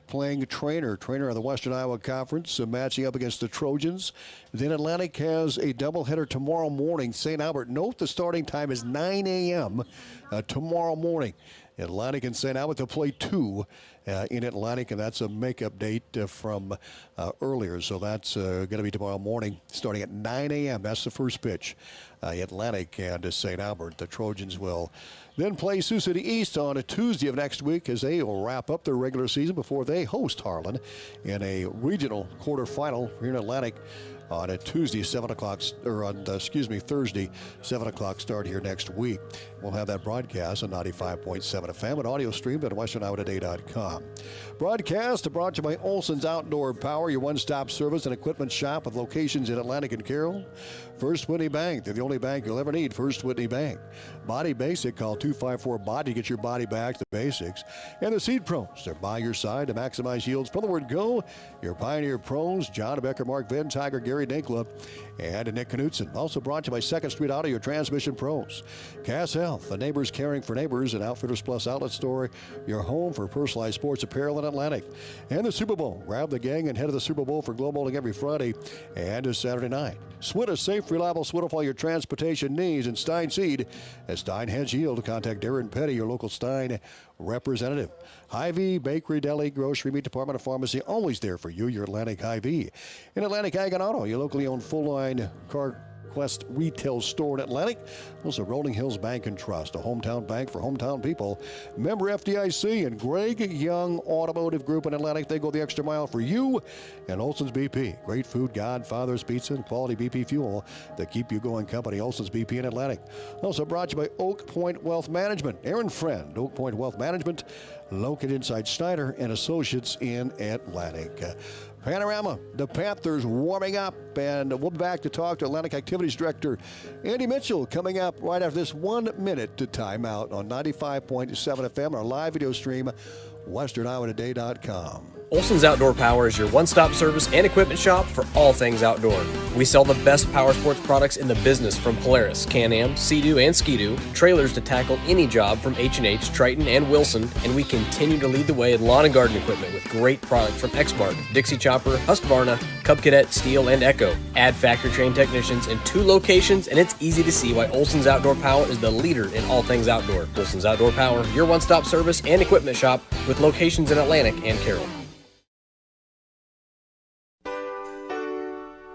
playing Trainer of the Western Iowa Conference, matching up against the Trojans. Then Atlantic has a doubleheader tomorrow morning. St. Albert, note the starting time is 9 a.m. Tomorrow morning. Atlantic and St. Albert, they'll play 2 in Atlantic, and that's a makeup date from earlier. So that's going to be tomorrow morning starting at 9 a.m. That's the first pitch. Atlantic and St. Albert. The Trojans will then play Sioux City East on a Tuesday of next week as they will wrap up their regular season before they host Harlan in a regional quarterfinal here in Atlantic on a Tuesday, 7 o'clock, or on, Thursday, 7 o'clock start here next week. We'll have that broadcast on 95.7 FM and audio streamed at westerniowatoday.com. Broadcast brought to you by Olson's Outdoor Power, your one-stop service and equipment shop with locations in Atlantic and Carroll. First Whitney Bank, they're the only bank you'll ever need. First Whitney Bank. Body Basic, call 254-BODY to get your body back to basics. And the Seed Pros, they're by your side to maximize yields. From the word go, your Pioneer Pros, John Becker, Mark Venn, Tiger, Gary Dinkla, and Nick Knutson. Also brought to you by 2nd Street Auto, your transmission pros. Cass Health, the neighbors caring for neighbors, and Outfitters Plus Outlet Store, your home for personalized sports apparel in Atlantic. And the Super Bowl. Grab the gang and head to the Super Bowl for glow bowling every Friday and Saturday night. Swit, a safe, reliable Swit of all your transportation needs. And Stein Seed, as Stein has yield. Contact Darren Petty, your local Stein representative. Hy-Vee, bakery, deli, grocery, meat department, and pharmacy, always there for you, your Atlantic Hy-Vee. In Atlantic Ag and Auto, your locally owned full-line car Quest retail store in Atlantic. Also Rolling Hills Bank and Trust, a hometown bank for hometown people. Member FDIC, and Greg Young Automotive Group in Atlantic. They go the extra mile for you. And Olson's BP, great food, Godfather's Pizza, and quality BP fuel that keep you going company. Olson's BP in Atlantic. Also brought to you by Oak Point Wealth Management. Aaron Friend, Oak Point Wealth Management, located inside Snyder and Associates in Atlantic. Panorama, the Panthers warming up, and we'll be back to talk to Atlantic Activities Director Andy Mitchell coming up right after this 1 minute to timeout on 95.7 FM, our live video stream, westerniowatoday.com. Olson's Outdoor Power is your one-stop service and equipment shop for all things outdoor. We sell the best power sports products in the business, from Polaris, Can-Am, Sea-Doo, and Ski-Doo, trailers to tackle any job from H&H, Triton, and Wilson, and we continue to lead the way in lawn and garden equipment with great products from Exmark, Dixie Chopper, Husqvarna, Cub Cadet, Steel, and Echo. Add factory-trained technicians in 2 locations, and it's easy to see why Olson's Outdoor Power is the leader in all things outdoor. Olson's Outdoor Power, your one-stop service and equipment shop with locations in Atlantic and Carroll.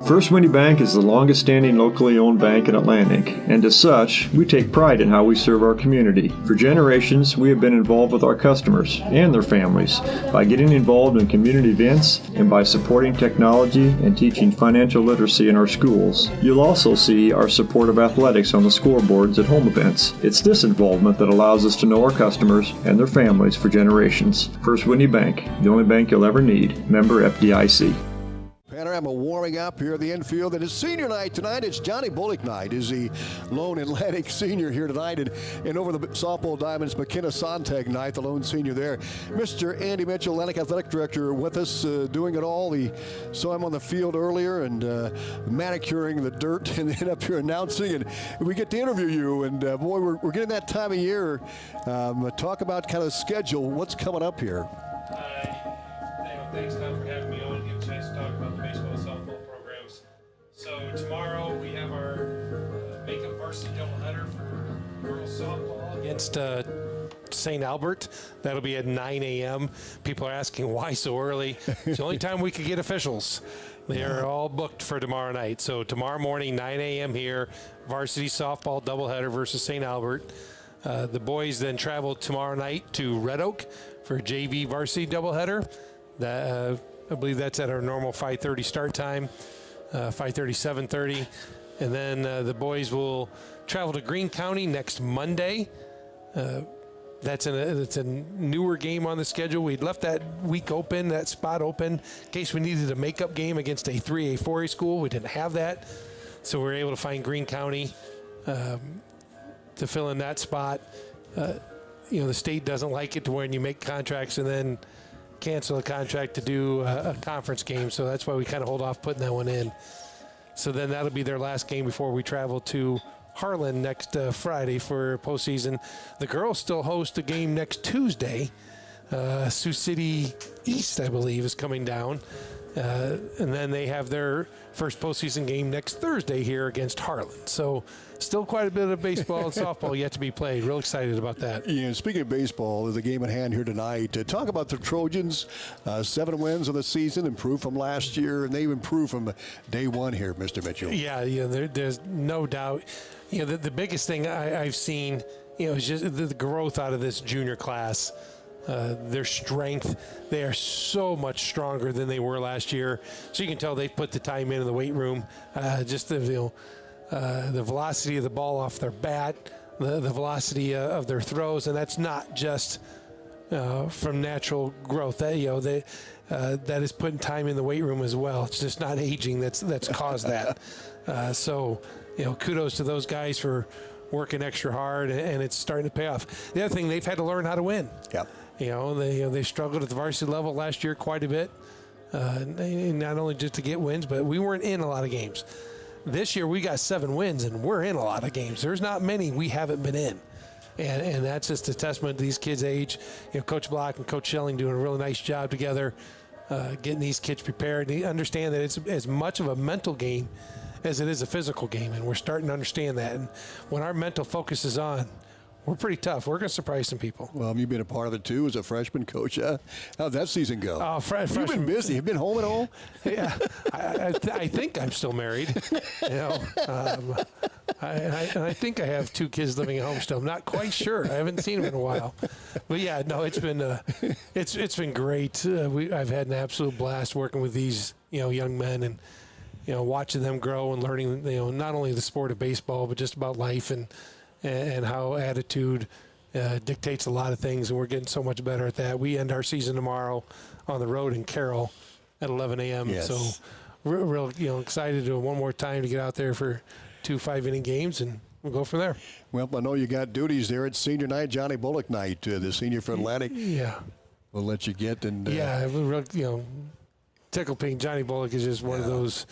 First Whitney Bank is the longest-standing locally owned bank in Atlantic, and as such, we take pride in how we serve our community. For generations, we have been involved with our customers and their families by getting involved in community events and by supporting technology and teaching financial literacy in our schools. You'll also see our support of athletics on the scoreboards at home events. It's this involvement that allows us to know our customers and their families for generations. First Whitney Bank, the only bank you'll ever need. Member FDIC. Panorama warming up here at the infield, and it's senior night tonight. It's Johnny Bullock night. Is the lone Atlantic senior here tonight, and over the softball diamonds, McKenna Sontag night, the lone senior there. Mr. Andy Mitchell, Atlantic Athletic Director, with us, doing it all. Saw him on the field earlier and manicuring the dirt, and then up here announcing, and we get to interview you. And boy, we're getting that time of year. Talk about kind of schedule. What's coming up here? Thanks, Tom, for having me on. Get a chance to talk about the baseball and softball programs. So tomorrow we have our makeup varsity doubleheader for girls softball against St. Albert. That'll be at 9 a.m. People are asking why so early. It's the only time we could get officials. They are all booked for tomorrow night. So tomorrow morning, 9 a.m. here, varsity softball doubleheader versus St. Albert. The boys then travel tomorrow night to Red Oak for JV varsity doubleheader. I believe that's at our normal 5:30 start time, 5:30, 7:30. And then the boys will travel to Greene County next Monday. It's a newer game on the schedule. We'd left that week open, that spot open, in case we needed a makeup game against a 3A, 4A school. We didn't have that. So we were able to find Greene County to fill in that spot. The state doesn't like it to when you make contracts and then cancel a contract to do a conference game, so that's why we kind of hold off putting that one in. So then that'll be their last game before we travel to Harlan next Friday for postseason. The girls still host a game next Tuesday Sioux City East, I believe, is coming down. And then they have their first postseason game next Thursday here against Harlan. So still quite a bit of baseball and softball yet to be played. Real excited about that. Yeah, speaking of baseball, there's a game at hand here tonight. Talk about the Trojans. 7 wins of the season, improved from last year, and they've improved from day one here, Mr. Mitchell. Yeah, there's no doubt. The biggest thing I've seen, is just the growth out of this junior class. Their strength, they are so much stronger than they were last year. So you can tell they've put the time in the weight room. Just the velocity of the ball off their bat, the velocity of their throws, and that's not just from natural growth. That is putting time in the weight room as well. It's just not aging that's caused that. So kudos to those guys for working extra hard, and it's starting to pay off. The other thing, they've had to learn how to win. Yep. They struggled at the varsity level last year quite a bit, not only just to get wins, but we weren't in a lot of games. This year we got 7 wins, and we're in a lot of games. There's not many we haven't been in, and that's just a testament to these kids' age. Coach Block and Coach Schelling doing a really nice job together, getting these kids prepared. They understand that it's as much of a mental game as it is a physical game, and we're starting to understand that. And when our mental focus is on, we're pretty tough. We're going to surprise some people. Well, you've been a part of it, too, as a freshman coach. How'd that season go? You've been busy. You've been home at all? Yeah. I think I'm still married. I think I have 2 kids living at home still. I'm not quite sure. I haven't seen them in a while. But, yeah, no, it's been great. I've had an absolute blast working with these, young men and, watching them grow and learning, not only the sport of baseball, but just about life and how attitude dictates a lot of things, and we're getting so much better at that. We end our season tomorrow on the road in Carroll at 11 a.m. Yes. So we're real excited to one more time to get out there for 2 5-inning games, and we'll go from there. Well, I know you got duties there at senior night, Johnny Bullock night, the senior for Atlantic. Yeah. We'll let you get. And yeah, tickle pink. Johnny Bullock is just one of those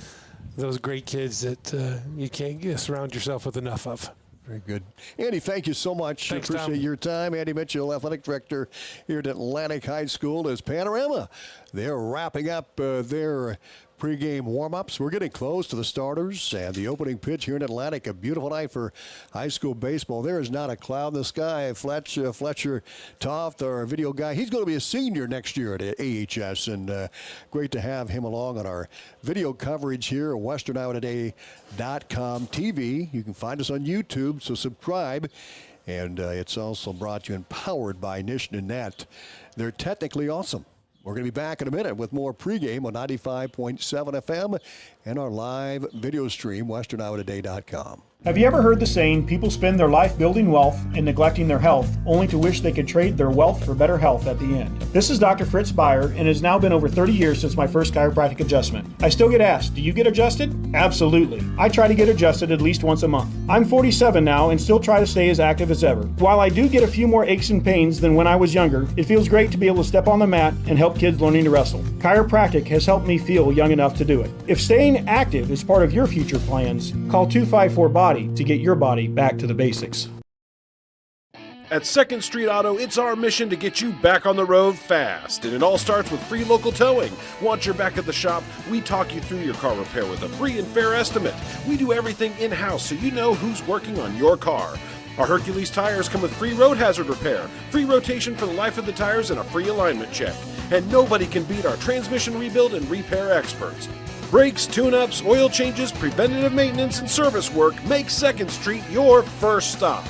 great kids that you can't surround yourself with enough of. Very good. Andy, thank you so much. Thanks, appreciate Tom. your time. Andy Mitchell, athletic director here at Atlantic High School, as Panorama. They're wrapping up their pregame warm-ups. We're getting close to the starters and the opening pitch here in Atlantic. A beautiful night for high school baseball. There is not a cloud in the sky. Fletcher Toft, our video guy, he's going to be a senior next year at AHS, and great to have him along on our video coverage here at WesternIowaToday.com TV. You can find us on YouTube, so subscribe. And it's also brought to you and powered by Nishna Net. They're technically awesome. We're going to be back in a minute with more pregame on 95.7 FM and our live video stream, WesternIowaToday.com. Have you ever heard the saying, people spend their life building wealth and neglecting their health, only to wish they could trade their wealth for better health at the end? This is Dr. Fritz Beyer, and it has now been over 30 years since my first chiropractic adjustment. I still get asked, do you get adjusted? Absolutely. I try to get adjusted at least once a month. I'm 47 now and still try to stay as active as ever. While I do get a few more aches and pains than when I was younger, it feels great to be able to step on the mat and help kids learning to wrestle. Chiropractic has helped me feel young enough to do it. If staying active is part of your future plans, call 254-BODY to get your body back to the basics. At 2nd Street Auto, it's our mission to get you back on the road fast. And it all starts with free local towing. Want your back at the shop? We talk you through your car repair with a free and fair estimate. We do everything in-house so you know who's working on your car. Our Hercules tires come with free road hazard repair, free rotation for the life of the tires, and a free alignment check. And nobody can beat our transmission rebuild and repair experts. Brakes, tune-ups, oil changes, preventative maintenance, and service work make 2nd Street your first stop.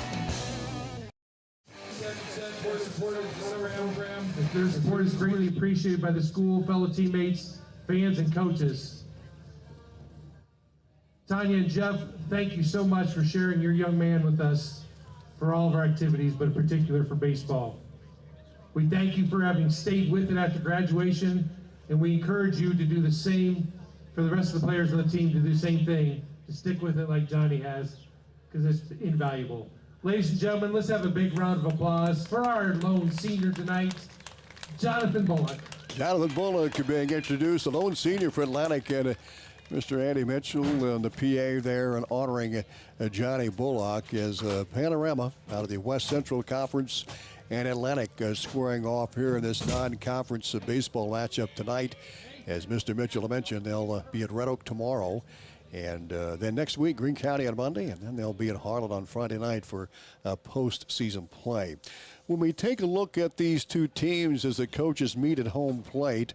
Their support is greatly appreciated by the school, fellow teammates, fans, and coaches. Tanya and Jeff, thank you so much for sharing your young man with us for all of our activities, but in particular for baseball. We thank you for having stayed with it after graduation, and we encourage you to do the same for the rest of the players on the team, to do the same thing, to stick with it like Johnny has, because it's invaluable. Ladies and gentlemen, let's have a big round of applause for our lone senior tonight, Jonathan Bullock. Jonathan Bullock being introduced, the lone senior for Atlantic, and Mr. Andy Mitchell on the PA there and honoring Johnny Bullock as Panorama out of the West Central Conference and Atlantic squaring off here in this non-conference baseball matchup tonight. As Mr. Mitchell mentioned, they'll be at Red Oak tomorrow. And then next week, Greene County on Monday, and then they'll be at Harlan on Friday night for postseason play. When we take a look at these two teams as the coaches meet at home plate,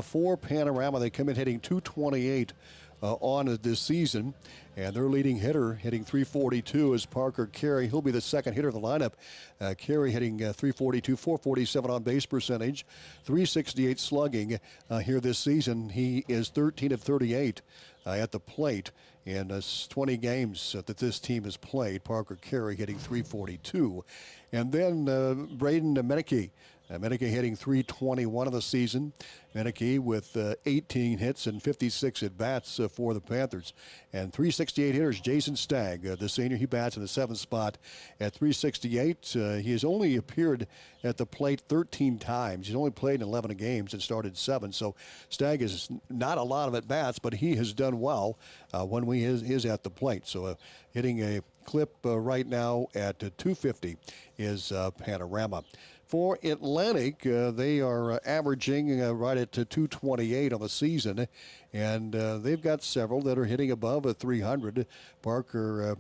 for Panorama, they come in hitting .228 on this season, and their leading hitter hitting .342 is Parker Carey. He'll be the second hitter of the lineup. Carey hitting .342, .447 on base percentage, .368 slugging here this season. He is 13 of 38 at the plate in 20 games that this team has played. Parker Carey hitting .342. And then Braden Menike. Menike hitting .321 of the season. Menike with 18 hits and 56 at-bats for the Panthers. And .368 hitters, Jason Stagg, the senior. He bats in the 7th spot at .368. He has only appeared at the plate 13 times. He's only played in 11 games and started 7. So Stagg is not a lot of at-bats, but he has done well when he is at the plate. So hitting a clip right now at .250 is Panorama. For Atlantic, they are averaging right at .228 on the season, and they've got several that are hitting above a .300. Parker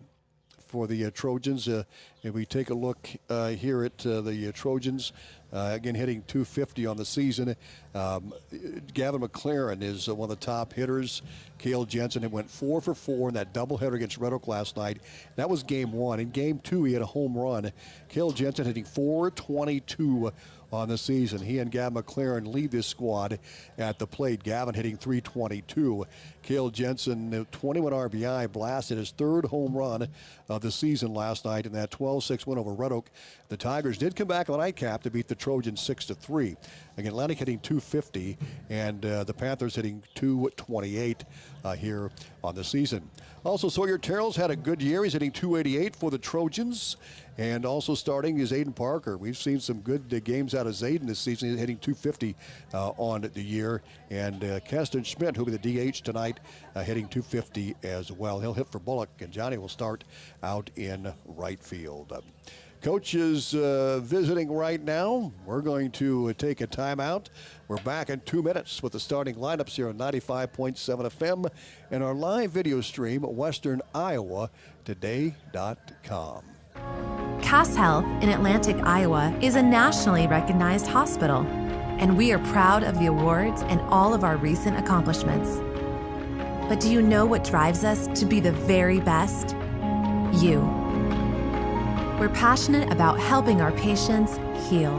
for the Trojans, if we take a look here at the Trojans, again hitting .250 on the season. Gavin McLaren is one of the top hitters. Cale Jensen went 4 for 4 in that doubleheader against Red Oak last night. That was game 1. In game 2, he had a home run. Cale Jensen hitting .422 on the season. He and Gavin McLaren lead this squad at the plate. Gavin hitting .322. Cale Jensen, 21 RBI, blasted his 3rd home run of the season last night in that 12-6 win over Red Oak. The Tigers did come back on the nightcap to beat the Trojans 6-3. Again, Atlantic hitting .250, and the Panthers hitting .228 here on the season. Also, Sawyer Terrell's had a good year. He's hitting .288 for the Trojans. And also starting is Aiden Parker. We've seen some good games out of Zayden this season. He's hitting .250 on the year. And Keston Schmidt, who'll be the DH tonight, hitting .250 as well. He'll hit for Bullock, and Johnny will start out in right field. Coach is visiting right now. We're going to take a timeout. We're back in 2 minutes with the starting lineups here on 95.7 FM and our live video stream at WesternIowaToday.com. Cass Health in Atlantic, Iowa is a nationally recognized hospital, and we are proud of the awards and all of our recent accomplishments. But do you know what drives us to be the very best? You. We're passionate about helping our patients heal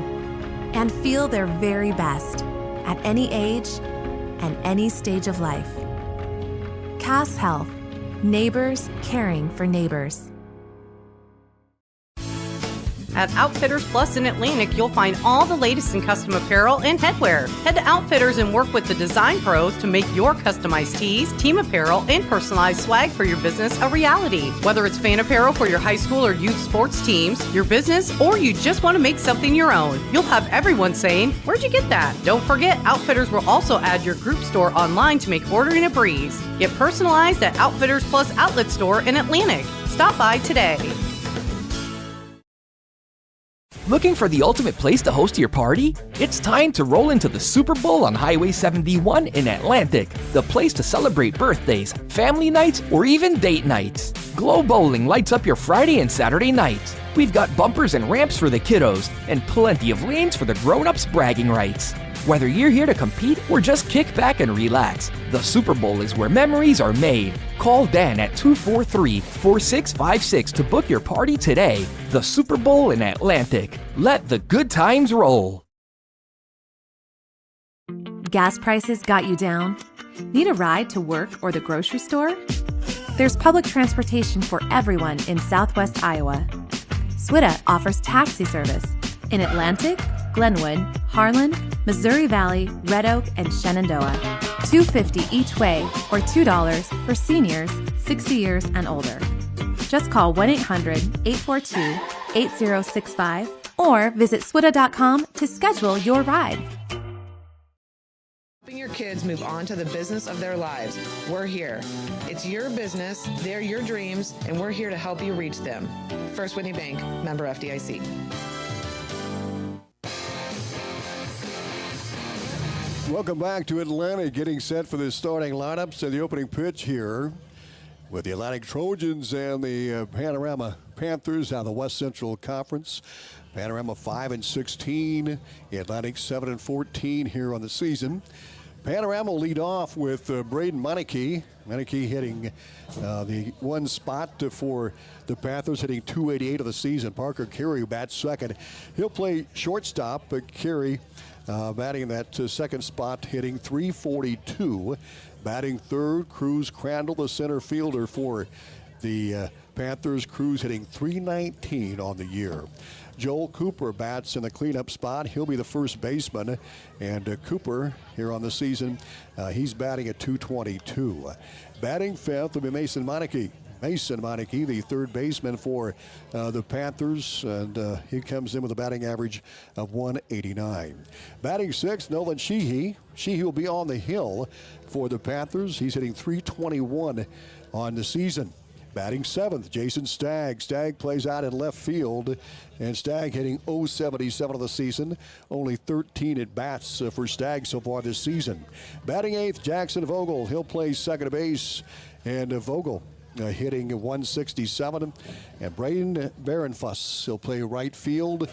and feel their very best at any age and any stage of life. Cass Health, neighbors caring for neighbors. At Outfitters Plus in Atlantic, you'll find all the latest in custom apparel and headwear. Head to Outfitters and work with the design pros to make your customized tees, team apparel, and personalized swag for your business a reality. Whether it's fan apparel for your high school or youth sports teams, your business, or you just want to make something your own, you'll have everyone saying, "Where'd you get that?" Don't forget, Outfitters will also add your group store online to make ordering a breeze. Get personalized at Outfitters Plus Outlet Store in Atlantic. Stop by today. Looking for the ultimate place to host your party? It's time to roll into the Super Bowl on Highway 71 in Atlantic, the place to celebrate birthdays, family nights, or even date nights. Glow Bowling lights up your Friday and Saturday nights. We've got bumpers and ramps for the kiddos, and plenty of lanes for the grown-ups' bragging rights. Whether you're here to compete or just kick back and relax, the Super Bowl is where memories are made. Call Dan at 243-4656 to book your party today. The Super Bowl in Atlantic. Let the good times roll. Gas prices got you down? Need a ride to work or the grocery store? There's public transportation for everyone in Southwest Iowa. SWITA offers taxi service in Atlantic, Glenwood, Harlan, Missouri Valley, Red Oak, and Shenandoah. $2.50 each way or $2 for seniors 60 years and older. Just call 1-800-842-8065 or visit swita.com to schedule your ride. Helping your kids move on to the business of their lives. We're here. It's your business, they're your dreams, and we're here to help you reach them. First Whitney Bank, member FDIC. Welcome back to Atlanta, getting set for the starting lineups and the opening pitch here with the Atlantic Trojans and the Panorama Panthers out of the West Central Conference. Panorama 5-16, Atlantic 7-14 here on the season. Panorama will lead off with Braden Meineke. Meineke hitting the one spot for the Panthers, hitting .288 of the season. Parker Carey bats second. He'll play shortstop, but Carey batting in that second spot, hitting .342. Batting third, Cruz Crandall, the center fielder for the Panthers. Cruz hitting .319 on the year. Joel Cooper bats in the cleanup spot. He'll be the first baseman. And Cooper, here on the season, he's batting at .222. Batting fifth will be Mason Meineke. Mason Meineke, the third baseman for the Panthers, and he comes in with a batting average of .189. Batting sixth, Nolan Sheehy. Sheehy will be on the hill for the Panthers. He's hitting .321 on the season. Batting seventh, Jason Stagg. Stagg plays out in left field, and Stagg hitting .077 of the season. Only 13 at bats for Stagg so far this season. Batting eighth, Jackson Vogel. He'll play second base, and Vogel hitting .167. And Braden Barenfuss, he'll play right field.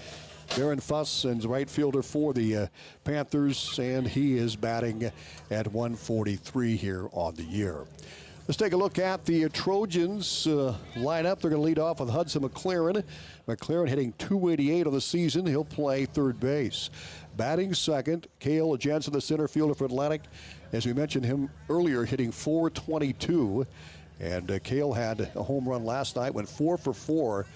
Barenfuss is right fielder for the Panthers, and he is batting at .143 here on the year. Let's take a look at the Trojans lineup. They're going to lead off with Hudson McLaren. McLaren hitting .288 of the season. He'll play third base. Batting second, Cale Jensen, the center fielder for Atlantic. As we mentioned him earlier, hitting .422. And Cale had a home run last night, went 4 for 4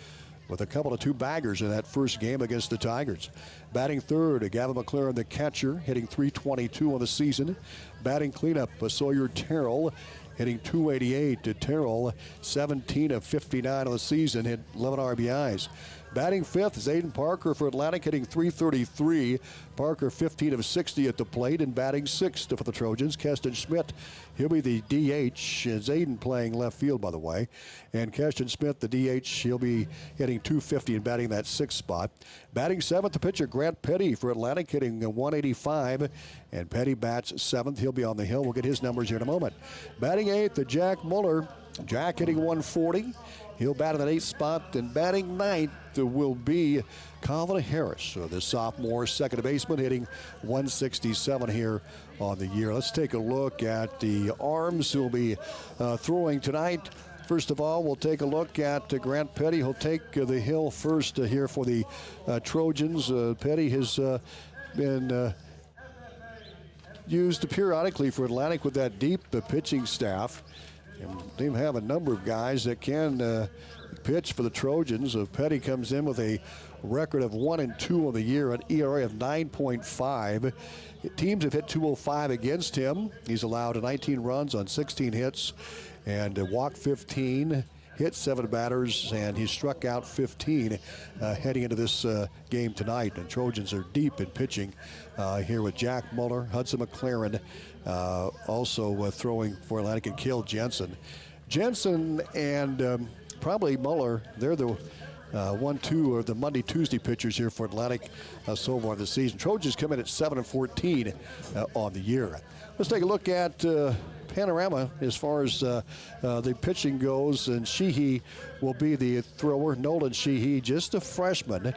with a couple of two-baggers in that first game against the Tigers. Batting third, Gavin McLaren, the catcher, hitting .322 on the season. Batting cleanup, Sawyer Terrell, hitting .288. Terrell, 17 of 59 on the season, hit 11 RBIs. Batting fifth is Aiden Parker for Atlantic, hitting .333. Parker, 15 of 60 at the plate, and batting sixth for the Trojans, Keston Schmidt. He'll be the DH. It's Aiden playing left field, by the way. And Keston Schmidt, the DH, he'll be hitting .250 and batting that sixth spot. Batting seventh, the pitcher, Grant Petty for Atlantic, hitting .185. And Petty bats seventh. He'll be on the hill. We'll get his numbers here in a moment. Batting eighth, the Jack Muller. Jack hitting .140. He'll bat in that eighth spot, and batting ninth will be Colin Harris, the sophomore second baseman, hitting .167 here on the year. Let's take a look at the arms who'll be throwing tonight. First of all, we'll take a look at Grant Petty. He'll take the hill first here for the Trojans. Petty has been used periodically for Atlantic with that deep pitching staff. And they have a number of guys that can pitch for the Trojans. Petty comes in with a record of 1-2 on the year, an ERA of 9.5. Teams have hit .205 against him. He's allowed 19 runs on 16 hits and walked 15, hit 7 batters, and he struck out 15 heading into this game tonight. And Trojans are deep in pitching here with Jack Muller, Hudson McLaren, also throwing for Atlantic, and Cale Jensen. Jensen and probably Muller, they're the 1-2 or the Monday, Tuesday pitchers here for Atlantic so far this season. Trojans come in at 7-14 on the year. Let's take a look at Panorama as far as the pitching goes, and Sheehy will be the thrower. Nolan Sheehy, just a freshman,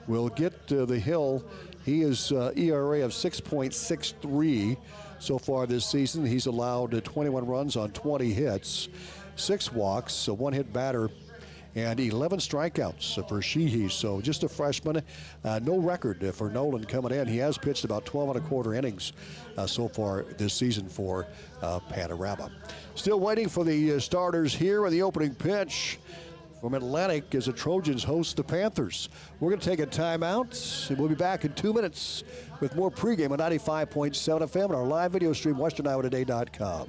will get the hill. He is ERA of 6.63 so far this season. He's allowed 21 runs on 20 hits, 6 walks, a one-hit batter, and 11 strikeouts for Sheehy. So just a freshman. No record for Nolan coming in. He has pitched about 12 1/4 innings so far this season for Panorama. Still waiting for the starters here in the opening pitch from Atlantic as the Trojans host the Panthers. We're going to take a timeout, and we'll be back in 2 minutes with more pregame on 95.7 FM and our live video stream, westerniowatoday.com.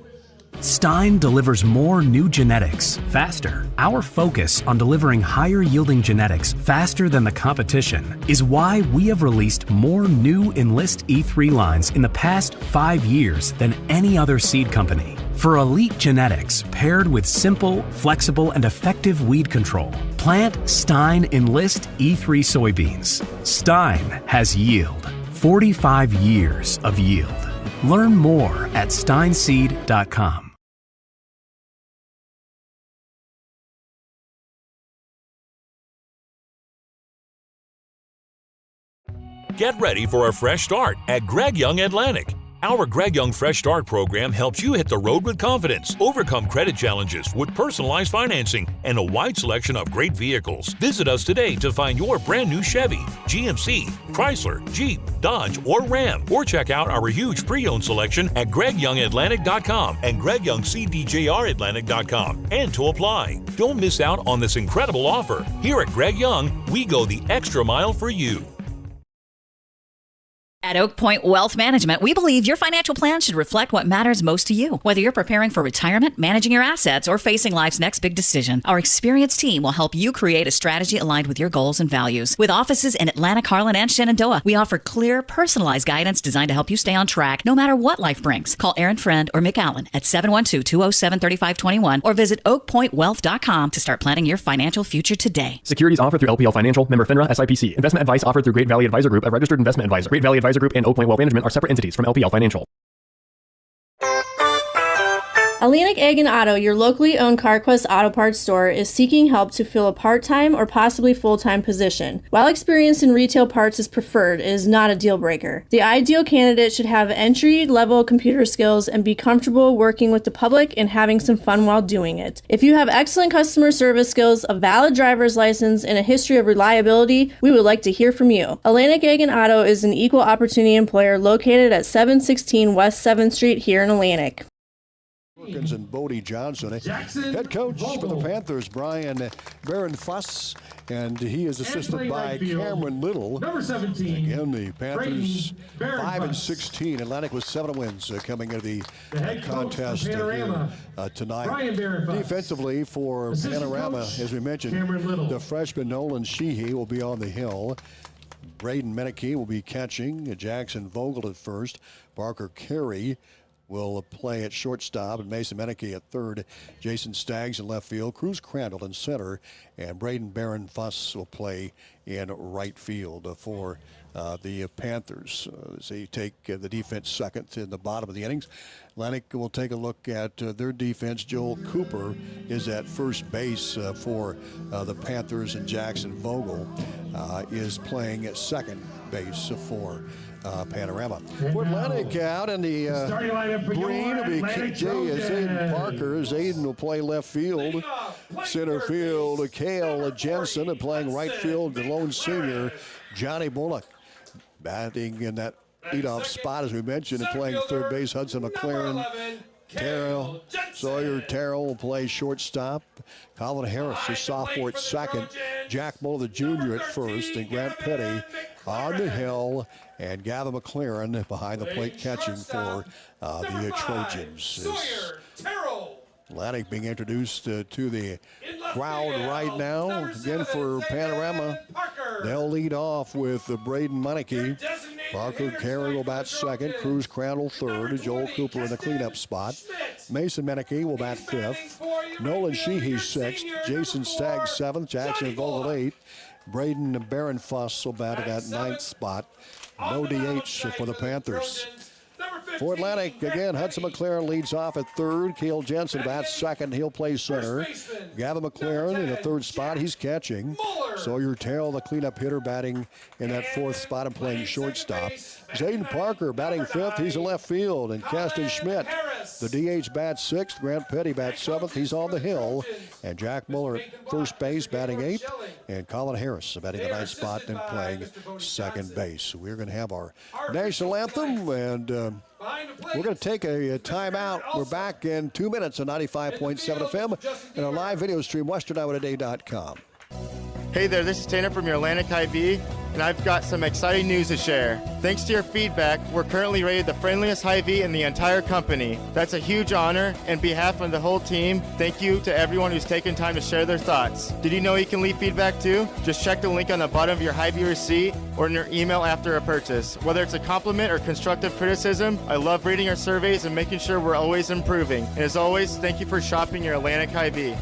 Stein delivers more new genetics faster. Our focus on delivering higher yielding genetics faster than the competition is why we have released more new Enlist E3 lines in the past 5 years than any other seed company. For elite genetics paired with simple, flexible, and effective weed control, plant Stein Enlist E3 soybeans. Stein has yield. 45 years of yield. Learn more at steinseed.com. Get ready for a fresh start at Greg Young Atlantic. Our Greg Young Fresh Start program helps you hit the road with confidence, overcome credit challenges with personalized financing, and a wide selection of great vehicles. Visit us today to find your brand new Chevy, GMC, Chrysler, Jeep, Dodge, or Ram, or check out our huge pre-owned selection at GregYoungAtlantic.com and GregYoungCDJRAtlantic.com. And to apply. Don't miss out on this incredible offer. Here at Greg Young, we go the extra mile for you. At Oak Point Wealth Management, we believe your financial plan should reflect what matters most to you. Whether you're preparing for retirement, managing your assets, or facing life's next big decision, our experienced team will help you create a strategy aligned with your goals and values. With offices in Atlanta, Harlan, and Shenandoah, we offer clear, personalized guidance designed to help you stay on track no matter what life brings. Call Aaron Friend or Mick Allen at 712-207-3521 or visit oakpointwealth.com to start planning your financial future today. Securities offered through LPL Financial, member FINRA, SIPC. Investment advice offered through Great Valley Advisor Group, a registered investment advisor. Great Valley Advisor Group and Oak Point Wealth Management are separate entities from LPL Financial. Atlantic Ag and Auto, your locally owned CarQuest Auto Parts store, is seeking help to fill a part-time or possibly full-time position. While experience in retail parts is preferred, it is not a deal breaker. The ideal candidate should have entry-level computer skills and be comfortable working with the public and having some fun while doing it. If you have excellent customer service skills, a valid driver's license, and a history of reliability, we would like to hear from you. Atlantic Ag and Auto is an equal opportunity employer located at 716 West 7th Street here in Atlantic. And Bodie Johnson, head coach for the Panthers, Brian Barron-Fuss, and he is assisted by Cameron Little. Number 17. Again, the Panthers 5-16. Atlantic with 7 wins coming into the contest here, tonight. Defensively for Panorama, as we mentioned, the freshman Nolan Sheehy will be on the hill. Braden Meneke will be catching. Jackson Vogel at first. Parker Carey will play at shortstop, and Mason Meneke at third. Jason Staggs in left field. Cruz Crandall in center, and Braden Barron-Fuss will play in right field for the Panthers. As they take the defense second in the bottom of the innings. Atlantic will take a look at their defense. Joel Cooper is at first base for the Panthers, and Jackson Vogel is playing at second base for Panorama. For Atlantic out in the green will be Zayden Parker. Zayden will play left field. Center field, Cale Jensen, and playing right field, the lone senior, Johnny Bullock. Batting in that leadoff spot, as we mentioned, and playing third base, Hudson McLaren. Sawyer Terrell will play shortstop. Colin Harris, the sophomore, at second. Jack Muller, the junior, at first. And Grant Petty on the hill. And Gavin McLaren behind the plate catching for the Trojans. Atlantic being introduced to the crowd right now. Again for Panorama, they'll lead off with Braden Meneke. Parker Carey will bat second. Cruz Crandall third. Joel Cooper in the cleanup spot. Mason Meneke will bat fifth. Nolan Sheehy sixth. Jason Staggs seventh. Jackson Vogel eighth. Braden Barron-Fuss will bat at that ninth spot. No DH for the Panthers. For Atlantic, again, Hudson McLaren leads off at third. Cale Jensen bats second. He'll play center. Gavin McLaren in the third spot. He's catching. Sawyer Terrell, the cleanup hitter, batting in that fourth spot and playing shortstop. Zayden Parker batting fifth. He's in left field. And Caston Schmidt, the DH, bats sixth. Grant Petty bats seventh. He's on the hill. And Jack Muller at first base batting eighth. And Colin Harris batting the ninth spot and playing second base. We're going to have our national anthem, and we're going to take a timeout. We're back in 2 minutes on 95.7 FM and our live video stream, westerniowatoday.com. Hey there, this is Tanner from your Atlantic Hy-Vee, and I've got some exciting news to share. Thanks to your feedback, we're currently rated the friendliest Hy-Vee in the entire company. That's a huge honor, and on behalf of the whole team, thank you to everyone who's taken time to share their thoughts. Did you know you can leave feedback too? Just check the link on the bottom of your Hy-Vee receipt or in your email after a purchase. Whether it's a compliment or constructive criticism, I love reading our surveys and making sure we're always improving. And as always, thank you for shopping your Atlantic Hy-Vee.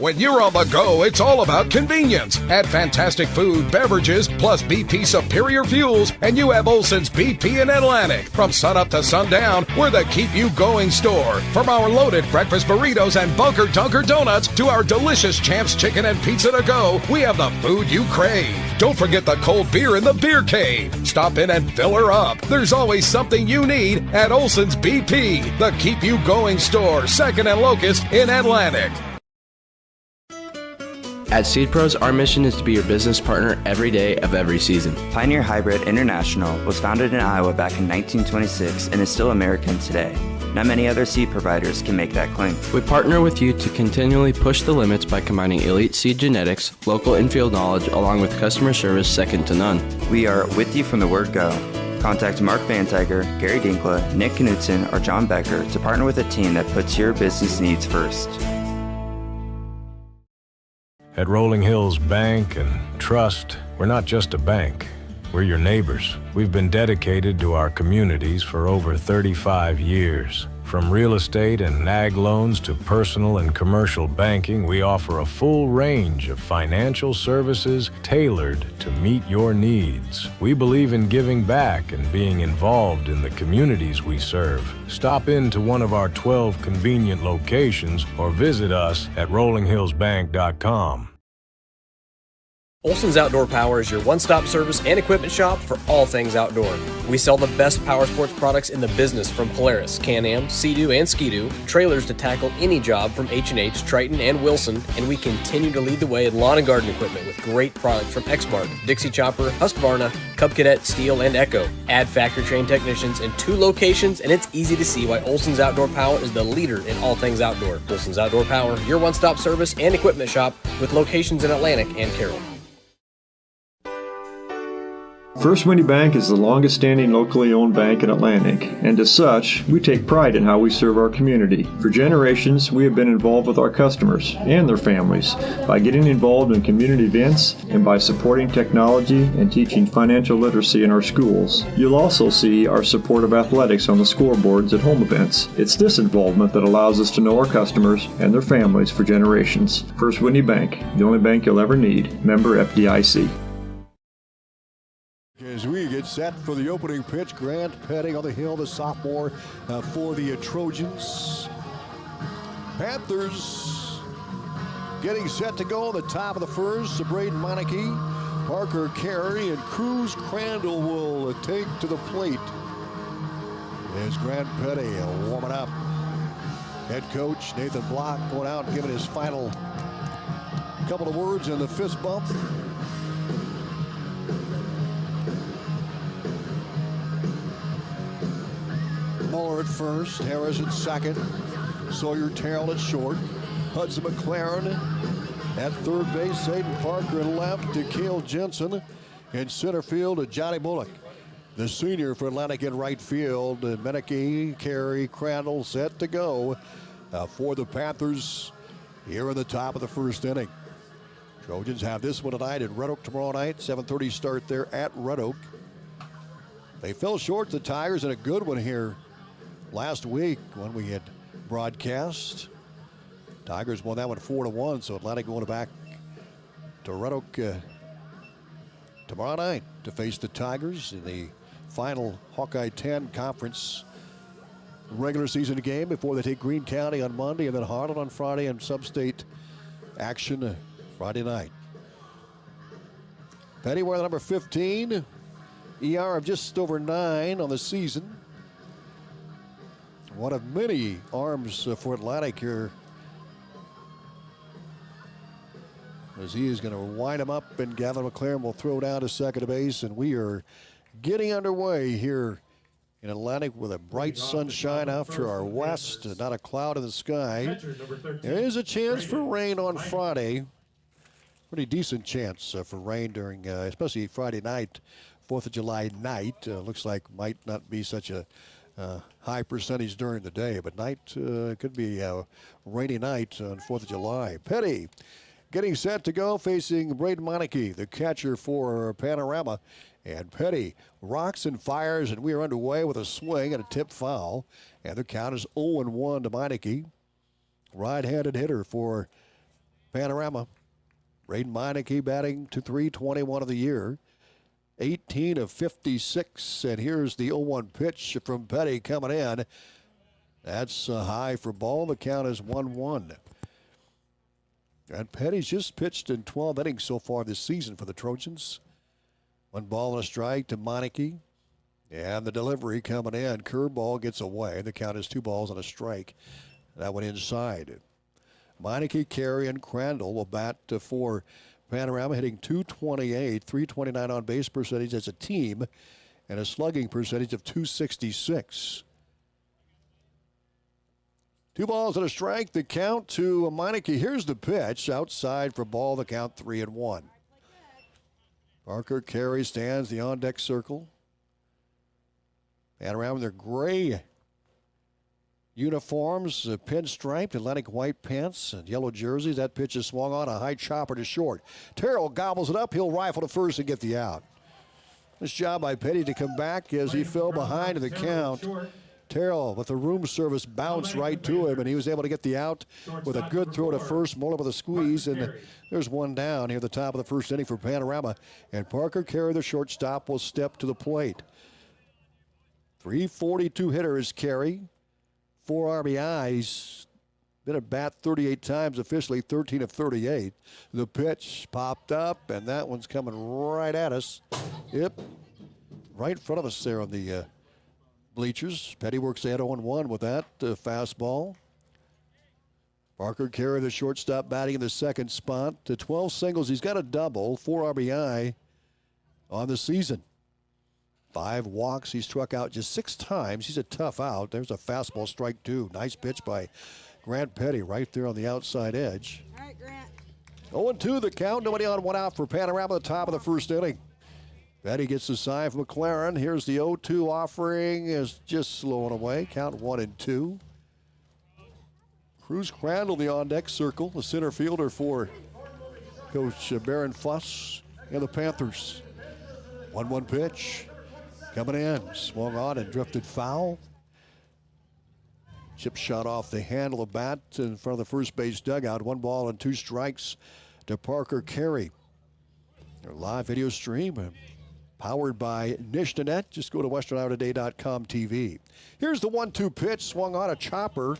When you're on the go, it's all about convenience. Add fantastic food, beverages, plus BP superior fuels, and you have Olson's BP in Atlantic. From sunup to sundown, we're the keep you going store. From our loaded breakfast burritos and Bunker Dunker donuts to our delicious Champs chicken and pizza to go, we have the food you crave. Don't forget the cold beer in the beer cave. Stop in and fill her up. There's always something you need at Olson's BP, the keep you going store, 2nd and Locust in Atlantic. At Seed Pros, our mission is to be your business partner every day of every season. Pioneer Hybrid International was founded in Iowa back in 1926 and is still American today. Not many other seed providers can make that claim. We partner with you to continually push the limits by combining elite seed genetics, local infield knowledge, along with customer service second to none. We are with you from the word go. Contact Mark Van Tiger, Gary Dinkla, Nick Knutson, or John Becker to partner with a team that puts your business needs first. At Rolling Hills Bank and Trust, we're not just a bank. We're your neighbors. We've been dedicated to our communities for over 35 years. From real estate and ag loans to personal and commercial banking, we offer a full range of financial services tailored to meet your needs. We believe in giving back and being involved in the communities we serve. Stop into one of our 12 convenient locations or visit us at rollinghillsbank.com. Olson's Outdoor Power is your one-stop service and equipment shop for all things outdoor. We sell the best power sports products in the business from Polaris, Can-Am, Sea-Doo, and Ski-Doo, trailers to tackle any job from H&H, Triton, and Wilson, and we continue to lead the way in lawn and garden equipment with great products from Exmark, Dixie Chopper, Husqvarna, Cub Cadet, Steel, and Echo. Add factory-trained technicians in 2 locations, and it's easy to see why Olson's Outdoor Power is the leader in all things outdoor. Olson's Outdoor Power, your one-stop service and equipment shop with locations in Atlantic and Carroll. First Windy Bank is the longest standing locally owned bank in Atlantic, and as such, we take pride in how we serve our community. For generations, we have been involved with our customers and their families by getting involved in community events and by supporting technology and teaching financial literacy in our schools. You'll also see our support of athletics on the scoreboards at home events. It's this involvement that allows us to know our customers and their families for generations. First Windy Bank, the only bank you'll ever need. Member FDIC. As we get set for the opening pitch, Grant Petty on the hill, the sophomore for the Trojans. Panthers getting set to go on the top of the first. Braden Meineke, Parker Carey, and Cruz Crandall will take to the plate. There's Grant Petty warming up. Head coach Nathan Block going out and giving his final couple of words in the fist bump. Muller at first, Harris at second, Sawyer Terrell at short, Hudson McLaren at third base, Hayden Parker at left, to Cale Jensen in center field, to Johnny Bullock, the senior for Atlantic in right field. Meneke, Carey, Crandall set to go for the Panthers here in the top of the first inning. Trojans have this one tonight at Red Oak tomorrow night, 7:30 start there at Red Oak. They fell short, the Tigers, in a good one here last week when we had broadcast. Tigers won that one 4-1, so Atlantic going back to Red Oak tomorrow night to face the Tigers in the final Hawkeye 10 conference regular season game before they take Greene County on Monday and then Harlan on Friday and sub-state action Friday night. Petty wearing the number 15, ER of just over 9 on the season. One of many arms for Atlantic here, as he is going to wind him up, and Gavin McLaren will throw down to second base, and we are getting underway here in Atlantic with a bright sunshine out to our west, not a cloud in the sky. There is a chance for rain on Friday. Pretty decent chance for rain during, especially Friday night, 4th of July night. Looks like might not be such a high percentage during the day, but night could be a rainy night on 4th of July. Petty getting set to go, facing Braden Meineke, the catcher for Panorama. And Petty rocks and fires, and we are underway with a swing and a tip foul. And the count is 0-1 to Meineke. Right-handed hitter for Panorama. Braden Meineke batting to 321 of the year. 18 of 56. And here's the 0-1 pitch from Petty coming in. That's high for ball. The count is 1-1. And Petty's just pitched in 12 innings so far this season for the Trojans. 1 ball and a strike to Meineke. And the delivery coming in. Curveball gets away. The count is 2 balls and a strike. That went inside. Meineke, Carey, and Crandall will bat for Panorama, hitting .228, .329 on base percentage as a team, and a slugging percentage of .266. 2 balls and a strike. The count to Meineke. Here's the pitch. Outside for ball. The count 3-1. Parker Carey stands the on-deck circle. Panorama in their gray uniforms, pinstriped, Atlantic white pants, and yellow jerseys. That pitch is swung on, a high chopper to short. Terrell gobbles it up. He'll rifle to first and get the out. Nice job by Petty to come back as he fell behind in the count. Terrell with a room service bounce right to him, and he was able to get the out with a good throw to first. Muller with a squeeze, and there's one down here at the top of the first inning for Panorama. And Parker Carey, the shortstop, will step to the plate. 342 hitter is Carey. 4 RBIs. Been at bat 38 times officially, 13 of 38. The pitch popped up, and that one's coming right at us. Yep, right in front of us there on the bleachers. Petty works at 0-1 with that fastball. Parker Carey, the shortstop, batting in the second spot. To 12 singles, he's got a double, 4 RBI on the season. 5 walks. He's struck out just 6 times. He's a tough out. There's a fastball, strike 2. Nice pitch by Grant Petty right there on the outside edge. All right, Grant. 0-2 the count. Nobody on, 1 out for Panorama at the top of the first inning. Petty gets the sign from McLaren. Here's the 0-2 offering. Is just slowing away. Count 1-2. Cruz Crandall, the on-deck circle, the center fielder for Coach Baron Fuss and the Panthers. 1-1 pitch. Coming in, swung on and drifted foul. Chip shot off the handle of the bat in front of the first base dugout. 1 ball and 2 strikes to Parker Carey. Our live video stream powered by Nishtanet. Just go to westerniowatoday.com TV. Here's the 1-2 pitch, swung on a chopper,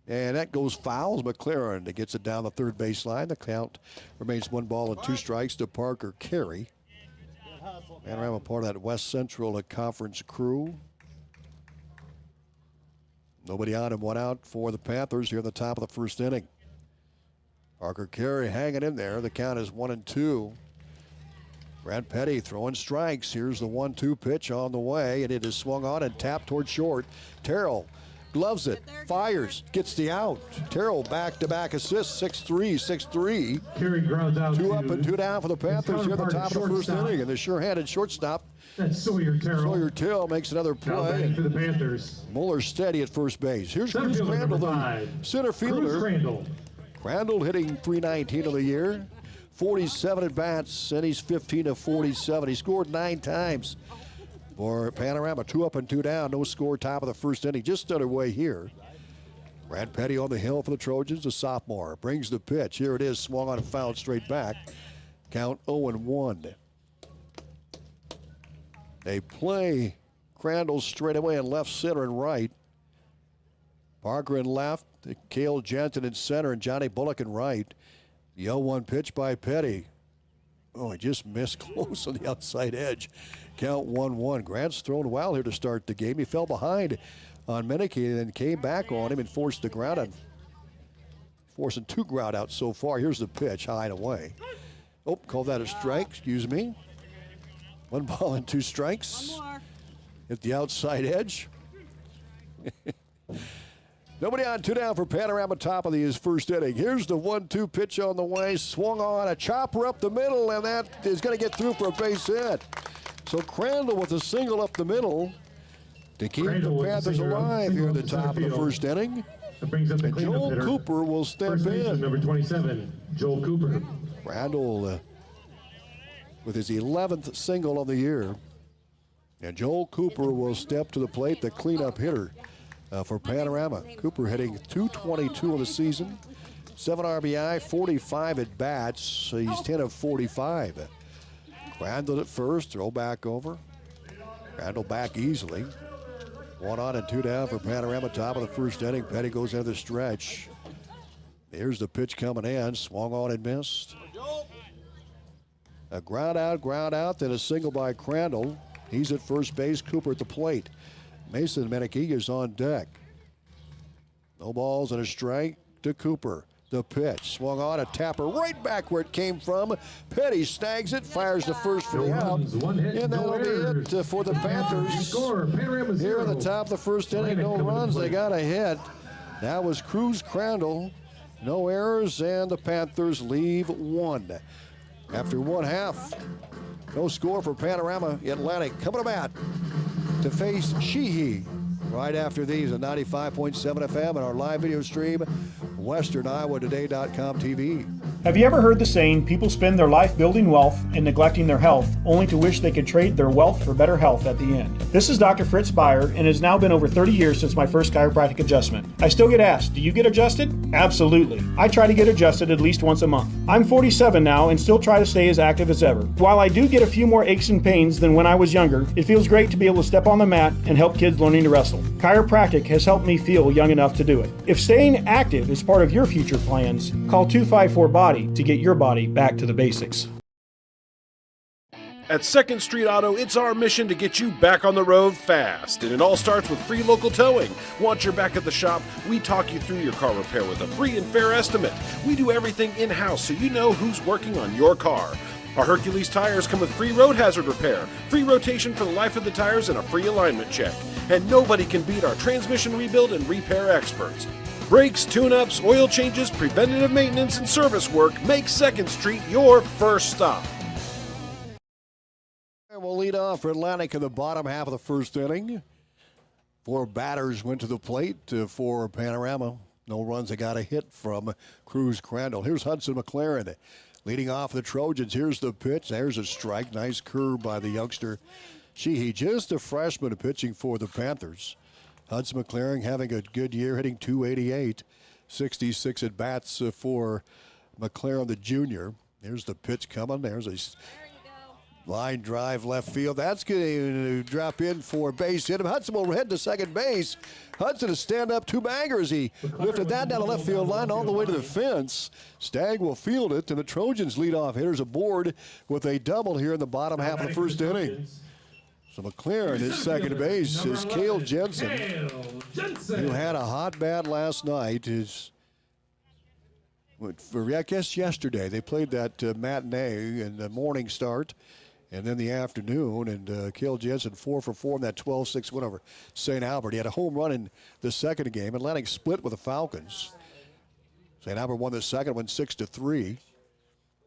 and that goes foul. McLaren that gets it down the third baseline. The count remains 1 ball and 2 strikes to Parker Carey. Panorama part of that West Central Conference crew. Nobody on and 1 out for the Panthers here at the top of the first inning. Parker Carey hanging in there. The count is 1-2. Brad Petty throwing strikes. Here's the 1-2 pitch on the way, and it is swung on and tapped toward short. Terrell gloves it, fires, gets the out. Terrell back-to-back assists, 6-3, 6-3. Carey grounds out. 2 up and 2 down for the Panthers here at the top of the first inning. And the sure-handed shortstop, that's Sawyer Terrell. Sawyer Till makes another play. For the Panthers. Muller steady at first base. Here's Cruz Crandall, the center fielder. Crandall hitting .319 of the year. 47 at bats, and he's 15 of 47. He scored 9 times. For Panorama, 2 up and 2 down, no score, top of the first inning, just underway here. Brad Petty on the hill for the Trojans, a sophomore, brings the pitch. Here it is, swung on and fouled straight back. Count 0-1. They play Crandall straight away in left, center, and right. Parker in left, Cale Jensen in center, and Johnny Bullock in right. The 0-1 pitch by Petty. Oh, he just missed close on the outside edge. Count 1-1. Grant's thrown well here to start the game. He fell behind on Meineke and then came back on him and forced the ground out. Forcing 2 ground outs so far. Here's the pitch, high and away. Oh, call that a strike, excuse me. 1 ball and 2 strikes. 1 more. At the outside edge. Nobody on, 2 down for Panorama, top of his first inning. Here's the 1-2 pitch on the way. Swung on, a chopper up the middle, and that is going to get through for a base hit. So Crandall with a single up the middle to keep the Panthers alive here at the top of the first inning. And Joel Cooper will step in. Number 27, Joel Cooper. Crandall with his 11th single of the year. And Joel Cooper will step to the plate, the cleanup hitter for Panorama. Cooper hitting .222 of the season, 7 RBI, 45 at bats. So he's 10 of 45. Crandall at first, throw back over. Crandall back easily. 1 on and 2 down for Panorama. Top of the first inning. Petty goes into the stretch. Here's the pitch coming in. Swung on and missed. A ground out, then a single by Crandall. He's at first base. Cooper at the plate. Mason Menechie on deck. No balls and a strike to Cooper. The pitch swung on, a tapper right back where it came from. Petty snags it, fires the first for the out, and that'll be it for the Panthers. Here in the top of the first inning, no runs. They got a hit. That was Cruz Crandall. No errors, and the Panthers leave 1. After 1/2, no score for Panorama Atlantic. Coming to bat to face Sheehy. Right after these at 95.7 FM and our live video stream, WesternIowaToday.com TV. Have you ever heard the saying, people spend their life building wealth and neglecting their health, only to wish they could trade their wealth for better health at the end? This is Dr. Fritz Beyer, and it has now been over 30 years since my first chiropractic adjustment. I still get asked, do you get adjusted? Absolutely. I try to get adjusted at least once a month. I'm 47 now and still try to stay as active as ever. While I do get a few more aches and pains than when I was younger, it feels great to be able to step on the mat and help kids learning to wrestle. Chiropractic has helped me feel young enough to do it. If staying active is part of your future plans, call 254-BODY to get your body back to the basics. At 2nd Street Auto, it's our mission to get you back on the road fast. And it all starts with free local towing. Once you're back at the shop, we talk you through your car repair with a free and fair estimate. We do everything in-house so you know who's working on your car. Our Hercules tires come with free road hazard repair, free rotation for the life of the tires, and a free alignment check. And nobody can beat our transmission rebuild and repair experts. Brakes, tune-ups, oil changes, preventative maintenance, and service work make 2nd Street your first stop. And we'll lead off for Atlantic in the bottom half of the first inning. 4 batters went to the plate for Panorama. No runs. They got a hit from Cruz Crandall. Here's Hudson McLaren leading off the Trojans. Here's the pitch. There's a strike. Nice curve by the youngster Sheehy, just a freshman pitching for the Panthers. Hudson McLaren having a good year, hitting .288, 66 at bats for McLaren the junior. There's the pitch coming. There's a line drive left field. That's going to drop in for base hit. Hudson will head to second base. Hudson to stand up 2 bangers. He lifted that down the left field line all the way to the fence. Stagg will field it, and the Trojans lead off hitters aboard with a double here in the bottom half of the first inning. So McLaren is second base is Cale Jensen, who had a hot bat last night. I guess yesterday they played that matinee and the morning start, and then the afternoon. And Cale Jensen 4 for 4 in that 12-6 win over St. Albert. He had a home run in the second game. Atlantic split with the Falcons. St. Albert won the second one 6-3.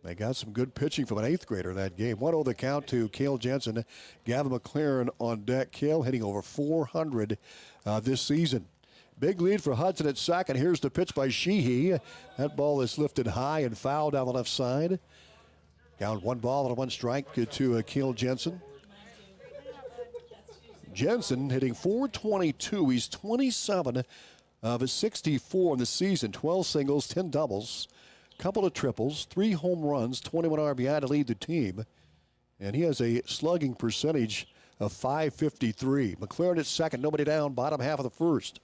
They got some good pitching from an 8th grader in that game. 1-0 the count to Cale Jensen. Gavin McLaren on deck. Cale hitting over 400 this season. Big lead for Hudson at second. Here's the pitch by Sheehy. That ball is lifted high and foul down the left side. Count 1 ball and 1 strike to Cale Jensen. Jensen hitting .422. He's 27 of his 64 in the season. 12 singles, 10 doubles. Couple of triples, 3 home runs, 21 RBI to lead the team. And he has a slugging percentage of .553. McLaren at second, nobody down, bottom half of the first.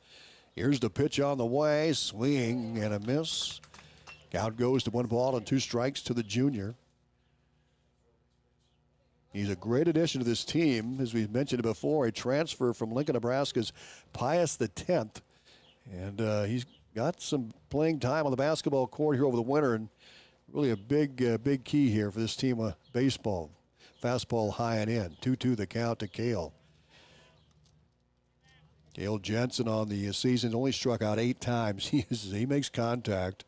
Here's the pitch on the way, swing and a miss. Count goes to 1 ball and 2 strikes to the junior. He's a great addition to this team. As we've mentioned before, a transfer from Lincoln, Nebraska's Pius X. And he's got some playing time on the basketball court here over the winter, and really a big key here for this team of baseball. Fastball high and in. 2-2 the count to Cale. Cale Jensen on the season only struck out 8 times. He makes contact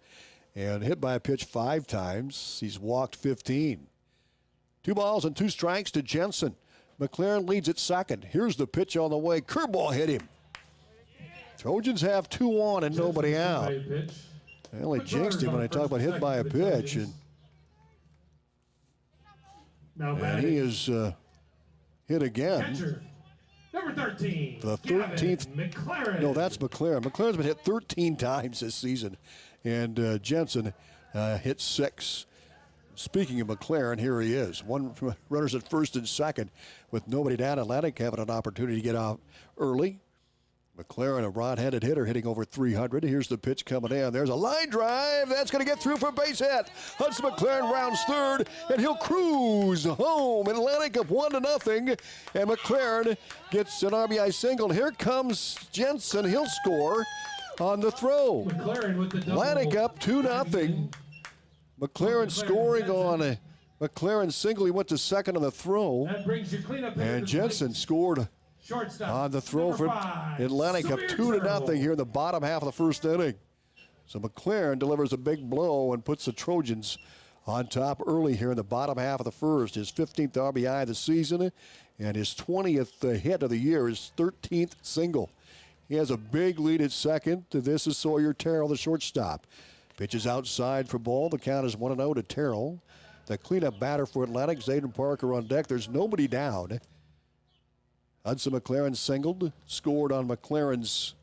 and hit by a pitch 5 times. He's walked 15. 2 balls and 2 strikes to Jensen. McLaren leads at second. Here's the pitch on the way. Curveball hit him. Trojans have 2 on and nobody out. I only jinxed him when I talk about hit by a pitch. And he is hit again. Number 13. The 13th. McLaren. No, that's McLaren. McLaren's been hit 13 times this season. and Jensen hit 6. Speaking of McLaren, here he is. One runners at first and second with nobody down. Atlantic having an opportunity to get out early. McLaren, a rod-handed hitter, hitting over 300. Here's the pitch coming in. There's a line drive. That's going to get through for base hit. Hudson McLaren rounds third, and he'll cruise home. Atlantic up 1-0, and McLaren gets an RBI single. Here comes Jensen. He'll score on the throw. McLaren with the double. Atlantic up 2-0. McLaren scoring on a McLaren single. He went to second on the throw. That brings your cleanup hitter And to Jensen plate. scored Shortstop, on the throw number for 5, Atlantic up 2-0 here in the bottom half of the first inning. So McLaren delivers a big blow and puts the Trojans on top early here in the bottom half of the first. His 15th RBI of the season and his 20th hit of the year, his 13th single. He has a big lead at second. This is Sawyer Terrell, the shortstop. Pitches outside for ball. The count is 1-0 to Terrell. The cleanup batter for Atlantic, Zayden Parker on deck. There's nobody down. Hudson McLaren singled, scored on McLaren's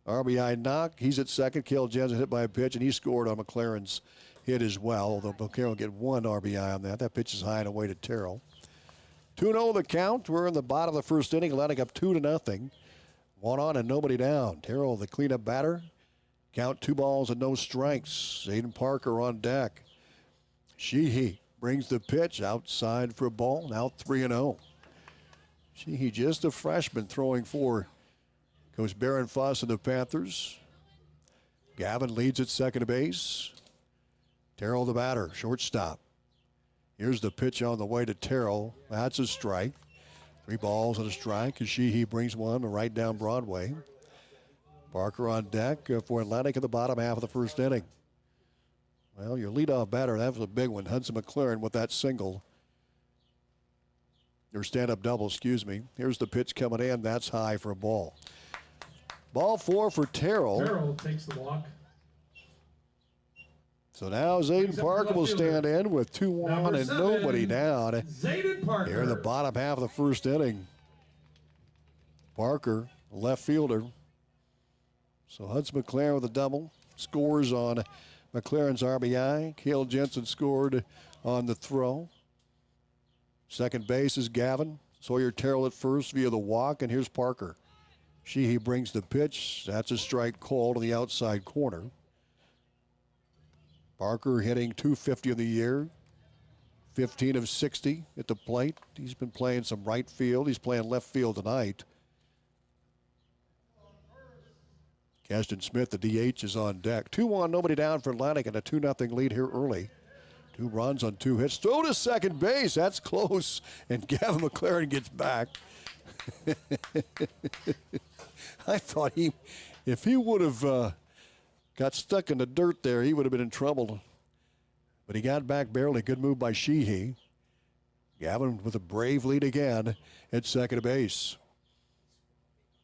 RBI knock. He's at second. Cale Jensen hit by a pitch, and he scored on McLaren's hit as well, although McLaren will get 1 RBI on that. That pitch is high and away to Terrell. 2-0 the count. We're in the bottom of the first inning. Atlantic up 2-0. 1 on and nobody down. Terrell, the cleanup batter. Count 2 balls and no strikes. Zayden Parker on deck. Sheehy brings the pitch outside for a ball. Now 3-0. Sheehy, just a freshman, throwing for Coach Barron Foss and the Panthers. Gavin leads at second base. Terrell the batter, shortstop. Here's the pitch on the way to Terrell. That's a strike. 3 balls and a strike. Sheehy brings one right down Broadway. Parker on deck for Atlantic in the bottom half of the first inning. Well, your leadoff batter, that was a big one. Hudson McLaren with that single. Or stand-up double, excuse me. Here's the pitch coming in. That's high for a ball. Ball 4 for Terrell. Terrell takes the walk. So now Zayden Parker will stand in with 2 on and nobody down. Zayden Parker. Here in the bottom half of the first inning. Parker, left fielder. So Hudson McLaren with a double. Scores on McLaren's RBI. Cale Jensen scored on the throw. Second base is Gavin. Sawyer Terrell at first via the walk, and here's Parker. Sheehy brings the pitch. That's a strike call to the outside corner. Parker hitting .250 in the year. 15 of 60 at the plate. He's been playing some right field. He's playing left field tonight. Caston Smith, the DH, is on deck. 2-1, nobody down for Atlantic, and a 2-0 lead here early. 2 runs on 2 hits. Throw to second base. That's close. And Gavin McLaren gets back. I thought if he would have got stuck in the dirt there, he would have been in trouble. But he got back barely. Good move by Sheehy. Gavin with a brave lead again at second base.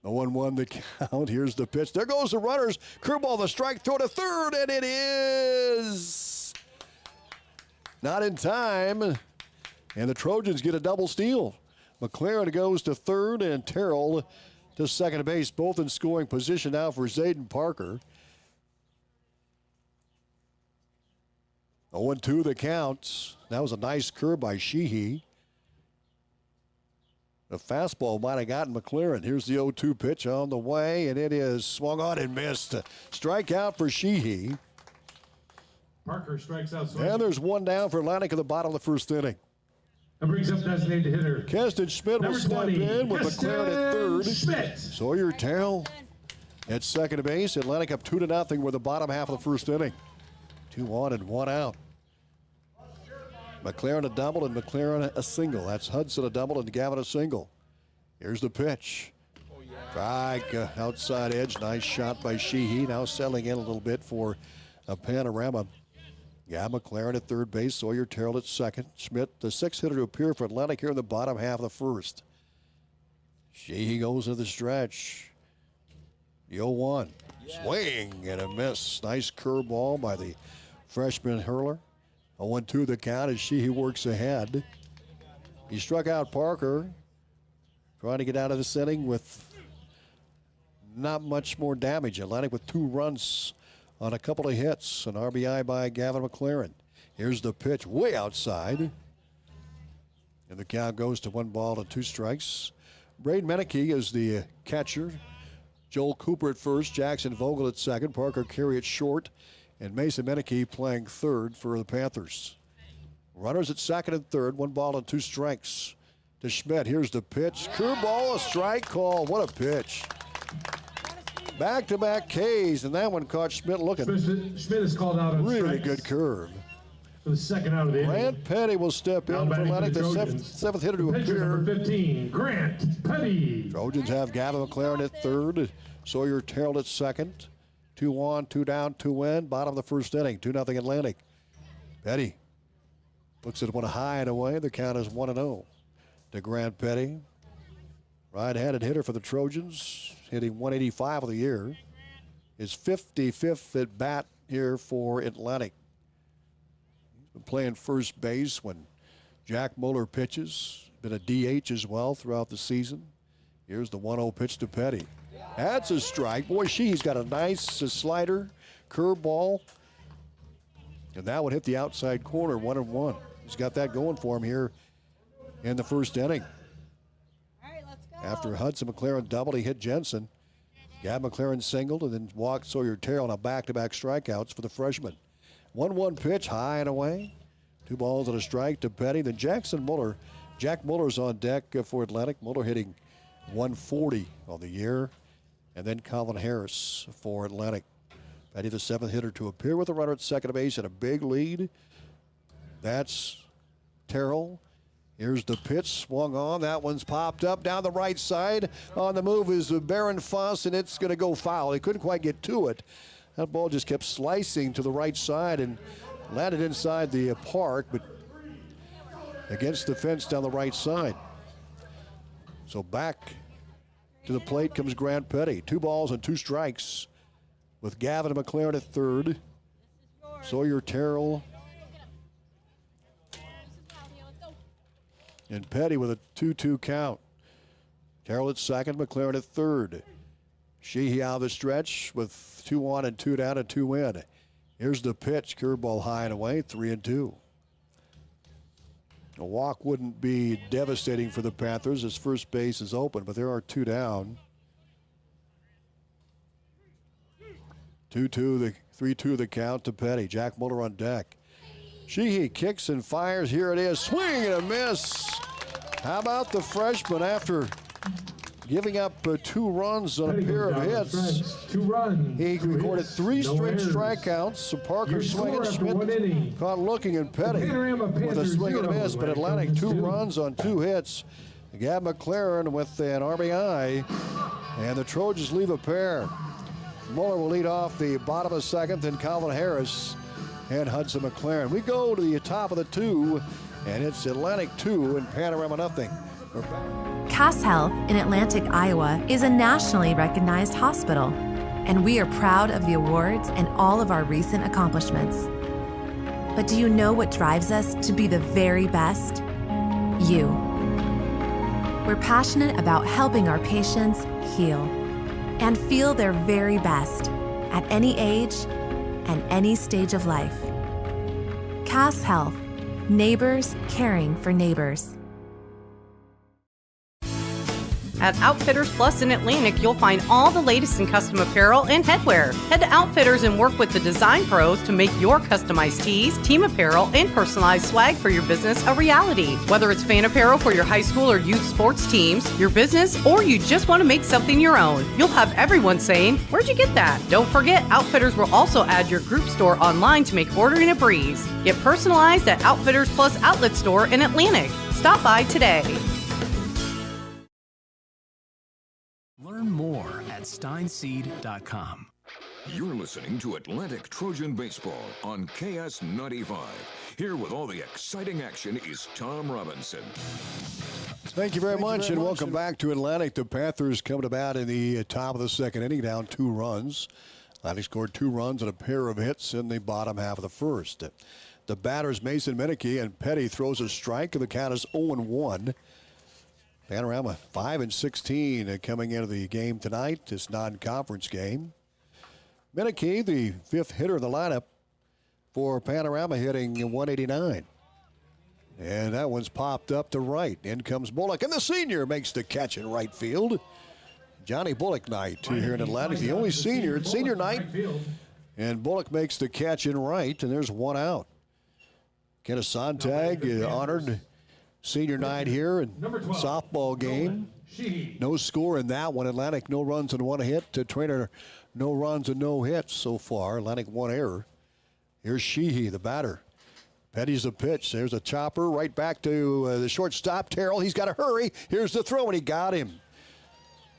0-1 the count. Here's the pitch. There goes the runners. Curveball, the strike, throw to third, and it is not in time. And the Trojans get a double steal. McLaren goes to third, and Terrell to second base, both in scoring position now for Zayden Parker. 0-2 the count. That was a nice curve by Sheehy. The fastball might have gotten McLaren. Here's the 0-2 pitch on the way, and it is swung on and missed. Strikeout for Sheehy. Parker strikes out. And there's 1 down for Atlantic in the bottom of the first inning. That brings up designated hitter. Keston Schmidt will step in with McLaren at third. Schmidt. Sawyer Terrell at second base. Atlantic up 2-0 with the bottom half of the first inning. 2 on and 1 out. McLaren a double and McLaren a single. That's Hudson a double and Gavin a single. Here's the pitch. Strike outside edge. Nice shot by Sheehy. Now settling in a little bit for a Panorama. Yeah, McLaren at third base. Sawyer Terrell at second. Schmidt, the 6th hitter to appear for Atlantic here in the bottom half of the first. Sheehy goes to the stretch. The 0-1. Swing and a miss. Nice curveball by the freshman hurler. 0-2 the count as Sheehy works ahead. He struck out Parker. Trying to get out of this inning with not much more damage. Atlantic with 2 runs on a couple of hits. An RBI by Gavin McLaren. Here's the pitch way outside. And the count goes to 1 ball and 2 strikes. Braden Meneke is the catcher. Joel Cooper at first, Jackson Vogel at second, Parker Carey at short, and Mason Meneke playing third for the Panthers. Runners at second and third, 1 ball and 2 strikes to Schmidt. Here's the pitch. Curveball, a strike call. What a pitch. Back-to-back Ks, and that one caught Schmidt looking. Schmidt is called out on really strikes good curve. for the second out of the inning. Grant Petty will step in for Atlantic, the seventh hitter to Pitcher appear. number 15, Grant Petty. Trojans have Gavin McLaren at third, Sawyer Terrell at second. 2 on, 2 down, 2 in. Bottom of the first inning, 2-0 Atlantic. Petty looks at one high and away. The count is 1-0 to Grant Petty. Right-handed hitter for the Trojans, hitting 185 of the year. His 55th at bat here for Atlantic. He's been playing first base when Jack Mueller pitches. Been a DH as well throughout the season. Here's the 1-0 pitch to Petty. That's a strike. Boy, he's got a nice slider, curveball. And that would hit the outside corner, 1-1. He's got that going for him here in the first inning. After Hudson McLaren doubled, he hit Jensen. Gab McLaren singled and then walked Sawyer Terrell on a back-to-back strikeouts for the freshman. 1-1 pitch, high and away. 2 balls and a strike to Petty. Then Jack Muller's on deck for Atlantic. Mueller hitting 140 on the year. And then Colin Harris for Atlantic. Petty, the 7th hitter to appear with a runner at second base and a big lead. That's Terrell. Here's the pitch, swung on. That one's popped up down the right side. On the move is Barron Foss, and it's going to go foul. He couldn't quite get to it. That ball just kept slicing to the right side and landed inside the park, but against the fence down the right side. So back to the plate comes Grant Petty. 2 balls and 2 strikes with Gavin McLaren at third. Sawyer Terrell and Petty with a 2-2 count. Terrell at second, McLaren at third. Sheehy out of the stretch with 2 on and 2 down and 2 in. Here's the pitch, curveball high and away, 3-2. A walk wouldn't be devastating for the Panthers as first base is open, but there are 2 down. 2-2, 3-2 the count to Petty. Jack Mueller on deck. Sheehy kicks and fires. Here it is. Swing and a miss. How about the freshman after giving up 2 runs on a pair of hits? 2 runs. He recorded 3 straight strikeouts. So Parker swinging, Schmidt caught looking, and Petty with a swing and a miss. But Atlantic 2 runs on 2 hits. Gab McLaren with an RBI, and the Trojans leave a pair. Mueller will lead off the bottom of the second, then Calvin Harris and Hudson McLaren. We go to the top of the 2, and it's Atlantic 2 and Panorama nothing. Cass Health in Atlantic, Iowa is a nationally recognized hospital, and we are proud of the awards and all of our recent accomplishments. But do you know what drives us to be the very best? You. We're passionate about helping our patients heal and feel their very best at any age and any stage of life. Cass Health, neighbors caring for neighbors. At Outfitters Plus in Atlantic, you'll find all the latest in custom apparel and headwear. Head to Outfitters and work with the design pros to make your customized tees, team apparel, and personalized swag for your business a reality. Whether it's fan apparel for your high school or youth sports teams, your business, or you just want to make something your own, you'll have everyone saying, "Where'd you get that?" Don't forget, Outfitters will also add your group store online to make ordering a breeze. Get personalized at Outfitters Plus Outlet Store in Atlantic. Stop by today. Learn more at steinseed.com. You're listening to Atlantic Trojan Baseball on KS 95. Here with all the exciting action is Tom Robinson. Thank you very much, and welcome back to Atlantic. The Panthers come to bat in the top of the second inning, down 2 runs. Atlantic scored 2 runs and a pair of hits in the bottom half of the first. The batters Mason Meneke, and Petty throws a strike, and the count is 0-1. Panorama 5-16 coming into the game tonight, this non-conference game. Menike, the fifth hitter in the lineup for Panorama, hitting 189. And that one's popped up to right. In comes Bullock, and the senior makes the catch in right field. Johnny Bullock night here in Atlantic, the only senior. It's senior night, and Bullock makes the catch in right, and there's one out. Kenneth Sontag honored senior night here in softball game. No score in that one. Atlantic, no runs and one hit. Trainer, no runs and no hits so far. Atlantic, one error. Here's Sheehy, the batter. Petty's the pitch. There's a chopper right back to the shortstop, Terrell. He's got to hurry. Here's the throw, and he got him.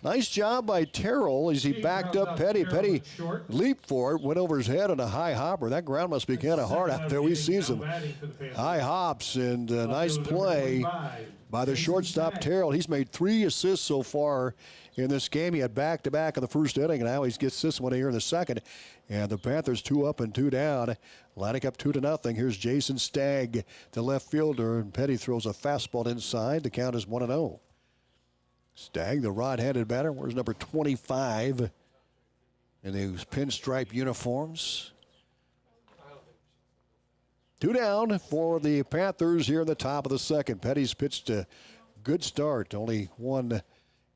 Nice job by Terrell as he backed up Petty. Petty leaped for it, went over his head on a high hopper. That ground must be kind of hard out there. We've seen some high hops, and nice play by the shortstop, Terrell. He's made 3 assists so far in this game. He had back-to-back in the first inning, and now he gets this one here in the second. And the Panthers 2 up and 2 down. Atlantic up 2-0. Here's Jason Stagg, the left fielder, and Petty throws a fastball inside. The count is 1-0. Stagg, the right-handed batter. Where's number 25 in those pinstripe uniforms? 2 down for the Panthers here in the top of the second. Petty's pitched a good start. Only 1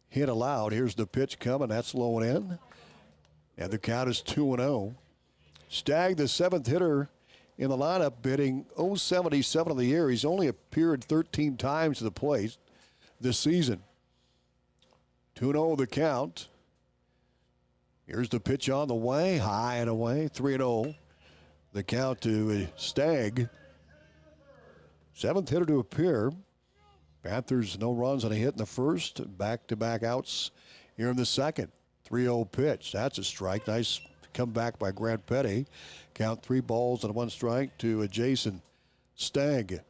hit allowed. Here's the pitch coming. That's low and in. And the count is 2-0. Stagg, the 7th hitter in the lineup, hitting .077 of the year. He's only appeared 13 times to the plate this season. 2-0 the count. Here's the pitch on the way, high and away, 3-0. The count to Stagg. 7th hitter to appear. Panthers no runs and a hit in the first. Back-to-back outs here in the second. 3-0 pitch. That's a strike. Nice comeback by Grant Petty. Count 3 balls and 1 strike to Jason Stagg.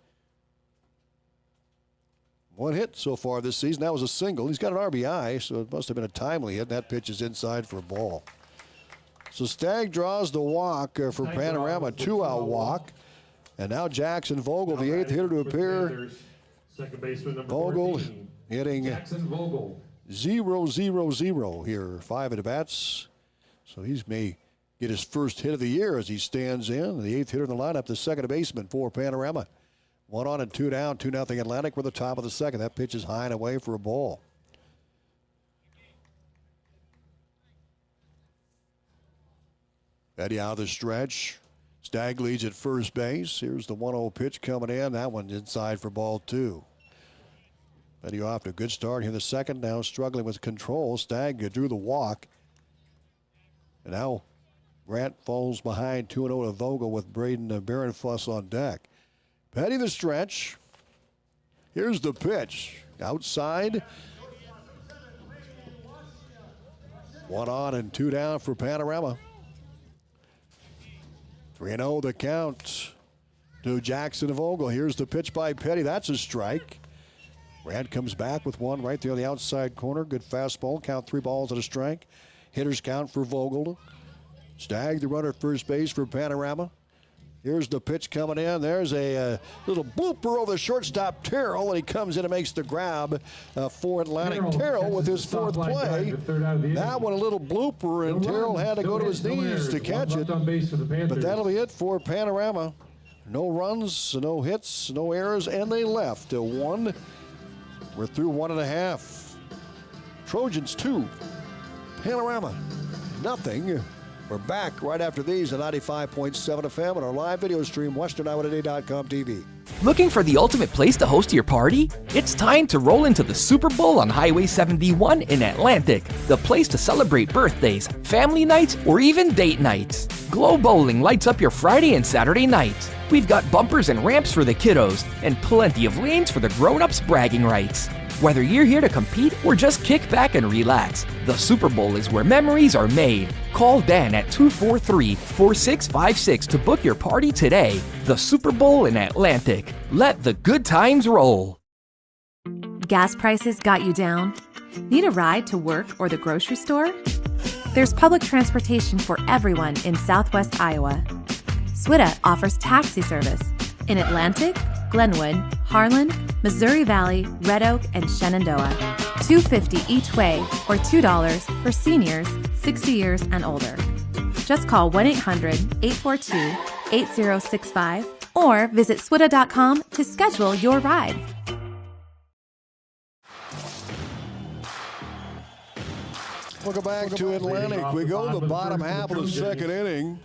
1 hit so far this season. That was a single. He's got an RBI, so it must have been a timely hit. That pitch is inside for a ball. So Stagg draws the walk for Panorama, 2-out walk. And now Jackson Vogel, the 8th hitter to appear. Second baseman number Vogel 14. hitting Jackson Vogel. 0-0-0 here. 5 at-bats. So he may get his first hit of the year as he stands in. The 8th hitter in the lineup, the second baseman for Panorama. 1 on and 2 down, 2-0 Atlantic. We're the top of the second. That pitch is high and away for a ball. Petty out of the stretch. Stagg leads at first base. Here's the 1-0 pitch coming in. That one's inside for ball 2. Petty off to a good start here in the second. Now struggling with control. Stagg drew the walk. And now Grant falls behind 2-0 to Vogel with Braden Barenfuss on deck. Petty the stretch. Here's the pitch. Outside. 1 on and 2 down for Panorama. 3-0 the count to Jackson Vogel. Here's the pitch by Petty. That's a strike. Grant comes back with one right there on the outside corner. Good fastball. Count 3 balls and a strike. Hitters count for Vogel. Stagg, the runner at first base for Panorama. Here's the pitch coming in. There's a little blooper over the shortstop, Terrell, and he comes in and makes the grab for Atlantic. Terrell with his 4th play. That one a little blooper, and Terrell had to go to his knees to catch it. But that'll be it for Panorama. No runs, no hits, no errors, and they left. 1. We're through 1.5. Trojans 2. Panorama nothing. We're back right after these at 95.7 FM on our live video stream, westerniowatoday.com TV. Looking for the ultimate place to host your party? It's time to roll into the Super Bowl on Highway 71 in Atlantic, the place to celebrate birthdays, family nights, or even date nights. Glow Bowling lights up your Friday and Saturday nights. We've got bumpers and ramps for the kiddos, and plenty of lanes for the grown-ups' bragging rights. Whether you're here to compete or just kick back and relax, the Super Bowl is where memories are made. Call Dan at 243-4656 to book your party today. The Super Bowl in Atlantic. Let the good times roll. Gas prices got you down? Need a ride to work or the grocery store? There's public transportation for everyone in Southwest Iowa. SWITA offers taxi service in Atlantic, Glenwood, Harlan, Missouri Valley, Red Oak, and Shenandoah. $2.50 each way or $2 for seniors 60 years and older. Just call 1-800-842-8065 or visit SWITA.com to schedule your ride. Welcome back to Atlantic. We go to the bottom half of the second inning.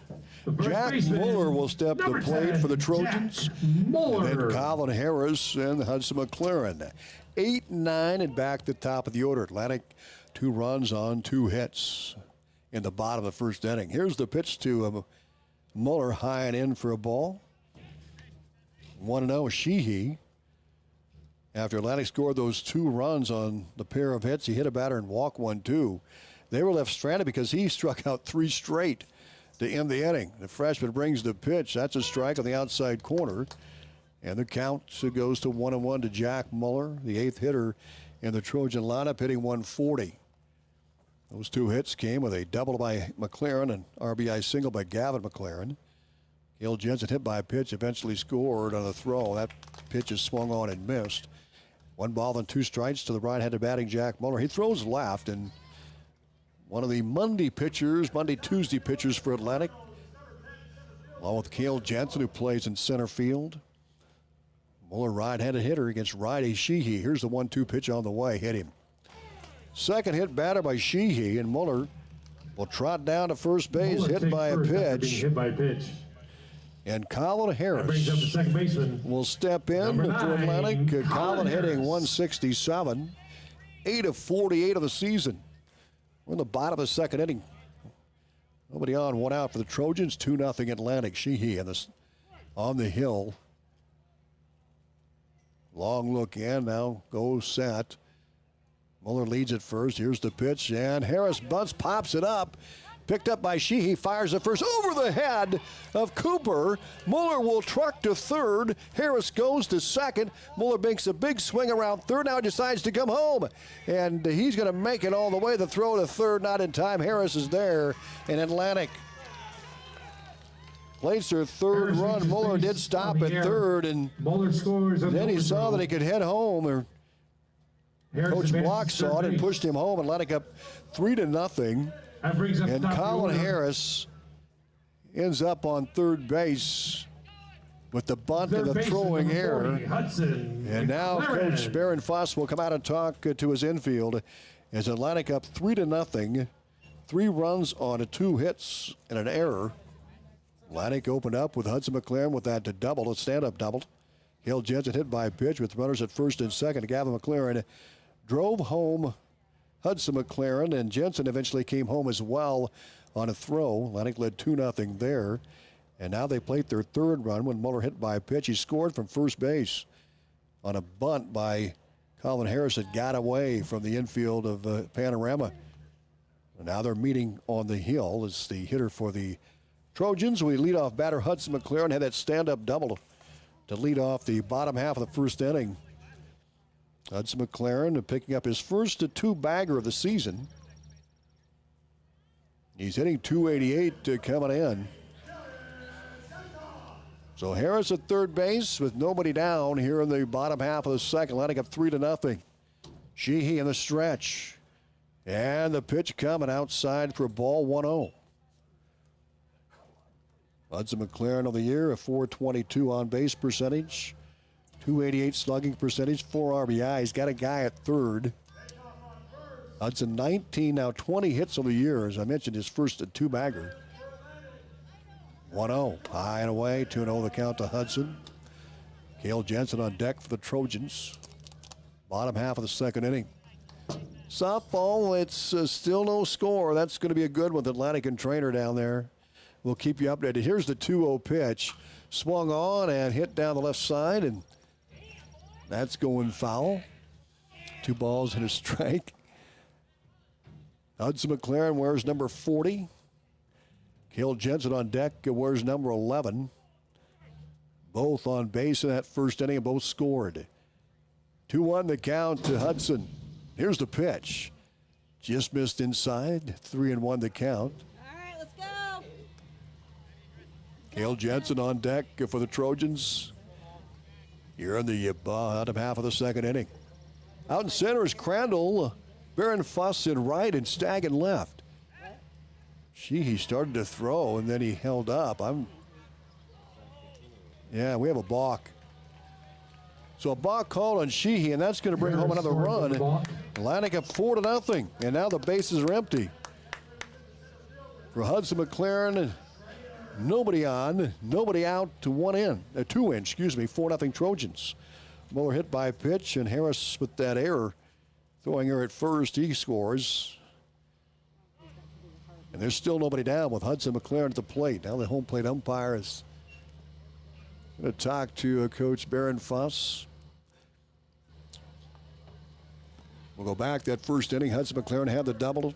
Jack Muller will step to the plate for the Trojans. And then Colin Harris and Hudson McLaren. 8-9 and back to the top of the order. Atlantic 2 runs on 2 hits in the bottom of the first inning. Here's the pitch to Muller, high and in for a ball. 1-0 Sheehy. After Atlantic scored those 2 runs on the pair of hits, he hit a batter and walked 1-2. They were left stranded because he struck out 3 straight to end the inning. The freshman brings the pitch. That's a strike on the outside corner. And the count goes to 1-1 to Jack Muller, the 8th hitter in the Trojan lineup, hitting 140. Those 2 hits came with a double by McLaren and RBI single by Gavin McLaren. Gil Jensen hit by a pitch, eventually scored on a throw. That pitch is swung on and missed. 1 ball and 2 strikes to the right-handed batting Jack Muller. He throws left, and one of the Tuesday pitchers for Atlantic, along with Cale Jensen, who plays in center field. Muller, right-handed hitter against righty Sheehy. Here's the 1-2 pitch on the way. Hit him. Second hit batter by Sheehy, and Muller will trot down to first base, hit by a pitch. And Colin Harris will step in for Atlantic. Colin hitting 167, 8 of 48 of the season. We're in the bottom of the second inning. Nobody on, 1 out for the Trojans. 2-0 Atlantic. Sheehy on the hill. Long look in, now goes set. Muller leads at first. Here's the pitch, and Harris bunts, pops it up. Picked up by Sheehy, fires at first over the head of Cooper. Muller will truck to third. Harris goes to second. Muller makes a big swing around third. Now decides to come home. And he's going to make it all the way. The throw to third, not in time. Harris is there in Atlantic. Plates their third run. Muller did stop at third, and Muller scores. Then he saw that he could head home. Coach Block saw it and pushed him home. Atlantic up 3-0. And Colin Harris ends up on third base with the bunt and the throwing error. And now Coach Barron Foss will come out and talk to his infield as Atlantic up 3-0. 3 runs on 2 hits and an error. Atlantic opened up with Hudson McLaren with that double, a stand-up double. Cale Jensen hit by a pitch with runners at first and second. Gavin McLaren drove home Hudson McLaren, and Jensen eventually came home as well on a throw. Atlantic led 2-0 there. And now they played their third run when Muller hit by a pitch. He scored from first base on a bunt by Colin Harris that got away from the infield of Panorama. And now they're meeting on the hill as the hitter for the Trojans. We lead off batter Hudson McLaren had that stand-up double to lead off the bottom half of the first inning. Hudson McLaren picking up his first 2-bagger of the season. He's hitting .288 coming in. So Harris at third base with nobody down here in the bottom half of the second. Atlantic up 3-0. Sheehy in the stretch. And the pitch coming outside for ball 1-0. Hudson McLaren of the year, a .422 on-base percentage. .288 slugging percentage, 4 RBIs. Got a guy at third. Hudson 19, now 20 hits on the year. As I mentioned, his first 2-bagger. 1-0, high and away, 2-0 the count to Hudson. Cale Jensen on deck for the Trojans. Bottom half of the second inning. Softball, it's still no score. That's going to be a good one with Atlantic and Trainer down there. We'll keep you updated. Here's the 2-0 pitch. Swung on and hit down the left side, and that's going foul. 2 balls and a strike. Hudson McLaren wears number 40. Cale Jensen on deck wears number 11. Both on base in that first inning and both scored. 2-1 the count to Hudson. Here's the pitch. Just missed inside. 3-1 the count. All right, let's go. Cale Jensen on deck for the Trojans. Here in the bottom half of the second inning. Out in center is Crandall, Baron Fuss in right, and Stag in left. He started to throw, and then he held up. Yeah, we have a balk. So a balk called on Sheehy, and that's going to bring home another run. Atlantic up 4-0, and now the bases are empty. For Hudson McLaren, nobody on, nobody out to 2 in, 4-0 Trojans. Muller hit by a pitch, and Harris with that error, throwing her at first, he scores. And there's still nobody down with Hudson McLaren at the plate. Now the home plate umpire is going to talk to Coach Baron Fuss. We'll go back that first inning. Hudson McLaren had the double.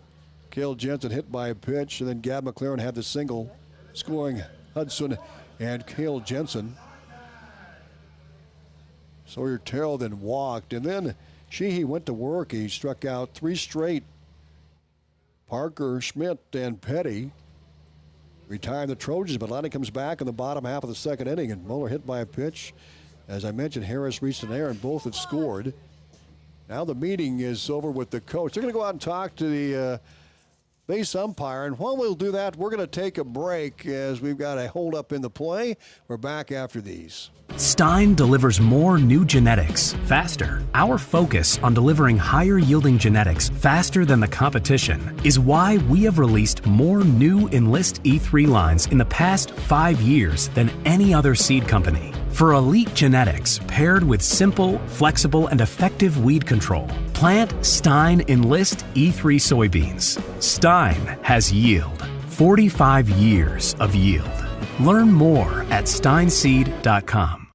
Cale Jensen hit by a pitch, and then Gab McLaren had the single, scoring Hudson and Cale Jensen. Sawyer Terrell then walked, and then Sheehy went to work. He struck out 3 straight. Parker, Schmidt, and Petty retiring the Trojans, but Atlantic comes back in the bottom half of the second inning, and Muller hit by a pitch. As I mentioned, Harris reached an error, and both have scored. Now the meeting is over with the coach. They're going to go out and talk to the base umpire, and while we'll do that, we're going to take a break as we've got a hold-up in the play. We're back after these. Stein delivers more new genetics faster. Our focus on delivering higher yielding genetics faster than the competition is why we have released more new Enlist E3 lines in the past 5 years than any other seed company. For elite genetics paired with simple, flexible, and effective weed control, plant Stein Enlist E3 soybeans. Stein has yield. 45 years of yield. Learn more at steinseed.com.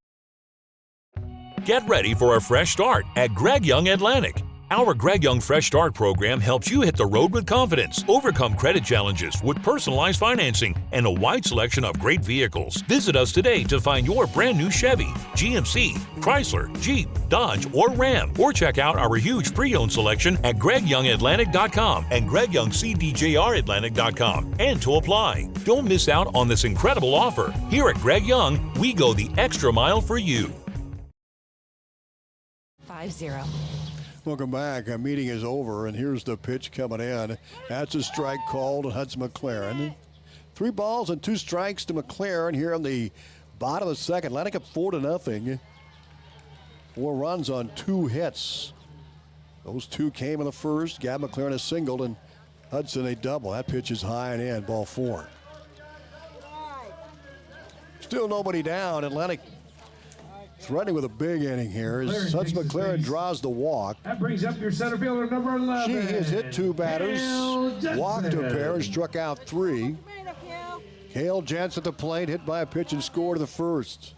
Get ready for a fresh start at Greg Young Atlantic. Our Greg Young Fresh Start program helps you hit the road with confidence, overcome credit challenges with personalized financing, and a wide selection of great vehicles. Visit us today to find your brand new Chevy, GMC, Chrysler, Jeep, Dodge, or Ram, or check out our huge pre-owned selection at GregYoungAtlantic.com and GregYoungCDJRAtlantic.com. And to apply. Don't miss out on this incredible offer. Here at Greg Young, we go the extra mile for you. 5-0. Welcome back. Our meeting is over, and here's the pitch coming in. That's a strike called on Hudson McLaren. 3 balls and 2 strikes to McLaren here on the bottom of the second. Atlantic up 4-0. 4 runs on 2 hits. Those 2 came in the first. Gab McLaren a single, and Hudson a double. That pitch is high and in, ball 4. Still nobody down. Atlantic threatening with a big inning here. As Hudson McLaren draws the walk. That brings up your center fielder, number 11. She has hit 2 batters, walked a pair, and struck out 3. Cale Jensen at the plate, hit by a pitch and scored the first.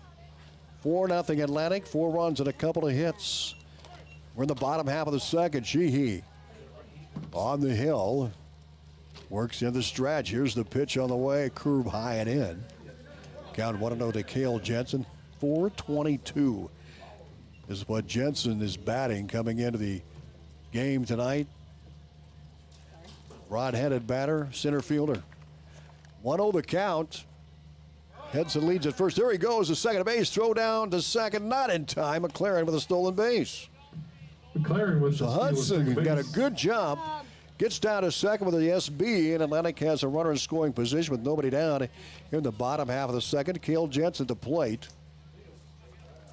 4-0 Atlantic, 4 runs and a couple of hits. We're in the bottom half of the second. Sheehy on the hill, works in the stretch. Here's the pitch on the way, curve high and in. Count 1-0 to Cale Jensen. 422 is what Jensen is batting coming into the game tonight. Rod-headed batter, center fielder. 1-0 the count. Henson leads at first. There he goes, the second base. Throw down to second, not in time. McLaren with a stolen base. McLaren with so Hudson got a good jump. Gets down to second with the SB, and Atlantic has a runner in scoring position with nobody down here in the bottom half of the second. Cale Jensen at the plate.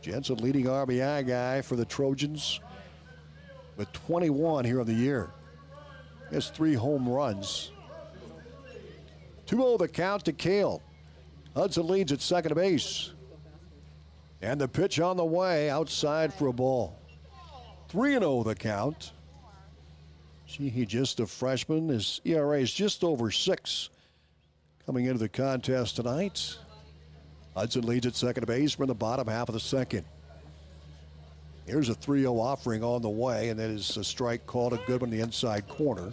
Jensen leading RBI guy for the Trojans with 21 here on the year. He has 3 home runs. 2-0 the count to Cale. Hudson leads at second base. And the pitch on the way outside for a ball. 3-0 the count. He just a freshman. His ERA is just over 6 coming into the contest tonight. Hudson leads at second base. We're in the bottom half of the second. Here's a 3-0 offering on the way, and that is a strike called a good one in the inside corner.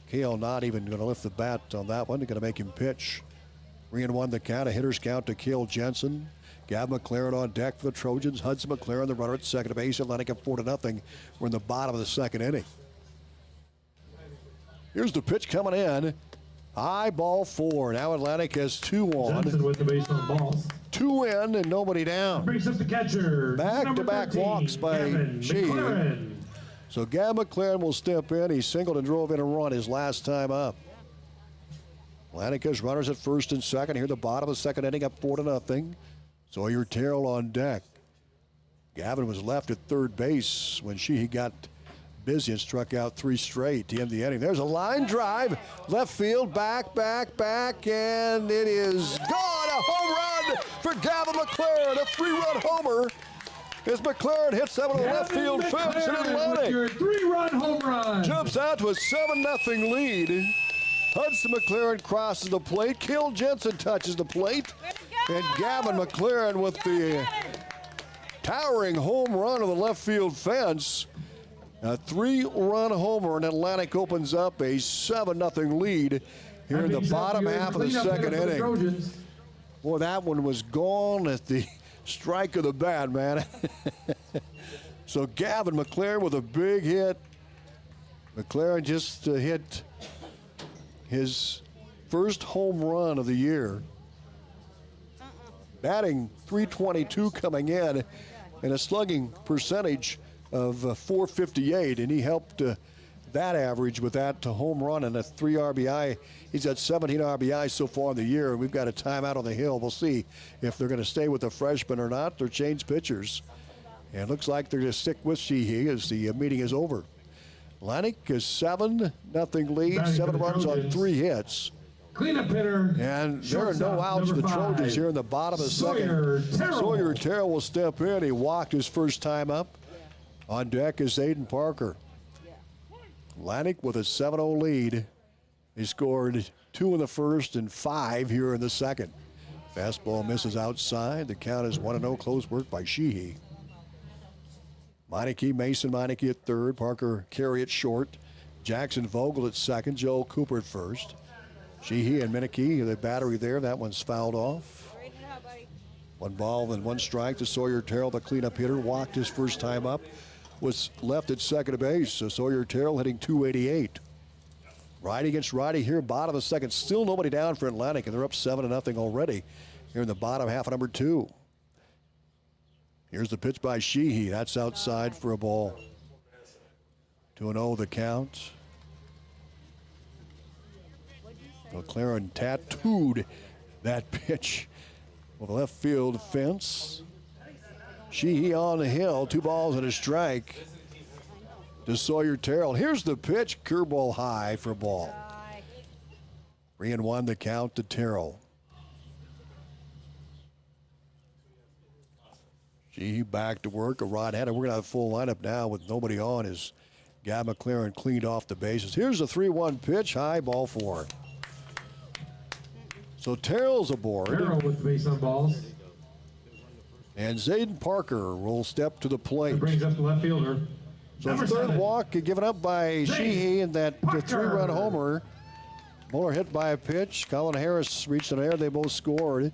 Cale not even going to lift the bat on that one. They're going to make him pitch. 3-1 the count. A hitter's count to Cale Jensen. Gab McLaren on deck for the Trojans. Hudson McLaren, the runner at second base. Atlantic up 4-0. We're in the bottom of the second inning. Here's the pitch coming in. High, ball 4. Now Atlantic has 2 on. Jensen with the base on balls. 2 in and nobody down. Brings up the catcher. Back-to-back walks by Sheehy. So Gavin McLaren will step in. He singled and drove in a run his last time up. Atlantic has runners at first and second. Here the bottom of the second inning, up 4-0. Sawyer Terrell on deck. Gavin was left at third base when Sheehy got busy and struck out 3 straight to end the inning. There's a line drive, left field, back, and it is gone. A home run for Gavin McLaren, a 3-run homer. As McLaren hits that one on the left field fence in Atlantic. Your 3-run home run. Jumps out to a 7-0 lead. Hudson McLaren crosses the plate. Kill Jensen touches the plate. And Gavin McLaren with the towering home run on the left field fence. A 3-run homer, and Atlantic opens up a 7-0 lead here in the bottom half of the second inning. Boy, that one was gone at the strike of the bat, man. So Gavin McLaren with a big hit. McLaren just hit his first home run of the year. Batting .322 coming in and a slugging percentage of .458, and he helped that average with that home run and a 3 RBI. He's got 17 RBI so far in the year, and we've got a timeout on the hill. We'll see if they're going to stay with the freshman or not, or change pitchers. And it looks like they're going to stick with Sheehy as the meeting is over. Atlantic is 7-0 lead, 7 runs on 3 hits. Cleanup hitter. And there are no outs for the Trojans here in the bottom of the second. Sawyer Terrell will step in. He walked his first time up. On deck is Aiden Parker. Atlantic with a 7-0 lead. He scored 2 in the first and 5 here in the second. Fastball misses outside. The count is 1-0. Close work by Sheehy. Mason Meineke at third. Parker Carey at short. Jackson Vogel at second. Joel Cooper at first. Sheehy and Meineke, the battery there. That one's fouled off. 1 ball and 1 strike to Sawyer Terrell, the cleanup hitter. Walked his first time up. Was left at second base. So Sawyer Terrell hitting .288. Righty against righty here, bottom of the second. Still nobody down for Atlantic, and they're up 7-0 already here in the bottom half of number 2. Here's the pitch by Sheehy. That's outside for a ball. 2-0 the count. McLaren tattooed that pitch with a left field fence. Sheehy on the hill, 2 balls and a strike to Sawyer Terrell. Here's the pitch, curveball high for a ball. 3-1 the count to Terrell. Sheehy back to work, a rod header. We're going to have a full lineup now with nobody on as Gavin McLaren cleaned off the bases. Here's the 3-1 pitch, high, ball 4. So Terrell's aboard. Terrell with the base on balls. And Zayden Parker will step to the plate. That brings up the left fielder. So the third walk given up by Sheehy and that 3-run homer. Muller hit by a pitch. Colin Harris reached an error. They both scored.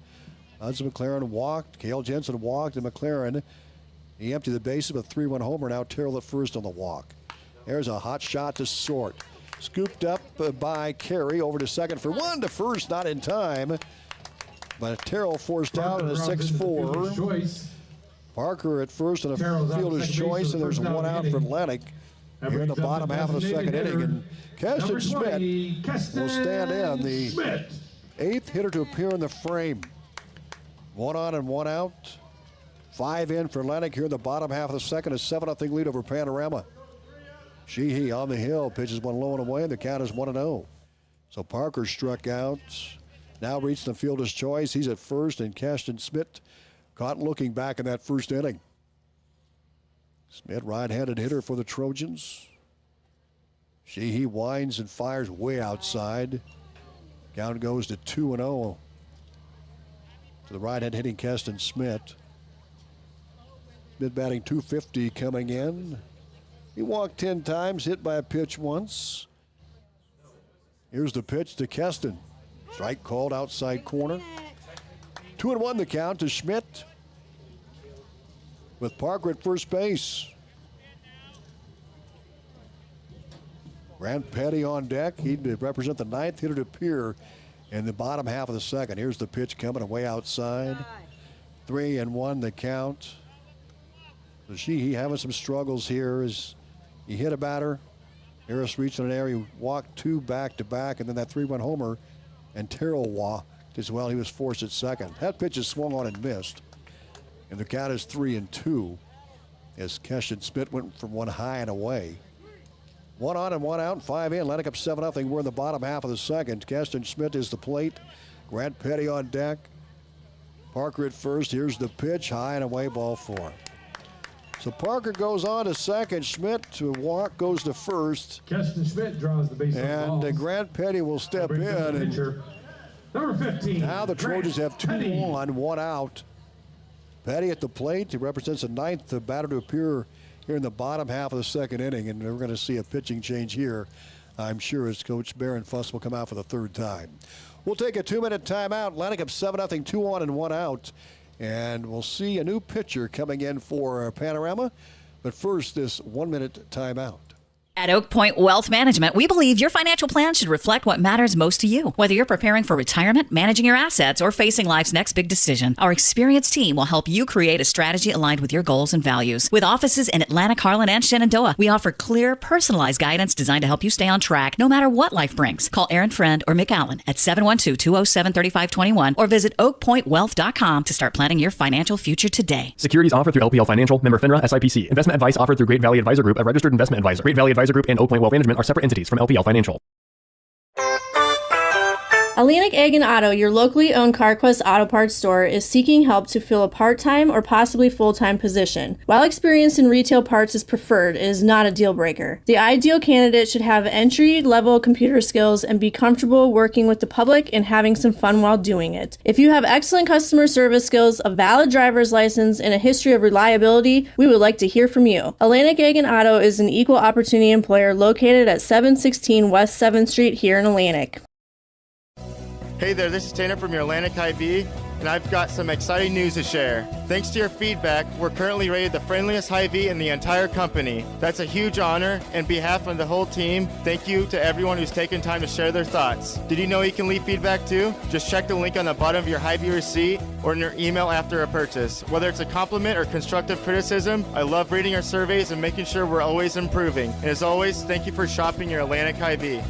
Hudson McLaren walked. Cale Jensen walked. And McLaren, he emptied the bases with a 3-1 homer. Now Terrell at first on the walk. There's a hot shot to short. Scooped up by Carey over to second for 1 to first, not in time. But Terrell forced out in a 6-4. Parker at first and a fielder's choice, and there's 1 out for Atlantic here in the bottom half of the second inning. And Keston Smith will stand in, the 8th hitter to appear in the frame. 1 on and 1 out. 5 in for Atlantic here in the bottom half of the second. A 7-0 lead over Panorama. Sheehy on the hill, pitches 1 low and away, and the count is 1-0. So Parker struck out. Now reached the fielder's choice. He's at first, and Keston Smith caught looking back in that first inning. Smith, right-handed hitter for the Trojans. Sheehy winds and fires way outside. Count goes to 2-0 to the right-hand hitting Keston Smith. Smith batting .250 coming in. He walked 10 times, hit by a pitch once. Here's the pitch to Keston. Strike called outside corner. 2-1 the count to Schmidt. With Parker at first base. Grant Petty on deck. He'd represent the 9th hitter to appear in the bottom half of the second. Here's the pitch coming away outside. 3-1 the count. So he having some struggles here as he hit a batter. Harris reached an area, he walked 2 back-to-back, and then that 3-1 homer, and Terrell walked as well. He was forced at second. That pitch is swung on and missed. And the count is 3-2 as Keston Smith went from one high and away. 1 on and 1 out, 5 in. Atlantic up 7-0. We're in the bottom half of the second. Keston Smith is the plate. Grant Petty on deck. Parker at first. Here's the pitch. High and away, ball 4. So Parker goes on to second. Schmidt to walk, goes to first. Keston Schmidt draws the base. And Grant Petty will step in. And number 15. Now the Trojans have 2 on, 1 out. Petty at the plate. He represents the 9th batter to appear here in the bottom half of the second inning. And we're going to see a pitching change here, I'm sure, as Coach Barron Fuss will come out for the 3rd time. We'll take a 2-minute timeout. Atlantic up 7-0, 2 on and 1 out. And we'll see a new pitcher coming in for Panorama. But first, this 1-minute timeout. At Oak Point Wealth Management, we believe your financial plan should reflect what matters most to you. Whether you're preparing for retirement, managing your assets, or facing life's next big decision, our experienced team will help you create a strategy aligned with your goals and values. With offices in Atlantic, Harlan, and Shenandoah, we offer clear, personalized guidance designed to help you stay on track no matter what life brings. Call Aaron Friend or Mick Allen at 712-207-3521 or visit oakpointwealth.com to start planning your financial future today. Securities offered through LPL Financial, member FINRA, SIPC. Investment advice offered through Great Valley Advisor Group, a registered investment advisor. Great Valley Advisor Group and Oak Point Wealth Management are separate entities from LPL Financial. Atlantic Ag and Auto, your locally owned CarQuest Auto Parts store, is seeking help to fill a part-time or possibly full-time position. While experience in retail parts is preferred, it is not a deal breaker. The ideal candidate should have entry-level computer skills and be comfortable working with the public and having some fun while doing it. If you have excellent customer service skills, a valid driver's license, and a history of reliability, we would like to hear from you. Atlantic Ag and Auto is an equal opportunity employer located at 716 West 7th Street here in Atlantic. Hey there, this is Tanner from your Atlantic Hy-Vee, and I've got some exciting news to share. Thanks to your feedback, we're currently rated the friendliest Hy-Vee in the entire company. That's a huge honor, and on behalf of the whole team, thank you to everyone who's taken time to share their thoughts. Did you know you can leave feedback too? Just check the link on the bottom of your Hy-Vee receipt or in your email after a purchase. Whether it's a compliment or constructive criticism, I love reading our surveys and making sure we're always improving. And as always, thank you for shopping your Atlantic Hy-Vee.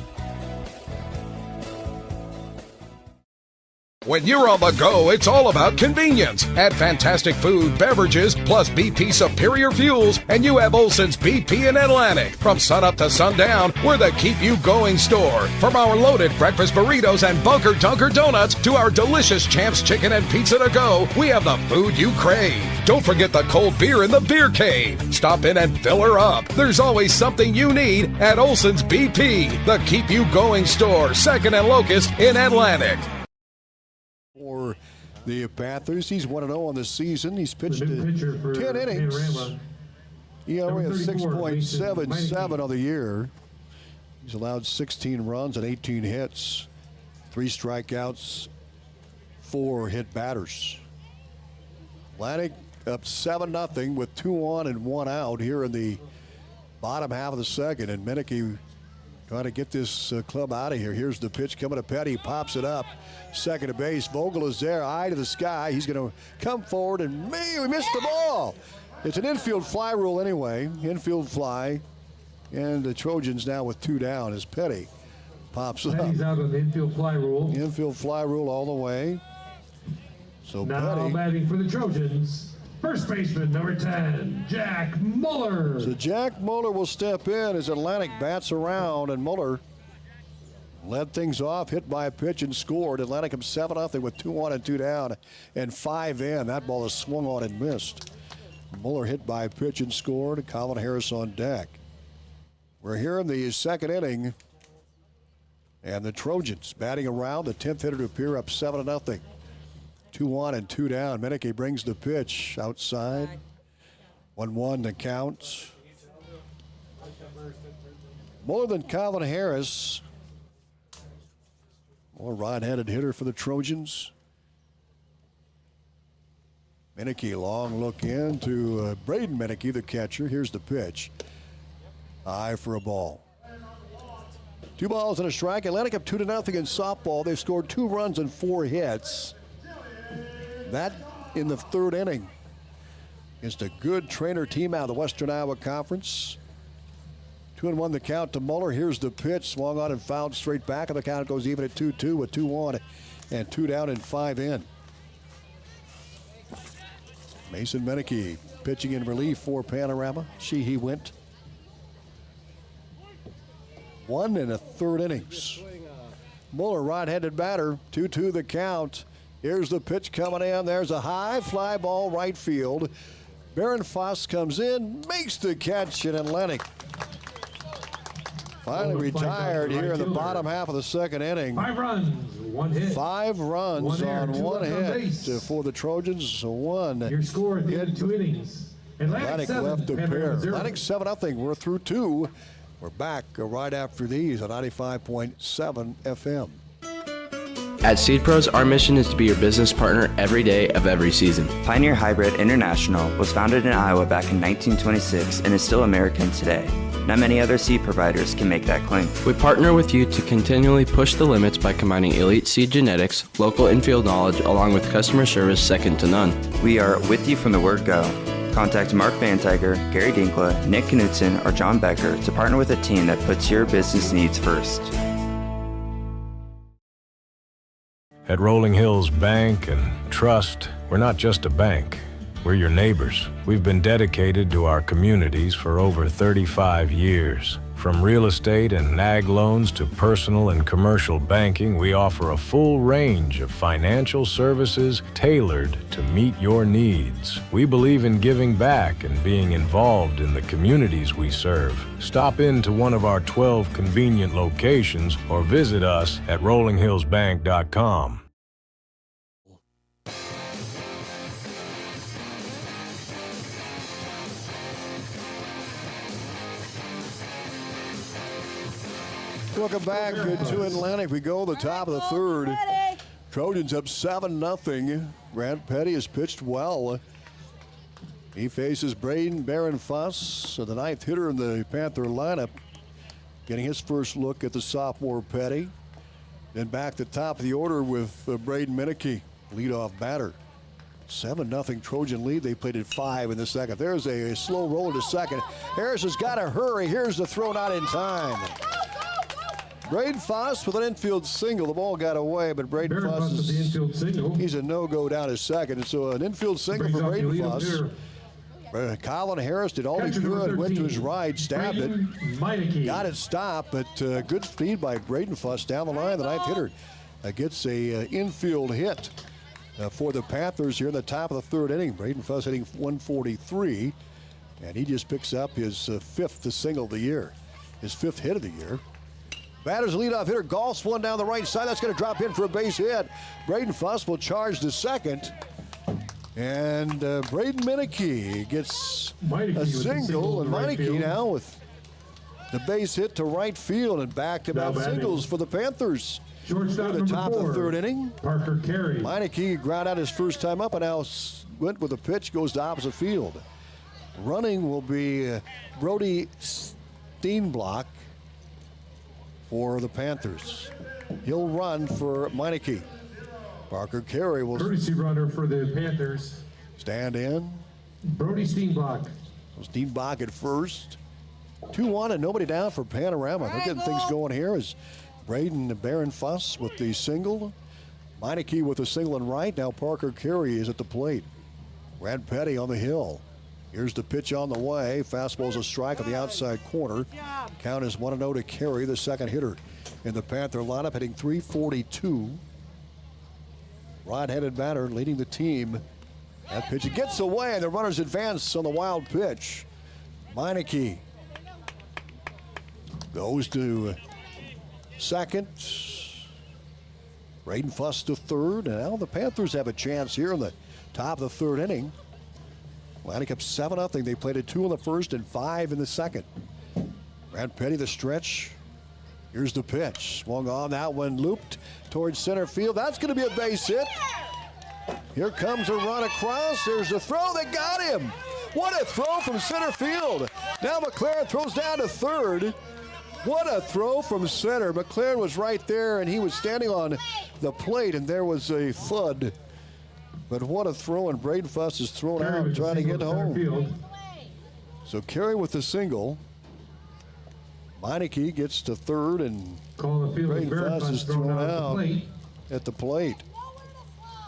When you're on the go, it's all about convenience. Add fantastic food, beverages, plus BP superior fuels, and you have Olson's BP in Atlantic. From sunup to sundown, we're the keep-you-going store. From our loaded breakfast burritos and Bunker Dunker donuts to our delicious Champs chicken and pizza to go, we have the food you crave. Don't forget the cold beer in the beer cave. Stop in and fill her up. There's always something you need at Olson's BP, the keep-you-going store, 2nd and Locust in Atlantic. For the Panthers, he's 1-0 on the season. He's pitched 10 innings. ERA of 6.77 on the year. He's allowed 16 runs and 18 hits, 3 strikeouts, 4 hit batters. Atlantic up 7-0 with 2 on and 1 out here in the bottom half of the second, and Meneke trying to get this club out of here. Here's the pitch coming to Petty. Pops it up. Second to base. Vogel is there. Eye to the sky. He's going to come forward, and we missed the ball. It's an infield fly rule anyway. Infield fly. And the Trojans now with 2 down as Petty pops up. Petty's out on the infield fly rule. Infield fly rule all the way. So now Petty batting for the Trojans, first baseman number 10, Jack Muller. So Jack Muller will step in as Atlantic bats around, and Muller led things off, hit by a pitch and scored. Atlantic up 7-0 with 2 on and 2 down and 5 in. That ball is swung on and missed. Muller hit by a pitch and scored. Colin Harris on deck. We're here in the second inning, and the Trojans batting around. The 10th hitter to appear up 7-0. 2 on and 2 down. Meneke brings the pitch outside. 1-1 the count. More than Colin Harris. More right-handed hitter for the Trojans. Meneke, long look in to Braden Meneke, the catcher. Here's the pitch. High for a ball. 2 balls and a strike. Atlantic up 2-0 in softball. They've scored 2 runs and 4 hits. That in the third inning. Against a good trainer team out of the Western Iowa Conference. 2-1 the count to Muller. Here's the pitch. Swung on and fouled straight back, and the count goes even at 2-2 with 2 on and 2 down and 5 in. Mason Meneke pitching in relief for Panorama. He went 1 1/3 innings. Muller, right-handed batter, 2-2 the count. Here's the pitch coming in. There's a high fly ball right field. Baron Foss comes in, makes the catch in Atlantic. Finally retired here in the bottom half of the second inning. 5 runs, 1 hit. 5 runs on 1 hit for the Trojans. 1. Your score at the end of 2 innings. Atlantic left a pair. 0. Atlantic 7-0. We're through 2. We're back right after these on 95.7 FM. At Seed Pros, our mission is to be your business partner every day of every season. Pioneer Hybrid International was founded in Iowa back in 1926 and is still American today. Not many other seed providers can make that claim. We partner with you to continually push the limits by combining elite seed genetics, local infield knowledge, along with customer service second to none. We are with you from the word go. Contact Mark Van Tiger, Gary Dinkla, Nick Knutson, or John Becker to partner with a team that puts your business needs first. At Rolling Hills Bank and Trust, we're not just a bank. We're your neighbors. We've been dedicated to our communities for over 35 years. From real estate and ag loans to personal and commercial banking, we offer a full range of financial services tailored to meet your needs. We believe in giving back and being involved in the communities we serve. Stop into one of our 12 convenient locations or visit us at rollinghillsbank.com. Welcome back to Atlantic. We go to the top of the third. Trojans up 7-0. Grant Petty has pitched well. He faces Braden Baron Fuss, the 9th hitter in the Panther lineup, getting his first look at the sophomore Petty. Then back to top of the order with Braden Meneke, leadoff batter. 7-0 Trojan lead. They played at 5 in the second. There's a slow roller to second. Harris has got to hurry. Here's the throw, not in time. Braden Foss with an infield single. The ball got away, but Braden Foss is the infield single. He's a no-go down to second. And so an infield single for Braden Foss. Colin Harris did all he could, went to his right, stabbed it, got it stopped, but good speed by Braden Foss down the line. The 9th hitter gets a infield hit for the Panthers here in the top of the third inning. Braden Foss hitting 143, and he just picks up his 5th single of the year, his 5th hit of the year. Batter's leadoff hitter golfs one down the right side. That's going to drop in for a base hit. Braden Fuss will charge to second. And Braden Meneke gets a single. And Meneke now with the base hit to right field and back-to-back singles for the Panthers. Shortstop the top of the third inning. Parker Carey. Meneke ground out his first time up and now went with a pitch, goes to opposite field. Running will be Brody Steenblock for the Panthers. He'll run for Meneke. Parker Carey will courtesy runner for the Panthers. Stand in. Brody Steenblock. Steenblock at first. 2-1 and nobody down for Panorama. They're getting things going here as Braden Baron Fuss with the single. Meneke with the single and right. Now Parker Carey is at the plate. Grant Petty on the hill. Here's the pitch on the way. Fastball's a strike on the outside corner. Count is 1-0 to Carey, the second hitter in the Panther lineup, hitting .342. Right-handed batter leading the team. That pitch, it gets away, and the runners advance on the wild pitch. Meneke goes to second. Braden Fuss to third, and now the Panthers have a chance here in the top of the third inning. Atlantic up 7-0. They played at 2 in the first and 5 in the second. Grant Petty the stretch. Here's the pitch. Swung on that one, looped towards center field. That's going to be a base hit. Here comes a run across. There's a throw that got him. What a throw from center field. Now McLaren throws down to third. What a throw from center. McLaren was right there, and he was standing on the plate, and there was a thud But what a throw, and Braden Fuss is thrown out trying to get home. So Carey with the single. Meineke gets to third, and Braden Fuss is thrown out at the plate.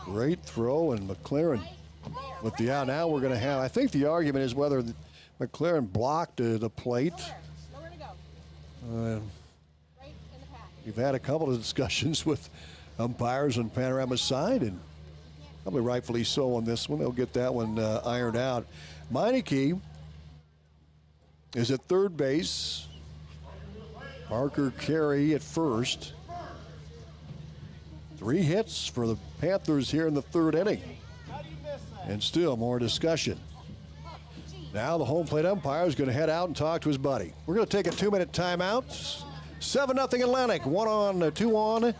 Great throw, and McLaren with the out. Now we're going to have, I think the argument is whether McLaren blocked the plate. We've had a couple of discussions with umpires on Panorama's side, and probably rightfully so on this one. They'll get that one ironed out. Meineke is at third base. Parker Carey at first. 3 hits for the Panthers here in the third inning. And still more discussion. Now the home plate umpire is going to head out and talk to his buddy. We're going to take a 2-minute timeout. 7-0 Atlantic. 1 on, 2 on,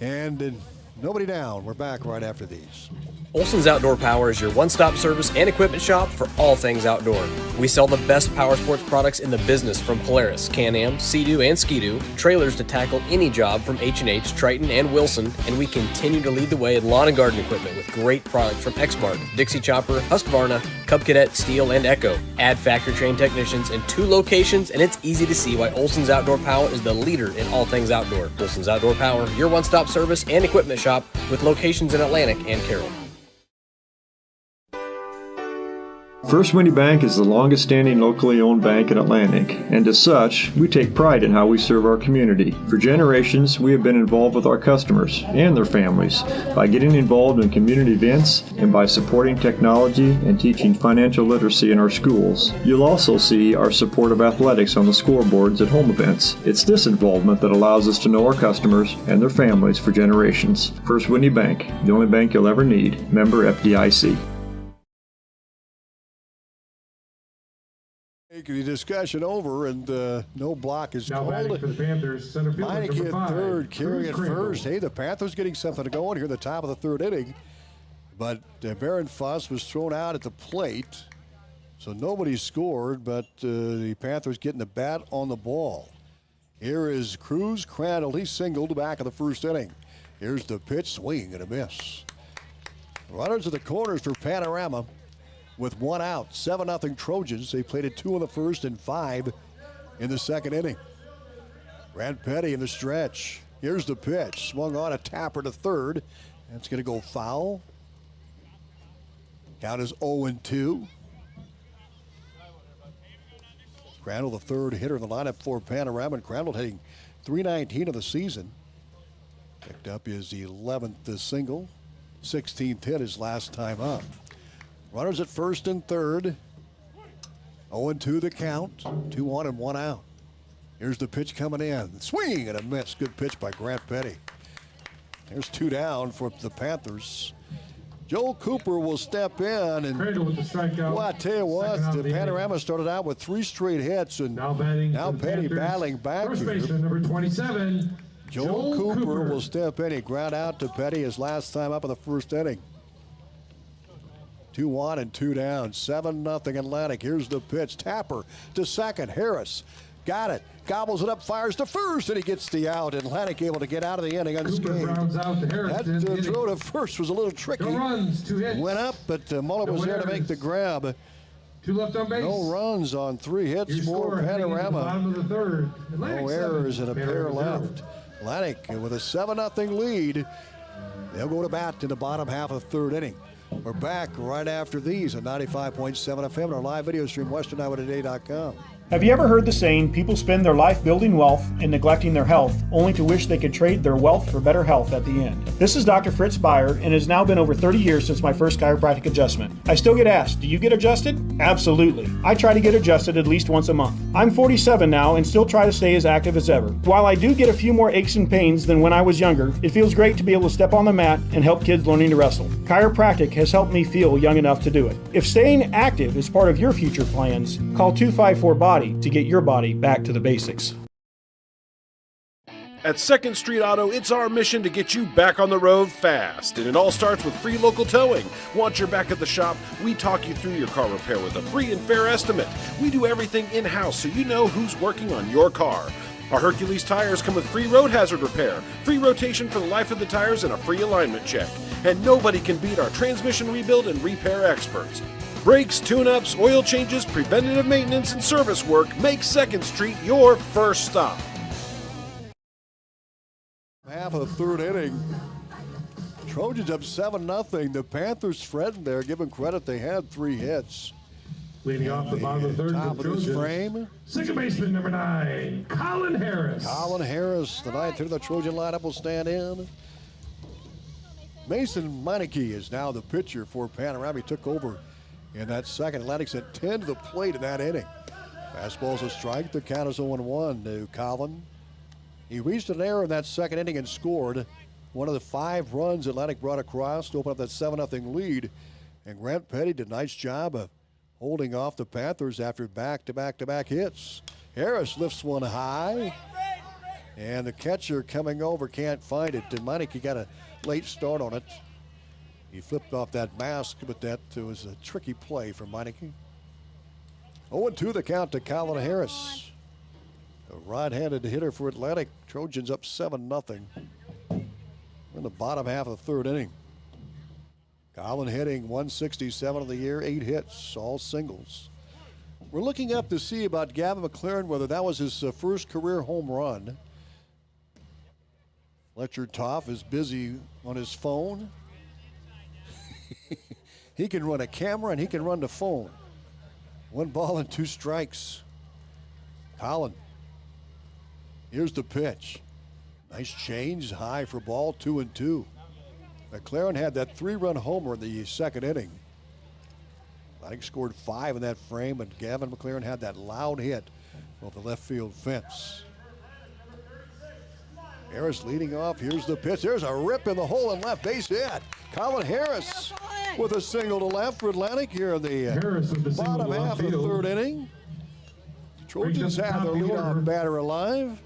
and nobody down. We're back right after these. Olson's Outdoor Power is your one-stop service and equipment shop for all things outdoor. We sell the best power sports products in the business, from Polaris, Can-Am, Sea-Doo, and Ski-Doo, trailers to tackle any job from H&H, Triton, and Wilson, and we continue to lead the way in lawn and garden equipment with great products from Exmark, Dixie Chopper, Husqvarna, Cub Cadet, Steel, and Echo. Add factory-trained technicians in 2 locations, and it's easy to see why Olson's Outdoor Power is the leader in all things outdoor. Olson's Outdoor Power, your one-stop service and equipment shop with locations in Atlantic and Carroll. First Windy Bank is the longest standing locally owned bank in Atlantic, and as such, we take pride in how we serve our community. For generations, we have been involved with our customers and their families by getting involved in community events and by supporting technology and teaching financial literacy in our schools. You'll also see our support of athletics on the scoreboards at home events. It's this involvement that allows us to know our customers and their families for generations. First Windy Bank, the only bank you'll ever need. Member FDIC. The discussion over, and no block is now called. For the Panthers, center fielder Meineke number 5, at third, Carey at Crandall. first. Hey, the Panthers getting something to go on here at the top of the third inning. But Baron Fuss was thrown out at the plate, so nobody scored, but the Panthers getting the bat on the ball. Here is Cruz. Crandall, he singled back in the first inning. Here's the pitch, swing and a miss. Runners at the corners for Panorama. With 1 out, 7-0 Trojans. They played at 2 in the first and 5 in the second inning. Grant Petty in the stretch. Here's the pitch. Swung on, a tapper to third. That's going to go foul. Count is 0-2. Crandall, the third hitter in the lineup for Panorama. And Crandall hitting .319 of the season. Picked up his 11th single. 16th hit his last time up. Runners at first and third. 0-2 the count. 2 on and 1 out. Here's the pitch coming in. Swing and a miss. Good pitch by Grant Petty. There's 2 down for the Panthers. Joel Cooper will step in, and with the strikeout. Well, I tell you what, the Panorama started out with 3 straight hits, and now Petty battling back First here. baseman number 27. Joel Cooper will step in. He ground out to Petty his last time up in the first inning. 2 on and 2 down. 7-0 Atlantic. Here's the pitch. Tapper to second. Harris got it. Gobbles it up, fires to first, and he gets the out. Atlantic able to get out of the inning unscathed. That throw to first was a little tricky. 2 runs, 2 hits. Went up, but Mullen was there to make the grab. 2 left on base. No runs on 3 hits for Panorama. Bottom of the third. No errors and a pair left. Atlantic with a 7-0 lead. They'll go to bat in the bottom half of the third inning. We're back right after these at 95.7 FM and our live video stream, westerniowatoday.com. Have you ever heard the saying, people spend their life building wealth and neglecting their health, only to wish they could trade their wealth for better health at the end? This is Dr. Fritz Beyer, and it has now been over 30 years since my first chiropractic adjustment. I still get asked, do you get adjusted? Absolutely. I try to get adjusted at least once a month. I'm 47 now and still try to stay as active as ever. While I do get a few more aches and pains than when I was younger, it feels great to be able to step on the mat and help kids learning to wrestle. Chiropractic has helped me feel young enough to do it. If staying active is part of your future plans, call 254-BODY to get your body back to the basics. At 2nd Street Auto, it's our mission to get you back on the road fast. And it all starts with free local towing. Once you're back at the shop, we talk you through your car repair with a free and fair estimate. We do everything in-house so you know who's working on your car. Our Hercules tires come with free road hazard repair, free rotation for the life of the tires, and a free alignment check. and nobody can beat our transmission rebuild and repair experts. Brakes, tune-ups, oil changes, preventative maintenance, and service work make 2nd Street your first stop. Half of the third inning. Trojans up 7-0. The Panthers fretting there. Give them credit, they had 3 hits. Leading off the bottom of the third, top of this frame. Second baseman number 9, Colin Harris. Colin Harris, the 9th hitter of the Trojan lineup, will stand in. Mason Meineke is now the pitcher for Panorama. He took over in that second. Atlantic sent 10 to the plate in that inning. Fastball's a strike. The count is 0-1 to Colin. He reached an error in that second inning and scored one of the 5 runs Atlantic brought across to open up that 7-0 lead. And Grant Petty did a nice job of holding off the Panthers after back-to-back hits. Harris lifts one high, and the catcher coming over can't find it. And Meineke got a late start on it. He flipped off that mask, but that was a tricky play for Meineke. 0-2 the count to Colin Harris. A right-handed hitter for Atlantic. Trojans up 7-0. We're in the bottom half of the third inning. Colin hitting 167 of the year, 8 hits, all singles. We're looking up to see about Gavin McLaren, whether that was his first career home run. Fletcher Toff is busy on his phone. He can run a camera and he can run the phone. 1 ball and 2 strikes. Colin. Here's the pitch. Nice change, high for ball, 2-2. McLaren had that 3-run homer in the second inning. I think scored 5 in that frame, and Gavin McLaren had that loud hit off the left field fence. Harris leading off. Here's the pitch. There's a rip in the hole in left, base hit. Colin Harris with a single to left for Atlantic here in the bottom half of the third inning. Trojans have their leadoff batter alive.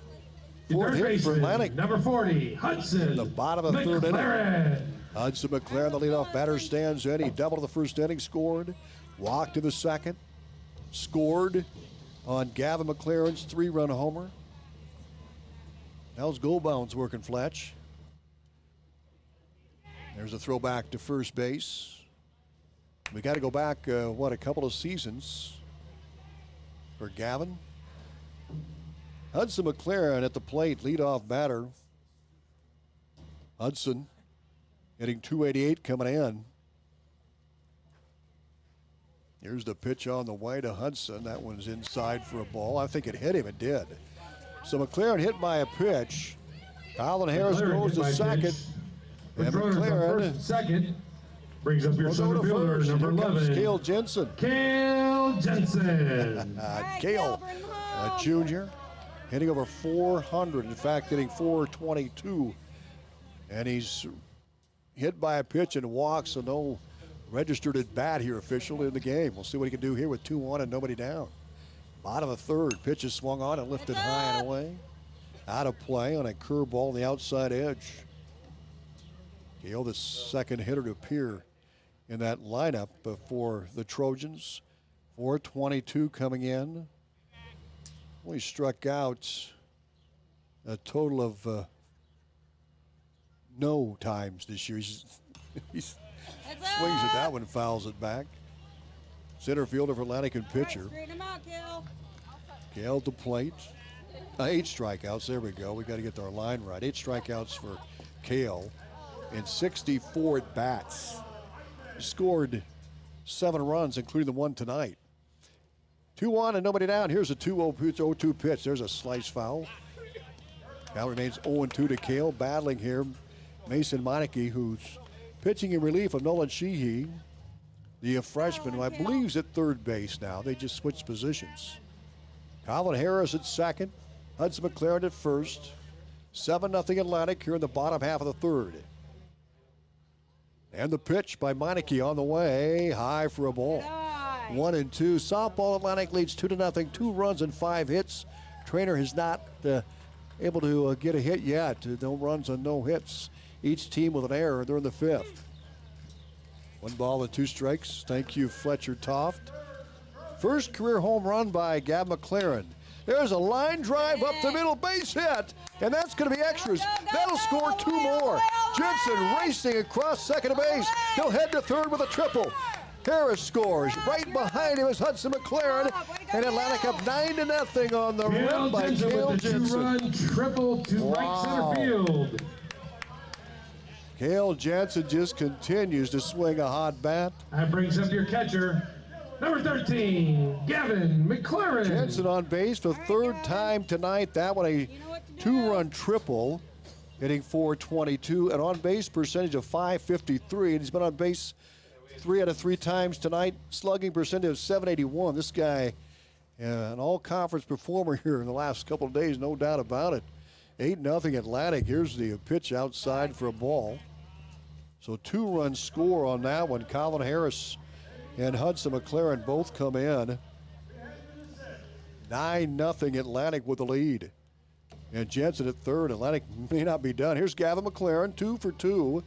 4th hit for Atlantic. Number 40, Hudson. The bottom of the third inning. Hudson McLaren, the leadoff batter, stands in. He doubled the first inning, scored. Walked to the second. Scored on Gavin McLaren's 3-run homer. How's Goldbaum's working, Fletch? There's a throwback to first base. We got to go back, a couple of seasons for Gavin. Hudson McLaren at the plate, leadoff batter. Hudson hitting 288 coming in. Here's the pitch on the way to Hudson. That one's inside for a ball. I think it hit him. It did. So McLaren hit by a pitch. Colin Harris goes to second. And McLaren second brings up your center fielder, number 11. Cale Jensen. Cale Jensen. Cale, a junior, hitting over 400. In fact, hitting 422. And he's hit by a pitch and walks, so no registered at bat here officially in the game. We'll see what he can do here with 2 on and nobody down. Bottom of third, pitch is swung on and lifted high and away. Out of play on a curveball on the outside edge. Gale, the second hitter to appear in that lineup for the Trojans. 422 coming in. Well, he struck out a total of no times this year. He swings at that one, fouls it back. Center fielder for Atlantic and pitcher. Gale at the plate. 8 strikeouts. There we go. We got to get our line right. 8 strikeouts for Cale and 64 at bats. He scored 7 runs, including the one tonight. 2 on and nobody down. Here's a 2-0 pitch. There's a slice foul. Now remains 0-2 to Cale. Battling here, Mason Meineke, who's pitching in relief of Nolan Sheehy, the freshman, who I believe is at third base now. They just switched positions. Colin Harris at second. Hudson McLaren at first. 7-0 Atlantic here in the bottom half of the third. And the pitch by Meineke on the way. High for a ball. 1-2. Softball Atlantic leads 2-0. 2 runs and 5 hits. Trainer has not able to get a hit yet. No runs and no hits. Each team with an error. They're in the 5th. 1 ball and 2 strikes. Thank you, Fletcher Toft. First career home run by Gab McLaren. There's a line drive up the middle, base hit, and that's going to be extras. That'll score 2 more. Jensen racing across second base. He'll head to third with a triple. Harris scores. Right behind him is Hudson McLaren, and Atlantic up 9-0 on the run by Cale Jensen. Two-run triple to right center field. Cale Jensen just continues to swing a hot bat. That brings up your catcher, number 13, Gavin McLaren. Jensen on base for third time tonight. That one a 2-run triple, hitting .422, and on base percentage of .553. And he's been on base 3 out of 3 times tonight. Slugging percentage of .781. This guy, an all-conference performer here in the last couple of days, no doubt about it. 8-0 Atlantic. Here's the pitch outside for a ball. So 2-run score on that one. Colin Harris and Hudson McLaren both come in. 9-0 Atlantic with the lead. And Jensen at third. Atlantic may not be done. Here's Gavin McLaren, 2 for 2.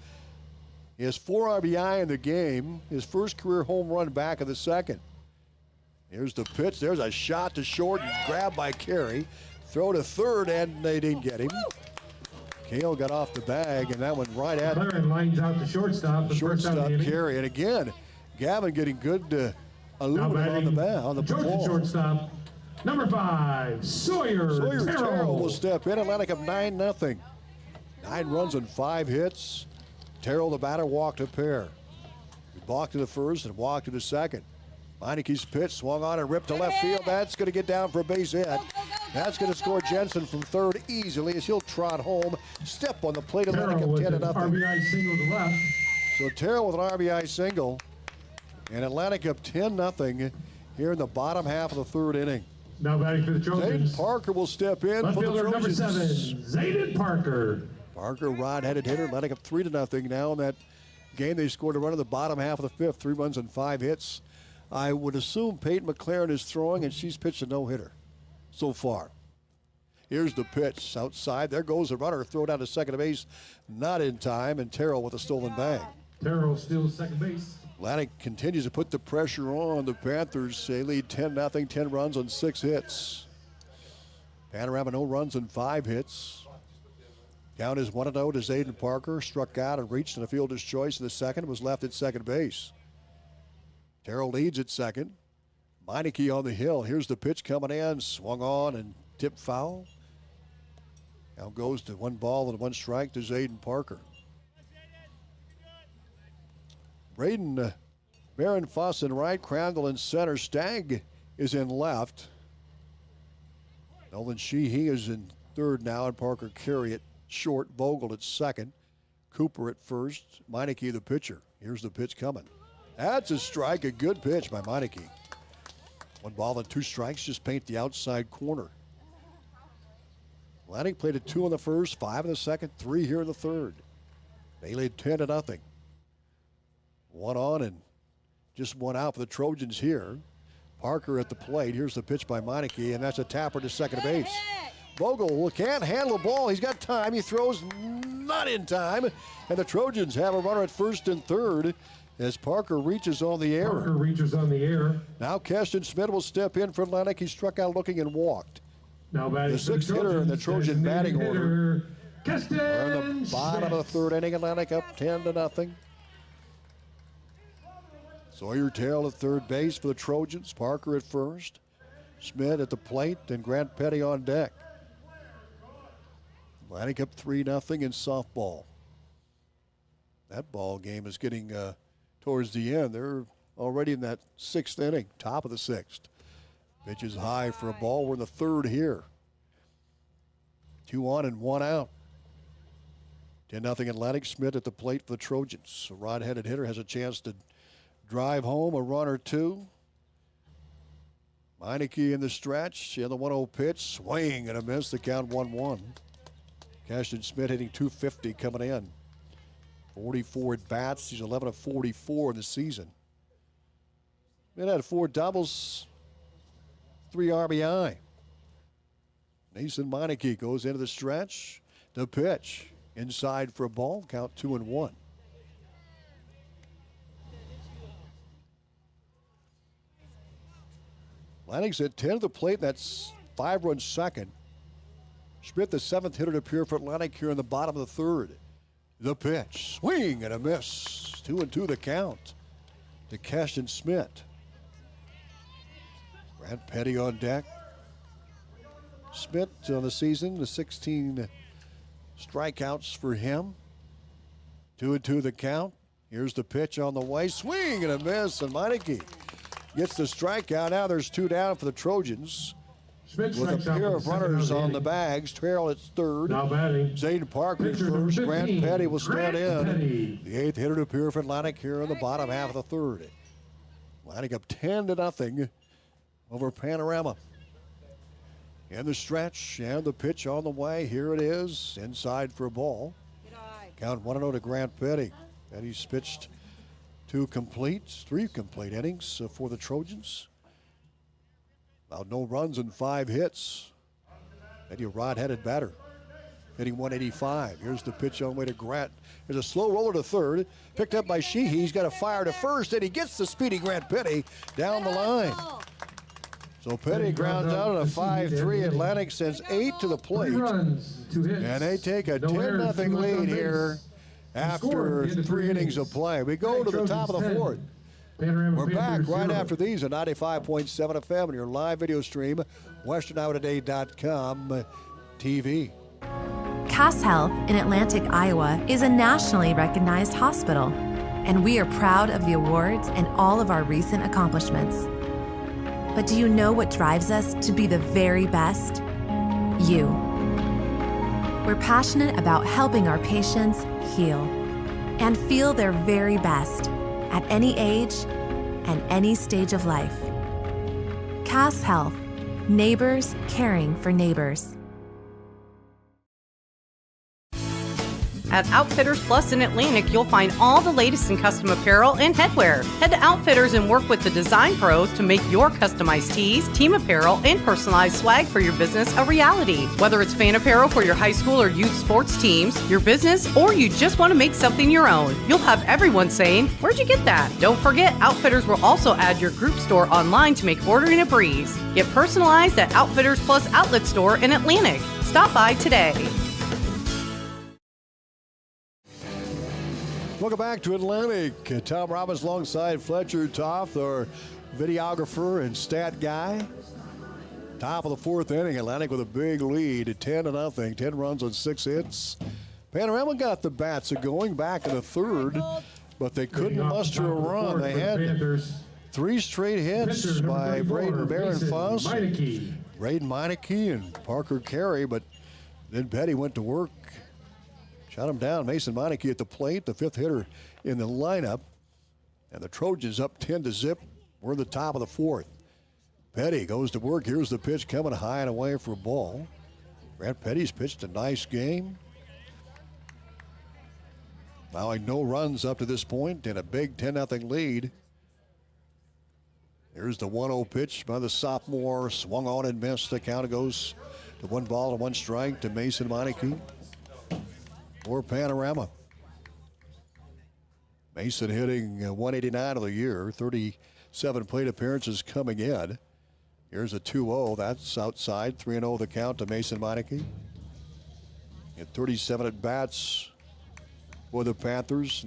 He has 4 RBI in the game. His first career home run back in the second. Here's the pitch. There's a shot to short and grabbed by Carey. Throw to third, and they didn't get him. Cale got off the bag, and that went right at him. McLaren lines out to shortstop. Shortstop Carey. And again, Gavin getting good aluminum on the bat, on the ball. Shortstop, number 5, Sawyer Terrell will step in. Atlantic up 9-0. 9 runs and 5 hits. Terrell, the batter, walked a pair. He walked to the first and walked to the second. Meineke's pitch swung on and ripped to left field. That's going to get down for a base hit. That's going to score Jensen from third easily as he'll trot home. Step on the plate. Atlantic up 10-0. RBI single to left. So Terrell with an RBI single. And Atlantic up 10-0 here in the bottom half of the third inning. Now batting for the Trojans. Zayden Parker will step in Left for the fielder Trojans. number 7, Zayden Parker. Parker, rod-headed hitter, Atlantic up 3-0 now in that game. They scored a run in the bottom half of the fifth, 3 runs and 5 hits. I would assume Peyton McLaren is throwing, and she's pitched a no-hitter so far. Here's the pitch outside. There goes the runner. Throw down to second base. Not in time, and Terrell with a stolen bag. Terrell steals second base. Atlantic continues to put the pressure on the Panthers. They lead 10-0, 10 runs on 6 hits. Panorama, no runs and 5 hits. Count is 1-0 to Zayden Parker. Struck out and reached in a fielder's choice in the second. Was left at second base. Terrell leads at second. Meineke on the hill. Here's the pitch coming in. Swung on and tipped foul. Now goes to 1 ball and 1 strike to Zayden Parker. Braden Barron Foss in right. Crandall in center. Stagg is in left. Nolan Sheehy is in third now, and Parker Carey at short. Vogel at second. Cooper at first. Meineke the pitcher. Here's the pitch coming. That's a strike. A good pitch by Meineke. 1 ball and 2 strikes. Just paint the outside corner. Atlantic played at 2 in the first, 5 in the second, 3 here in the third. They lead 10-0. 1 on and just 1 out for the Trojans here. Parker at the plate. Here's the pitch by Meineke, and that's a tapper to second base. Vogel can't handle the ball. He's got time. He throws not in time. And the Trojans have a runner at first and third as Parker reaches on the air. Parker reaches on the air. Now Keston Smith will step in for Atlantic. He struck out looking and walked. Now batting the 6th hitter in the Trojan batting order. Keston We're in the bottom of the third inning. Atlantic up 10-0. Sawyer Terrell at third base for the Trojans. Parker at first. Smith at the plate, and Grant Petty on deck. Atlantic up 3-0 in softball. That ball game is getting towards the end. They're already in that 6th inning, top of the 6th. Pitch is high for a ball. We're in the third here. 2 on and 1 out. 10-0 Atlantic. Smith at the plate for the Trojans. A rod-headed hitter has a chance to drive home a run or 2. Meineke in the stretch. On the 1-0 pitch. Swing and a miss. The count 1-1. Keston Smith hitting .250 coming in. 44 at bats. He's 11 of 44 in the season. Then had 4 doubles, 3 RBI. Nathan Meineke goes into the stretch. The pitch inside for a ball. Count 2-1. Atlantic's at 10 of the plate. That's 5-run second. Schmidt, the 7th hitter to appear for Atlantic here in the bottom of the 3rd. The pitch, swing and a miss. 2-2 the count to Keston Schmidt. Grant Petty on deck. Schmidt on the season, the 16 strikeouts for him. 2-2 the count. Here's the pitch on the way. Swing and a miss, and Meineke gets the strikeout. Now there's 2 down for the Trojans. With a pair of runners on the bags. Terrell at 3rd. Now batting. Zayden Parker at 1st. Grant Petty will stand in. The 8th hitter to appear for Atlantic here in the bottom half of the 3rd. Atlantic up 10-0 over Panorama. In the stretch and the pitch on the way. Here it is. Inside for a ball. Count 1-0 to Grant Petty. Petty's pitched 3 complete innings for the Trojans. About no runs and 5 hits. Petty a rod-headed batter. Hitting 185. Here's the pitch on the way to Grant. There's a slow roller to 3rd. Picked up by Sheehy. He's got a fire to 1st, and he gets the speedy Grant Petty down the line. So Petty grounds out on a 5-3. Atlantic sends 8 to the plate. And they take a 10-0 lead here after 3 innings of play. We go to the top of the 4th. We're back right after these at 95.7 FM and your live video stream, WesternIowaToday.com TV. Cass Health in Atlantic, Iowa is a nationally recognized hospital, and we are proud of the awards and all of our recent accomplishments. But do you know what drives us to be the very best? You. We're passionate about helping our patients heal and feel their very best at any age and any stage of life. Cass Health, neighbors caring for neighbors. At Outfitters Plus in Atlantic, you'll find all the latest in custom apparel and headwear. Head to Outfitters and work with the design pros to make your customized tees, team apparel, and personalized swag for your business a reality. Whether it's fan apparel for your high school or youth sports teams, your business, or you just want to make something your own, you'll have everyone saying, "Where'd you get that?" Don't forget, Outfitters will also add your group store online to make ordering a breeze. Get personalized at Outfitters Plus Outlet Store in Atlantic. Stop by today. Welcome back to Atlantic. Tom Robbins alongside Fletcher Toth, our videographer and stat guy. Top of the 4th inning, Atlantic with a big lead at 10-0, 10 runs on 6 hits. Panorama got the bats going back in the 3rd, but they couldn't muster a run. They had 3 straight hits by Braden Barron-Foss, Braden Meineke, and Parker Carey, but then Petty went to work. Shot him down. Mason Meineke at the plate, the 5th hitter in the lineup. And the Trojans up 10-0. We're in the top of the 4th. Petty goes to work. Here's the pitch coming high and away for a ball. Grant Petty's pitched a nice game. Allowing no runs up to this point and a big 10-0 lead. There's the 1-0 pitch by the sophomore. Swung on and missed. The count goes to 1 ball and 1 strike to Mason Meineke. For Panorama. Mason hitting 189 of the year, 37 plate appearances coming in. Here's a 2-0, that's outside, 3-0 the count to Mason Meineke. At 37 at bats for the Panthers,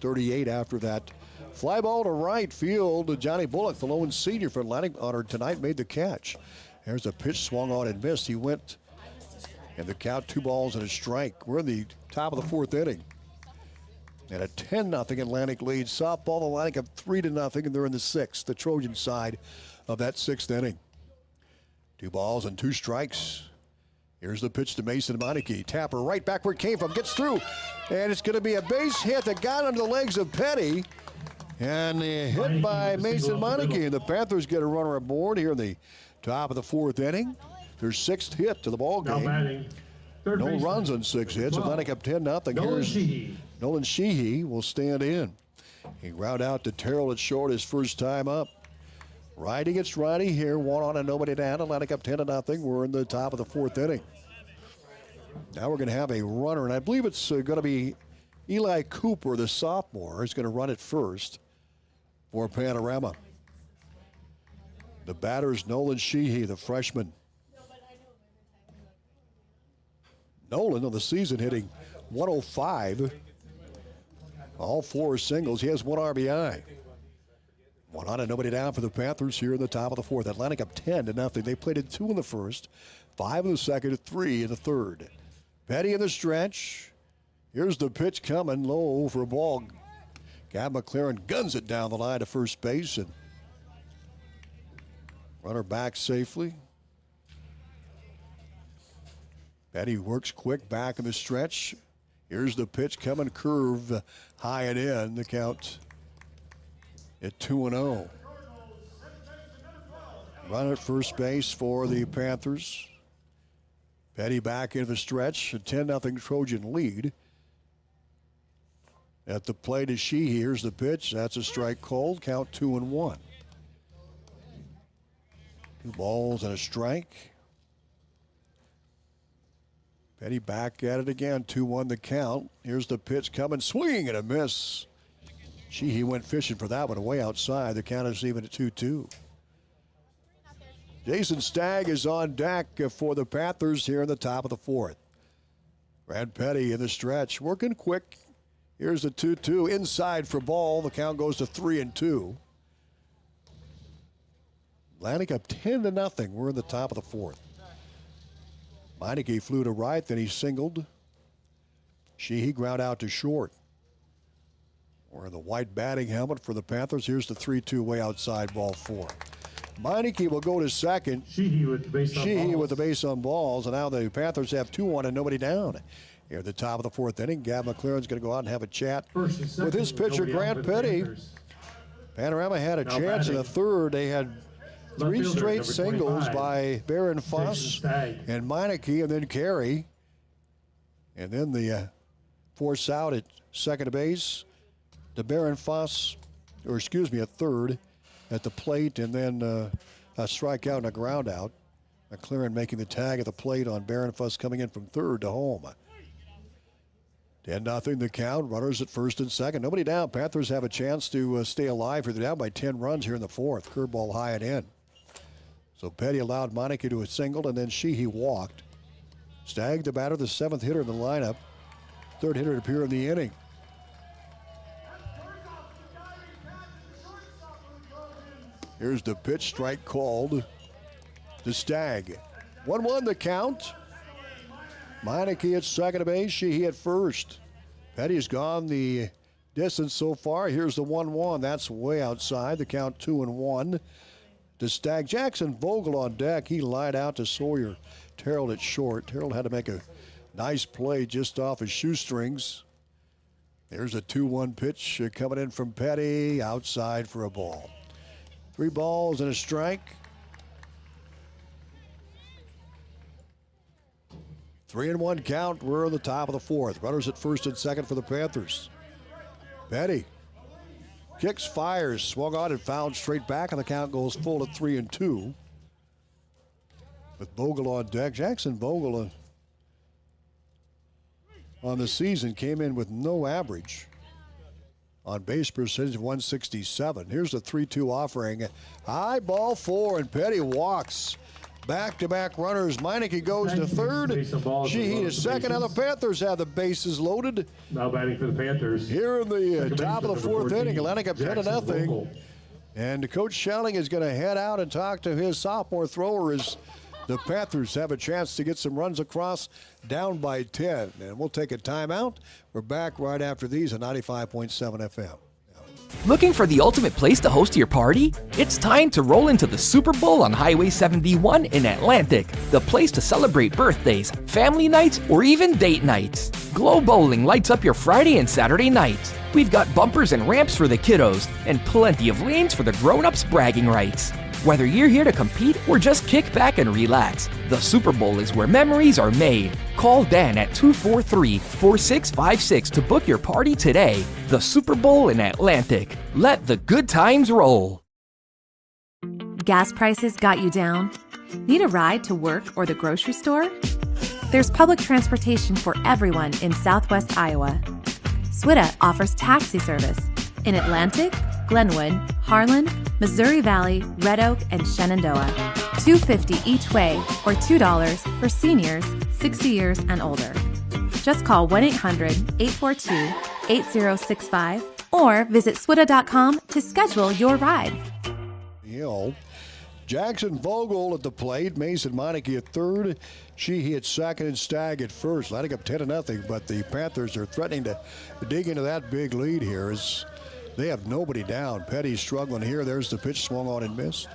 38 after that. Fly ball to right field. Johnny Bullock, the lone senior for Atlantic honored tonight, made the catch. There's a pitch swung on and missed. He went, and the count 2 balls and a strike. We're in the top of the 4th inning. And a 10-0 Atlantic lead. Softball, Atlantic up 3-0, and they're in the 6th, the Trojan side of that 6th inning. 2 balls and 2 strikes. Here's the pitch to Mason Meineke. Tapper right back where it came from, gets through. And it's going to be a base hit that got under the legs of Petty. And hit by Mason Meineke. And the Panthers get a runner aboard here in the top of the 4th inning. Their 6th hit to the ball game. No runs on 6 hits. Atlantic up 10-0. Here's Nolan Sheehy will stand in. He ground out to Terrell at short his first time up. Righty gets righty here. 1 on and nobody down. Atlantic up 10-0. We're in the top of the 4th inning. Now we're going to have a runner, and I believe it's going to be Eli Cooper, the sophomore, is going to run it first for Panorama. The batter's Nolan Sheehy, the freshman. Nolan on the season hitting 105. All 4 singles. He has 1 RBI. 1 on and nobody down for the Panthers here in the top of the 4th. Atlantic up 10-0. They played at 2 in the first, 5 in the second, 3 in the third. Petty in the stretch. Here's the pitch coming low for a ball. Gab McLaren guns it down the line to first base, and runner back safely. Petty works quick back in the stretch. Here's the pitch coming, curve high and in. The count at 2-0. Run at first base for the Panthers. Petty back into the stretch, a 10-0 Trojan lead. At the plate is Sheehy. Here's the pitch. That's a strike cold. Count 2-1. 2 balls and a strike. Petty back at it again. 2-1 the count. Here's the pitch coming. Swing and a miss. Sheehy went fishing for that one away outside. The count is even at 2-2. Jason Stagg is on deck for the Panthers here in the top of the 4th. Brad Petty in the stretch, working quick. Here's the 2-2 inside for ball. The count goes to 3-2. Atlantic up 10-0. We're in the top of the 4th. Meineke flew to right, then he singled. Sheehy ground out to short. Wearing the white batting helmet for the Panthers. Here's the 3-2 way outside, ball 4. Meineke will go to second. Sheehy with the base on balls. And now the Panthers have 2-1 and nobody down. Here at the top of the 4th inning, Gab McLaren's going to go out and have a chat with his pitcher, Grant Petty. Panorama had a chance in the third. They had 3 straight singles by Barron Foss and Meineke, and then Carey. And then the force out at second base to Barron Foss, a third at the plate, and then a strikeout and a ground out. McLaren making the tag at the plate on Barron Foss coming in from third to home. 10-0 the count. Runners at first and second. Nobody down. Panthers have a chance to stay alive here. They're down by 10 runs here in the 4th. Curveball high and in. So Petty allowed Meineke to a single, and then Sheehy walked. Stagg, the batter, the 7th hitter in the lineup. 3rd hitter to appear in the inning. Here's the pitch, strike called to Stagg. 1-1 the count. Meineke at second base, Sheehy at first. Petty's gone the distance so far. Here's the 1-1. That's way outside. The count 2-1 to Stagg. Jackson Vogel on deck. He lied out to Sawyer Terrell at short. Terrell had to make a nice play just off his shoestrings. There's a 2-1 pitch coming in from Petty. Outside for a ball. 3 balls and a strike. 3-1 count. We're on the top of the 4th. Runners at first and second for the Panthers. Petty kicks, fires, swung on and fouled straight back, and the count goes full at 3-2. With Vogel on deck, Jackson Vogel on the season came in with no average. On base percentage of 167. Here's the 3-2 offering. High ball 4, and Petty walks. Back-to-back runners. Meineke goes to third. Sheehy to second. Now the Panthers have the bases loaded. Now batting for the Panthers. Here in the top of the 4th inning, Atlantic up 10-0. And Coach Schelling is going to head out and talk to his sophomore thrower as the Panthers have a chance to get some runs across, down by 10. And we'll take a timeout. We're back right after these at 95.7 FM. Looking for the ultimate place to host your party? It's time to roll into the Super Bowl on Highway 71 in Atlantic, the place to celebrate birthdays, family nights, or even date nights. Glow Bowling lights up your Friday and Saturday nights. We've got bumpers and ramps for the kiddos, and plenty of lanes for the grown-ups' bragging rights. Whether you're here to compete or just kick back and relax, the Super Bowl is where memories are made. Call Dan at 243-4656 to book your party today. The Super Bowl in Atlantic. Let the good times roll. Gas prices got you down? Need a ride to work or the grocery store? There's public transportation for everyone in Southwest Iowa. SWITA offers taxi service in Atlantic, Glenwood, Harlan, Missouri Valley, Red Oak, and Shenandoah. $2.50 each way, or $2 for seniors 60 years and older. Just call 1-800-842-8065 or visit SWITA.com to schedule your ride. Jackson Vogel at the plate. Mason Meineke at third. Sheehy at second and Stagg at first. Lighting up 10-0, but the Panthers are threatening to dig into that big lead here as they have nobody down. Petty's struggling here. There's the pitch, swung on and missed.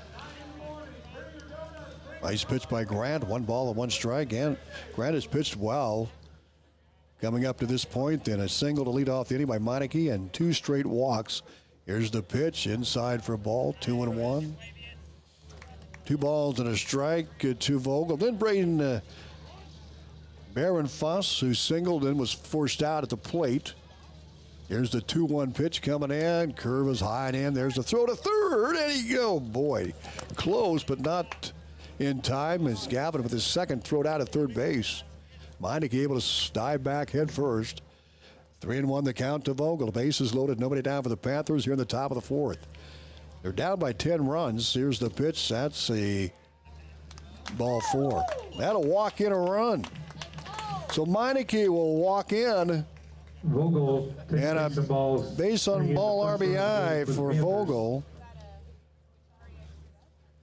Nice pitch by Grant. 1 ball and 1 strike. And Grant has pitched well coming up to this point. Then a single to lead off the inning by Meineke and 2 straight walks. Here's the pitch inside for a ball. 2-1. 2 balls and a strike to Vogel. Then Braden Baron Fuss, who singled and was forced out at the plate. Here's the 2-1 pitch coming in. Curve is high and in. There's the throw to third. And he go. Boy, close, but not in time as Gavin with his second throw out at third base. Meineke able to dive back head first. 3-1 the count to Vogel. The bases loaded. Nobody down for the Panthers here in the top of the 4th. They're down by 10 runs. Here's the pitch. That's a ball 4. That'll walk in a run. So Meineke will walk in. Vogel and a base on ball RBI for Vogel.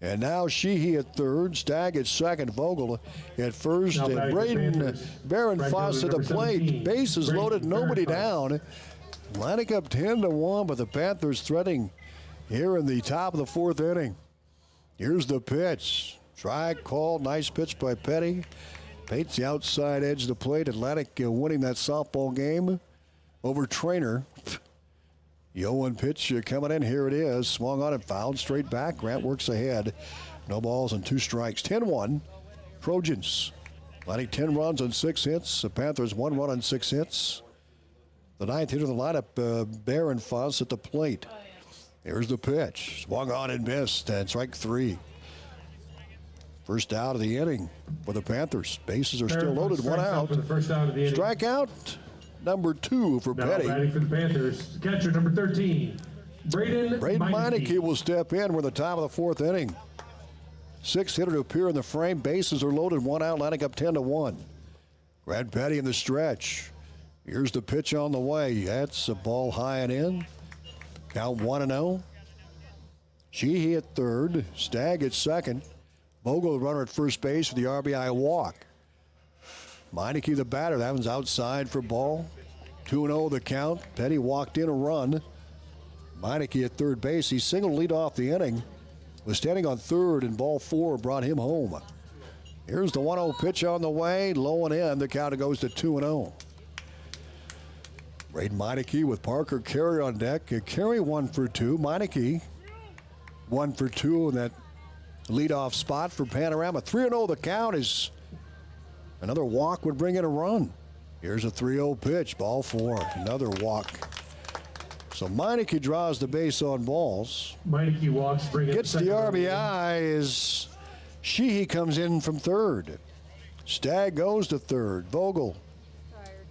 And now Sheehy at third, Stagg at second, Vogel at first, and Braden Baron Foss at the plate. Bases loaded, nobody down. Lining up 10-1, but the Panthers threatening here in the top of the 4th inning. Here's the pitch. Strike called. Nice pitch by Petty. Paints the outside edge of the plate. Atlantic winning that softball game over Trainer. The 0-1 pitch coming in. Here it is. Swung on and fouled straight back. Grant works ahead. No balls and 2 strikes. 10-1. Trojans. Atlantic 10 runs on 6 hits. The Panthers 1 run on 6 hits. The 9th hitter of the lineup, Baron Foss at the plate. Here's the pitch. Swung on and missed. And strike 3. First out of the inning for the Panthers. Bases are still loaded. 1 out. For the first out of the inning. Strikeout number 2 for Petty. Batting for the Panthers. Catcher number 13, Braden Meineke will step in. We're in the top of the 4th inning. 6th hitter to appear in the frame. Bases are loaded. 1 out. Lining up 10-1. Brad Petty in the stretch. Here's the pitch on the way. That's a ball high and in. Count 1-0. Sheehy at third. Stagg at second. Vogel, the runner at first base for the RBI walk. Meineke, the batter. That one's outside for ball. 2-0 the count. Petty walked in a run. Meineke at third base. He singled lead off the inning. Was standing on third, and ball 4 brought him home. Here's the 1-0 pitch on the way. Low and in. The count goes to 2-0. Braden Meineke with Parker Carey on deck. Carey 1 for 2. Meineke 1 for 2 in that leadoff spot for Panorama. 3-0 the count is another walk would bring in a run. Here's a 3-0 pitch. Ball 4. Another walk. So Meineke draws the base on balls. Meineke walks, gets the RBI as Sheehy comes in from third. Stagg goes to third. Vogel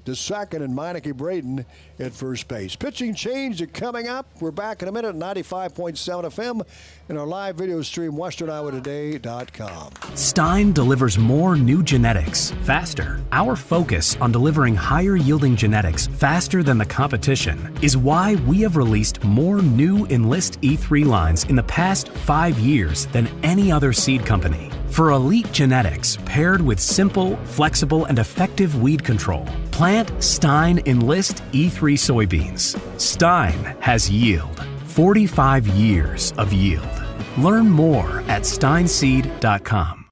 to second, and Meineke Braden at first base. Pitching change coming up. We're back in a minute at 95.7 FM and our live video stream, WesternIowaToday.com. Stein delivers more new genetics faster. Our focus on delivering higher yielding genetics faster than the competition is why we have released more new Enlist E3 lines in the past 5 years than any other seed company. For elite genetics paired with simple, flexible, and effective weed control, plant Stein Enlist E3 soybeans. Stein has yield. 45 years of yield. Learn more at steinseed.com.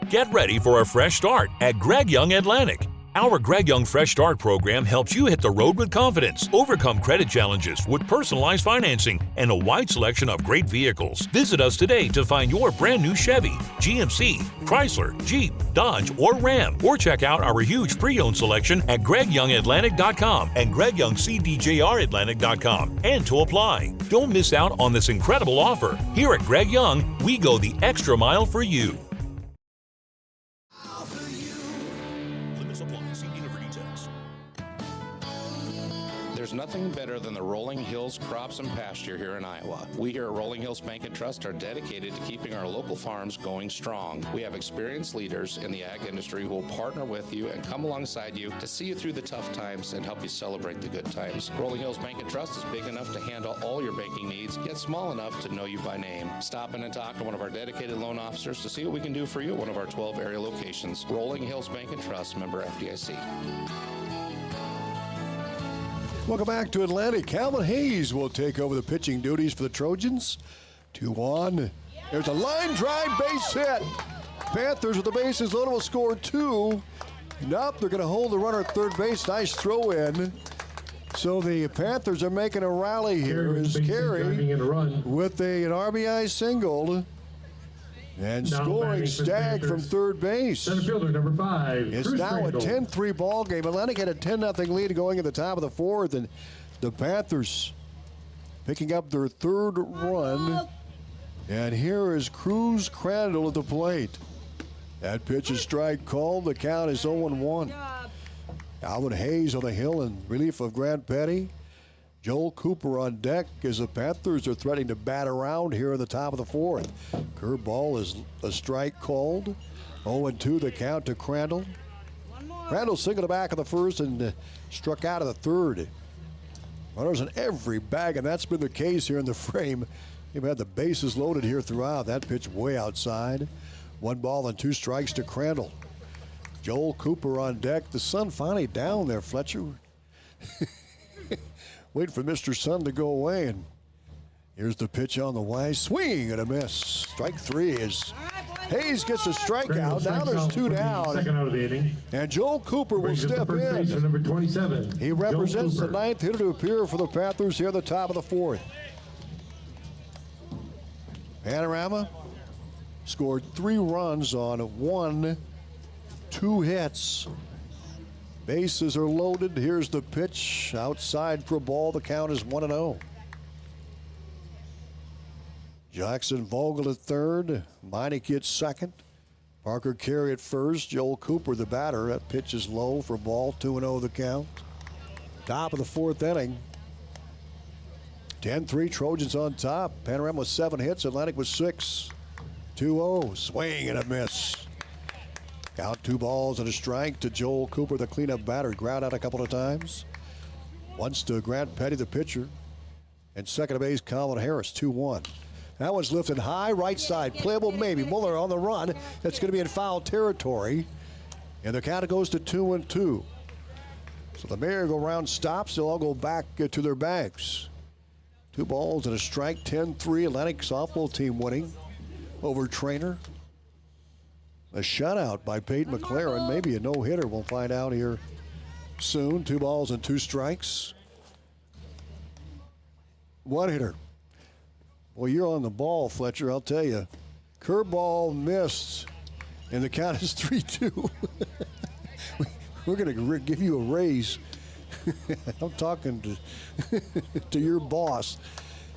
Get ready for a fresh start at Greg Young Atlantic. Our Greg Young Fresh Start program helps you hit the road with confidence, overcome credit challenges with personalized financing, and a wide selection of great vehicles. Visit us today to find your brand new Chevy, GMC, Chrysler, Jeep, Dodge, or Ram, or check out our huge pre-owned selection at GregYoungAtlantic.com and GregYoungCDJRAtlantic.com. And to apply. Don't miss out on this incredible offer. Here at Greg Young, we go the extra mile for you. There's nothing better than the Rolling Hills crops and pasture here in Iowa. We here at Rolling Hills Bank and Trust are dedicated to keeping our local farms going strong. We have experienced leaders in the ag industry who will partner with you and come alongside you to see you through the tough times and help you celebrate the good times. Rolling Hills Bank and Trust is big enough to handle all your banking needs, yet small enough to know you by name. Stop in and talk to one of our dedicated loan officers to see what we can do for you at one of our 12 area locations. Rolling Hills Bank and Trust, member FDIC. Welcome back to Atlantic. Calvin Hayes will take over the pitching duties for the Trojans. 2-1. There's a line drive base hit. Panthers with the bases loaded will score 2. Nope, they're going to hold the runner at third base. Nice throw in. So the Panthers are making a rally here as Carey with an RBI single. And Now scoring batting for the Stagg from Panthers. third base. Center fielder, number 5. It's Bruce now Randall. a 10-3 ball game. Atlantic had a 10-0 lead going at the top of the fourth, and the Panthers picking up their third run. And here is Cruz Crandall at the plate. That pitch is strike called. The count is 0-1. Calvin Hayes on the hill in relief of Grant Petty. Joel Cooper on deck as the Panthers are threatening to bat around here in the top of the fourth. Curveball is a strike called. 0-2 the count to Crandall. Crandall singled the back of the first and struck out of the third. Runners in every bag, and that's been the case here in the frame. They've had the bases loaded here throughout. That pitch way outside. 1 ball and 2 strikes to Crandall. Joel Cooper on deck. The sun finally down there, Fletcher. Wait for Mr. Sun to go away, and here's the pitch on the way. Swing and a miss. Strike 3 is Hayes gets a strikeout. Now there's 2 down. Second out of the inning. And Joel Cooper will Brings up the step first baseman, in. number 27. He represents the Cooper. 9th hitter to appear for the Panthers here at the top of the 4th. Panorama scored 3 runs on 2 hits. Bases are loaded. Here's the pitch. Outside for a ball. The count is 1-0. Jackson Vogel at third. Meineke at second. Parker Carey at first. Joel Cooper, the batter. That pitch is low for a ball. 2-0 the count. Top of the 4th inning. 10-3 Trojans on top. Panorama with 7 hits. Atlantic with 6. 2-0. Swing and a miss. Count 2 balls and a strike to Joel Cooper, the cleanup batter. Ground out a couple of times. Once to Grant Petty, the pitcher. And second base, Colin Harris, 2-1. That one's lifted high, right side. Playable maybe. Muller on the run. That's going to be in foul territory. And the count goes to 2-2. So the merry-go-round stops. They'll all go back to their bags. 2 balls and a strike. 10-3 Atlantic softball team winning over Trainer. A shutout by Peyton McLaren, maybe a no-hitter. We'll find out here soon. 2 balls and 2 strikes. 1 hitter. Well, you're on the ball, Fletcher, I'll tell you. Curveball missed, and the count is 3-2. We're going to give you a raise. I'm talking to your boss.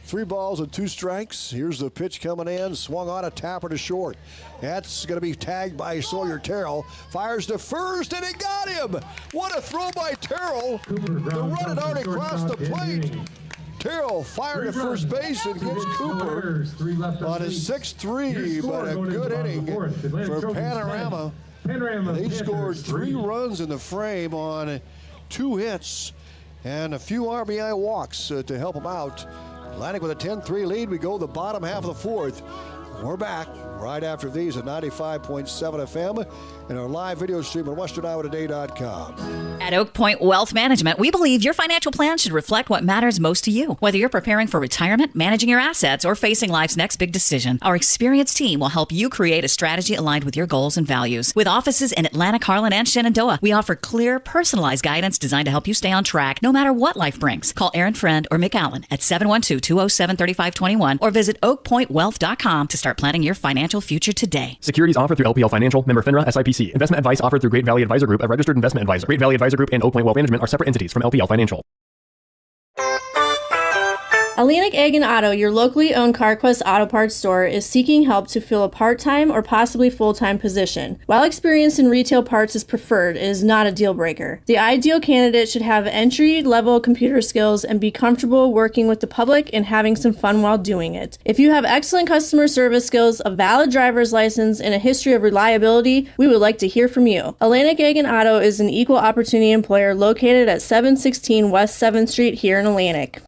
3 balls and 2 strikes. Here's the pitch coming in. Swung on a tapper to short. That's going to be tagged by Sawyer Terrell. Fires to first, and it got him. What a throw by Terrell. The run had already crossed the plate. Terrell fired to first base and gives Cooper on his 6-3, but a good inning for Panorama. They scored 3 runs in the frame on 2 hits and a few RBI walks to help them out. Atlantic with a 10-3 lead. We go the bottom half of the 4th. We're back right after these at 95.7 FM and our live video stream at westerniowatoday.com. At Oak Point Wealth Management, we believe your financial plan should reflect what matters most to you. Whether you're preparing for retirement, managing your assets, or facing life's next big decision, our experienced team will help you create a strategy aligned with your goals and values. With offices in Atlanta, Harlan, and Shenandoah, we offer clear, personalized guidance designed to help you stay on track no matter what life brings. Call Aaron Friend or Mick Allen at 712-207-3521 or visit oakpointwealth.com to start planning your financial future today. Securities offered through LPL Financial, member FINRA, SIPC. Investment advice offered through Great Valley Advisor Group, a registered investment advisor. Great Valley Advisor Group and Oak Point Wealth Management are separate entities from LPL Financial. Atlantic Egg and Auto, your locally owned CarQuest Auto Parts store, is seeking help to fill a part-time or possibly full-time position. While experience in retail parts is preferred, it is not a deal breaker. The ideal candidate should have entry-level computer skills and be comfortable working with the public and having some fun while doing it. If you have excellent customer service skills, a valid driver's license, and a history of reliability, we would like to hear from you. Atlantic Egg and Auto is an equal opportunity employer located at 716 West 7th Street here in Atlantic.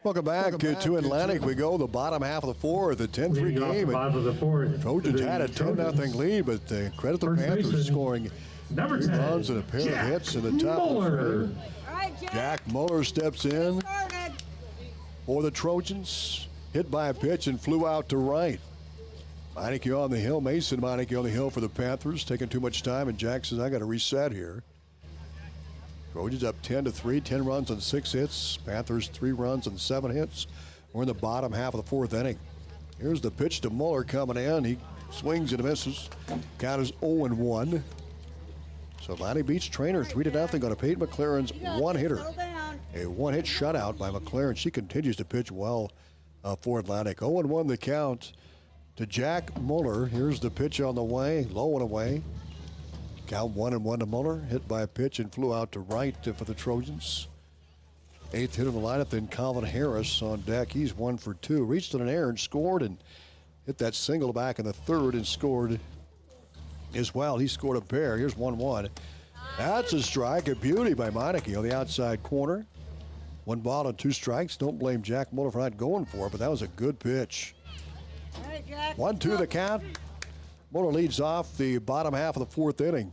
Welcome back to Atlantic. We go the bottom half of the fourth, the 10-3 game. Trojans had a 10-0 lead, but credit the Panthers scoring 3 runs and a pair of hits in the top of the third. Jack Muller steps in for the Trojans. Hit by a pitch and flew out to right. Meineke on the hill. Mason Meineke on the hill for the Panthers. Taking too much time, and Jack says, I got to reset here. Trojans up 10-3, 10 runs on 6 hits. Panthers 3 runs on 7 hits. We're in the bottom half of the fourth inning. Here's the pitch to Muller coming in. He swings and misses. Count is 0-1. So Atlantic beats Trainer 3-0 on a Peyton McLaren's one-hitter. A one-hit shutout by McLaren. She continues to pitch well for Atlantic. 0-1 the count to Jack Muller. Here's the pitch on the way, low and away. Count 1-1 to Muller, hit by a pitch and flew out to right for the Trojans. 8th hit of the lineup, then Calvin Harris on deck. He's 1 for 2. Reached on an error and scored, and hit that single back in the third and scored as well. He scored a pair. Here's 1-1. That's a strike, a beauty by Meineke on the outside corner. 1 ball and 2 strikes. Don't blame Jack Muller for not going for it, but that was a good pitch. 1-2 the count. Muller leads off the bottom half of the fourth inning.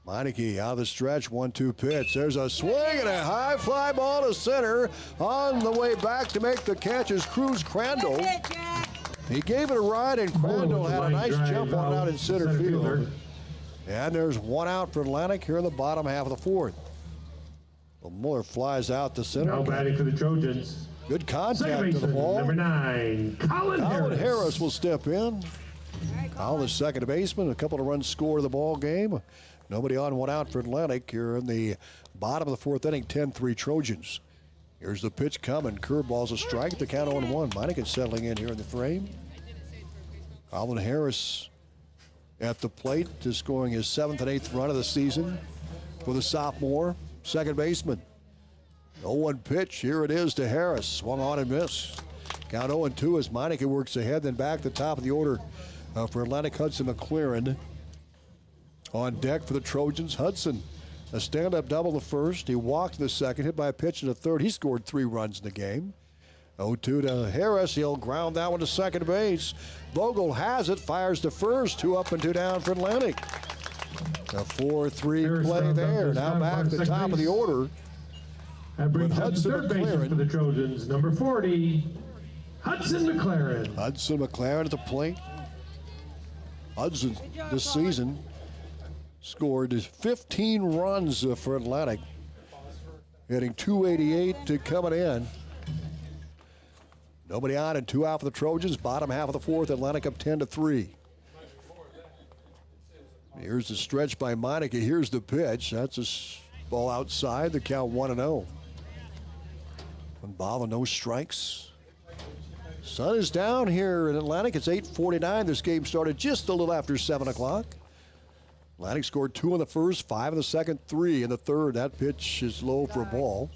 Meineke out of the stretch, 1-2 pitch. There's a swing and a high fly ball to center. On the way back to make the catch is Cruz Crandall. He gave it a ride, and Crandall had a nice jump on out in center field. And there's 1 out for Atlantic here in the bottom half of the fourth. Well, Muller flies out to center. Now batting for the Trojans. Good contact to the ball. Number 9, Colin Harris will step in. Colin, the second baseman, a couple of runs scored in the ball game. Nobody on, 1 out for Atlantic here in the bottom of the fourth inning, 10-3 Trojans. Here's the pitch coming. Curveball's a strike. The count 0-1. Meineke settling in here in the frame. Colin Harris at the plate, is scoring his 7th and 8th run of the season for the sophomore second baseman. 0-1 pitch. Here it is to Harris. Swung on and missed. Count 0-2 as Meineke works ahead, then back to the top of the order for Atlantic. Hudson McLaren on deck for the Trojans. Hudson, a stand-up double the first. He walked the second, hit by a pitch in the third. He scored 3 runs in the game. 0-2 to Harris. He'll ground that one to second base. Vogel has it, fires to first. 2 up and 2 down for Atlantic. A 4-3 play there. Now back to the top of the order. That brings up the third baseman for the Trojans, number 40, Hudson McLaren. Hudson McLaren at the plate. Hudson this season scored 15 runs for Atlantic, hitting .288 to coming in. Nobody on and 2 out for the Trojans. Bottom half of the fourth, Atlantic up 10-3. Here's the stretch by Meineke. Here's the pitch. That's a ball outside. The count 1-0. 1 ball and no strikes. Sun is down here in Atlantic. It's 8:49. This game started just a little after 7 o'clock. Atlantic scored 2 in the first, 5 in the second, 3 in the third. That pitch is low for a ball.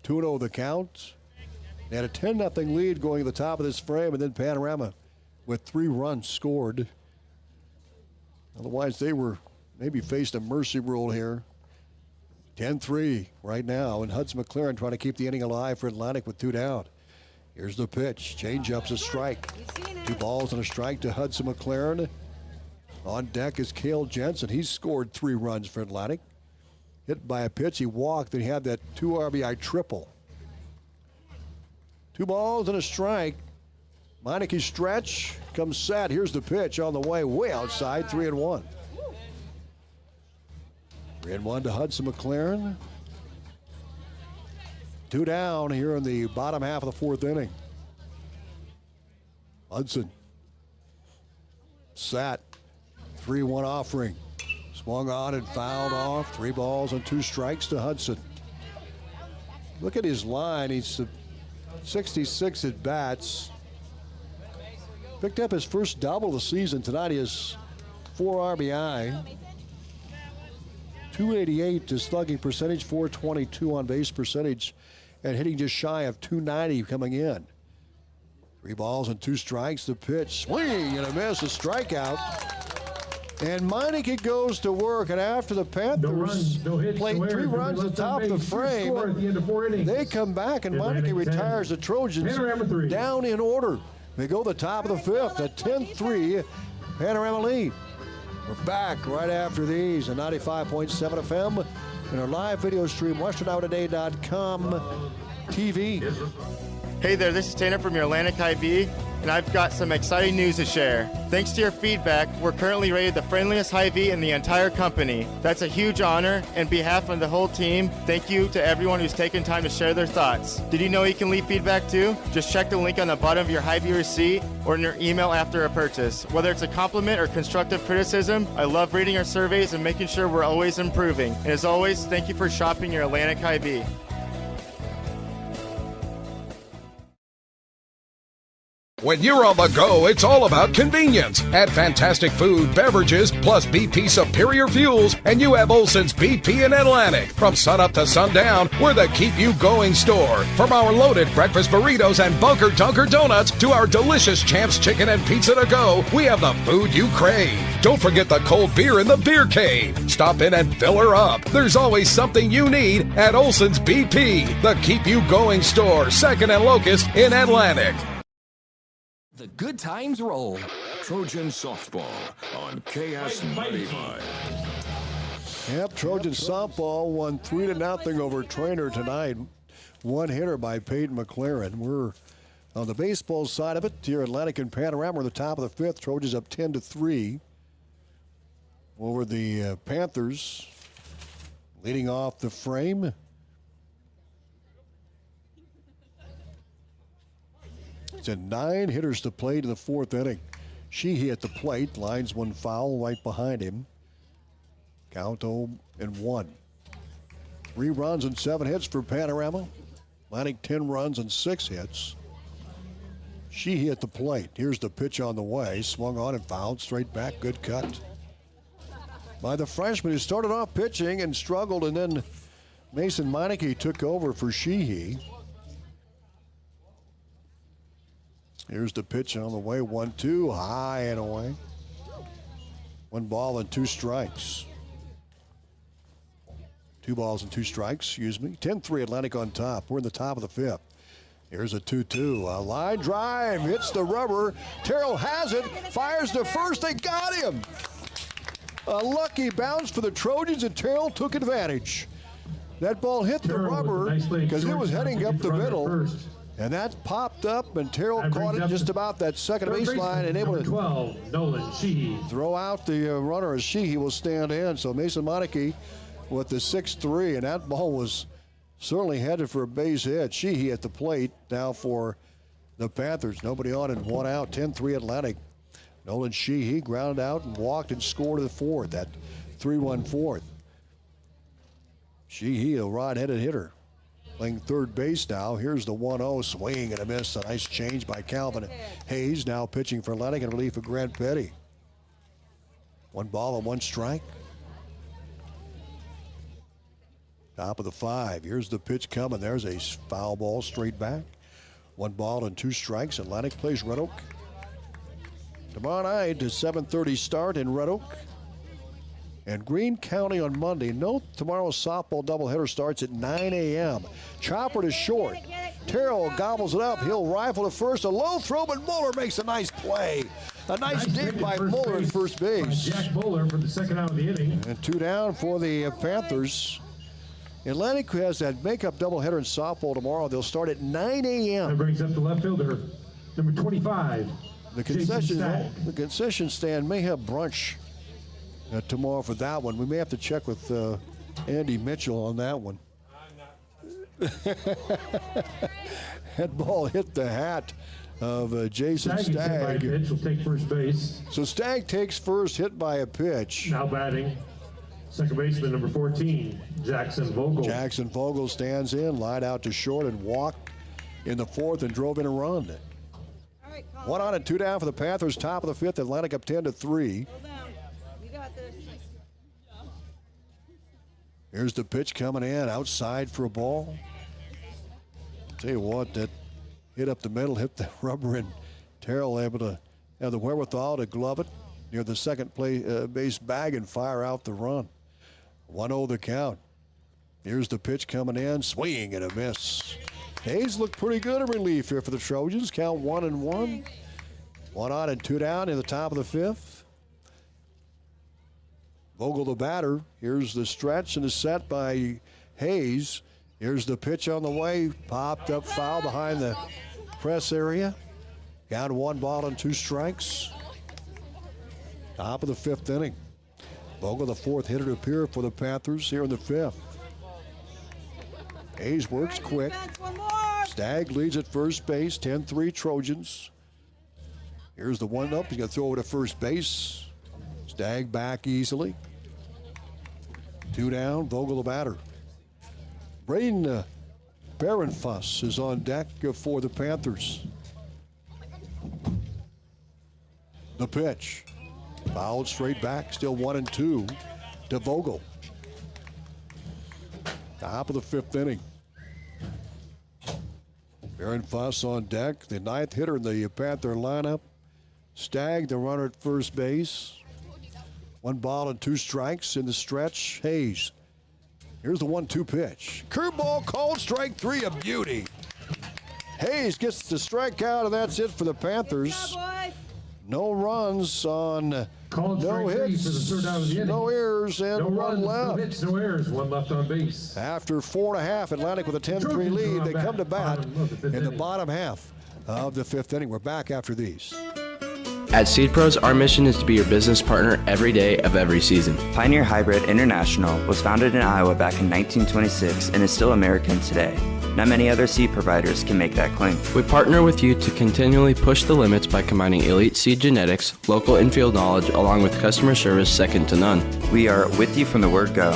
2-0 the count. They had a 10-0 lead going to the top of this frame, and then Panorama with 3 runs scored. Otherwise, they were maybe faced a mercy rule here. 10-3 right now, and Hudson McLaren trying to keep the inning alive for Atlantic with 2 down. Here's the pitch. Changeup's a strike. 2 balls and a strike to Hudson McLaren. On deck is Cale Jensen. He's scored 3 runs for Atlantic. Hit by a pitch. He walked, and he had that 2 RBI triple. 2 balls and a strike. Meineke stretch, comes set. Here's the pitch on the way outside, 3-1. 3-1 to Hudson McLaren. 2 down here in the bottom half of the fourth inning. Hudson sat, 3-1 offering. Swung on and fouled off. 3 balls and 2 strikes to Hudson. Look at his line. He's 66 at bats. Picked up his first double of the season tonight. He has 4 RBI. 288 to slugging percentage, 422 on base percentage, and hitting just shy of 290 coming in. 3 balls and 2 strikes. The pitch, swing and a miss, a strikeout. And Meineke goes to work, and after the Panthers played 3 runs at the top of the frame, they come back, and Meineke retires the Trojans down in order. They go to the top of the 5th, a 10-3 Panorama lead. We're back right after these on 95.7 FM and our live video stream, westerniowatoday.com TV. Hey there, this is Tanner from your Atlantic Hy-Vee, and I've got some exciting news to share. Thanks to your feedback, we're currently rated the friendliest Hy-Vee in the entire company. That's a huge honor. On behalf of the whole team, thank you to everyone who's taken time to share their thoughts. Did you know you can leave feedback too? Just check the link on the bottom of your Hy-Vee receipt or in your email after a purchase. Whether it's a compliment or constructive criticism, I love reading our surveys and making sure we're always improving. And as always, thank you for shopping your Atlantic Hy-Vee. When you're on the go, it's all about convenience. At fantastic food, beverages, plus BP superior fuels, and you have Olson's BP in Atlantic. From sunup to sundown, we're the keep-you-going store. From our loaded breakfast burritos and Bunker Dunker donuts to our delicious Champs chicken and pizza to go, we have the food you crave. Don't forget the cold beer in the beer cave. Stop in and fill her up. There's always something you need at Olson's BP, the keep-you-going store, 2nd and Locust in Atlantic. The good times roll. Trojan softball on KS95. Yep, Trojan softball won 3-0 over Trainer tonight. 1 hitter by Peyton McLaren. We're on the baseball side of it here at Atlantic and Panorama. We're at the top of the 5th. Trojans up 10-3 over the Panthers. Leading off the frame, it's a 9 hitters to play to the 4th inning. Sheehy at the plate, lines 1 foul right behind him. Count 0-1. 3 runs and 7 hits for Panorama. Atlantic 10 runs and 6 hits. Sheehy at the plate. Here's the pitch on the way. Swung on and fouled. Straight back. Good cut by the freshman who started off pitching and struggled, and then Mason Meineke took over for Sheehy. Here's the pitch on the way. 1-2, high and away. 1 ball and 2 strikes. 2 balls and 2 strikes, excuse me. 10-3 Atlantic on top. We're in the top of the 5th. Here's a 2-2. A line drive, hits the rubber. Terrell has it, fires to first. They got him. A lucky bounce for the Trojans, and Terrell took advantage. That ball hit the rubber because it was heading up the middle. And that popped up, and Terrell caught it just about that second baseline and able to 12, Nolan Sheehy. Throw out the runner as Sheehy will stand in. So Mason Meineke with the 6-3, and that ball was certainly headed for a base hit. Sheehy at the plate now for the Panthers. Nobody on and 1 out. 10-3 Atlantic. Nolan Sheehy grounded out and walked and scored to the 4th. That 3-1 4th. Sheehy, a right-handed hitter. Playing 3rd base now. Here's the 1-0 swing and a miss. A nice change by Calvin Hayes. Now pitching for Atlantic in relief of Grant Petty. 1 ball and 1 strike. Top of the 5. Here's the pitch coming. There's a foul ball straight back. 1 ball and 2 strikes. Atlantic plays Red Oak tomorrow night. A 7:30 start in Red Oak and Greene County on Monday. Note tomorrow's softball doubleheader starts at 9 a.m. Chopper to short. Terrell gobbles it up. He'll rifle to first. A low throw, but Muller makes a nice play. A nice dig by Muller at first base. Jack Muller for the 2nd out of the inning. And 2 down for the Panthers. Atlantic has that makeup doubleheader in softball tomorrow. They'll start at 9 a.m. That brings up the left fielder, number 25. The concession stand may have brunch tomorrow for that one. We may have to check with Andy Mitchell on that one. That ball hit the hat of Jason Stagg. Pitch will take first base. So Stagg takes first, hit by a pitch. Now batting, Second baseman, number 14, Jackson Vogel. Jackson Vogel stands in, lined out to short, and walked in the fourth and drove in a run. 1 on and 2 down for the Panthers. Top of the fifth, Atlantic up 10-3. You got this. Here's the pitch coming in, outside for a ball. Tell you what, that hit up the middle, hit the rubber, and Terrell able to have the wherewithal to glove it near the second base bag and fire out the run. 1-0 the count. Here's the pitch coming in, swing and a miss. Hayes looked pretty good in relief here for the Trojans. Count 1-1. 1 on and 2 down in the top of the fifth. Vogel the batter. Here's the stretch and the set by Hayes. Here's the pitch on the way. Popped up foul behind the press area. Count 1 ball and 2 strikes. Top of the fifth inning. Vogel, the fourth hitter to appear for the Panthers here in the fifth. Hayes works quick. Stagg leads at first base, 10-3 Trojans. Here's the 1-up. He's going to throw it to first base. Stagg back easily. 2 down, Vogel the batter. Braden Barenfuss is on deck for the Panthers. The pitch. Fouled straight back, still 1-2 to Vogel. Top of the fifth inning. Barenfuss on deck, the 9th hitter in the Panther lineup. Stagg, the runner at first base. 1 ball and 2 strikes in the stretch. Hayes. Here's the 1-2 pitch. Curveball called, strike 3, a beauty. Hayes gets the strikeout, and that's it for the Panthers. No runs on no hits, no errors, and No 1 runs, left. no hits, no errors, 1 left on base. After 4.5, Atlantic with a 10-3 lead. They come to bat in the bottom half of the fifth inning. We're back after these. At Seed Pros, our mission is to be your business partner every day of every season. Pioneer Hybrid International was founded in Iowa back in 1926 and is still American today. Not many other seed providers can make that claim. We partner with you to continually push the limits by combining elite seed genetics, local infield knowledge, along with customer service second to none. We are with you from the word go.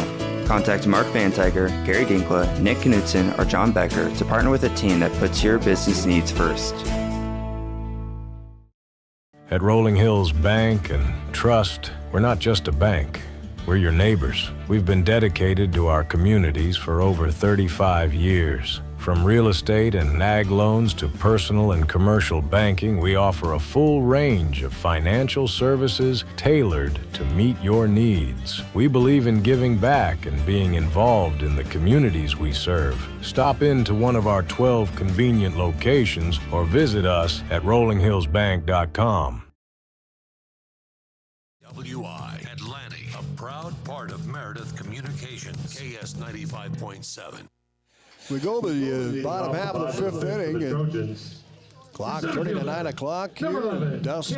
Contact Mark Van Tiger, Gary Dinkla, Nick Knutson, or John Becker to partner with a team that puts your business needs first. At Rolling Hills Bank and Trust, we're not just a bank. We're your neighbors. We've been dedicated to our communities for over 35 years. From real estate and ag loans to personal and commercial banking, we offer a full range of financial services tailored to meet your needs. We believe in giving back and being involved in the communities we serve. Stop into one of our 12 convenient locations or visit us at rollinghillsbank.com. WI Atlantic, a proud part of Meredith Communications, KS 95.7. We go to the bottom half of the fifth inning. And clock turning to 9 o'clock here. Dusk.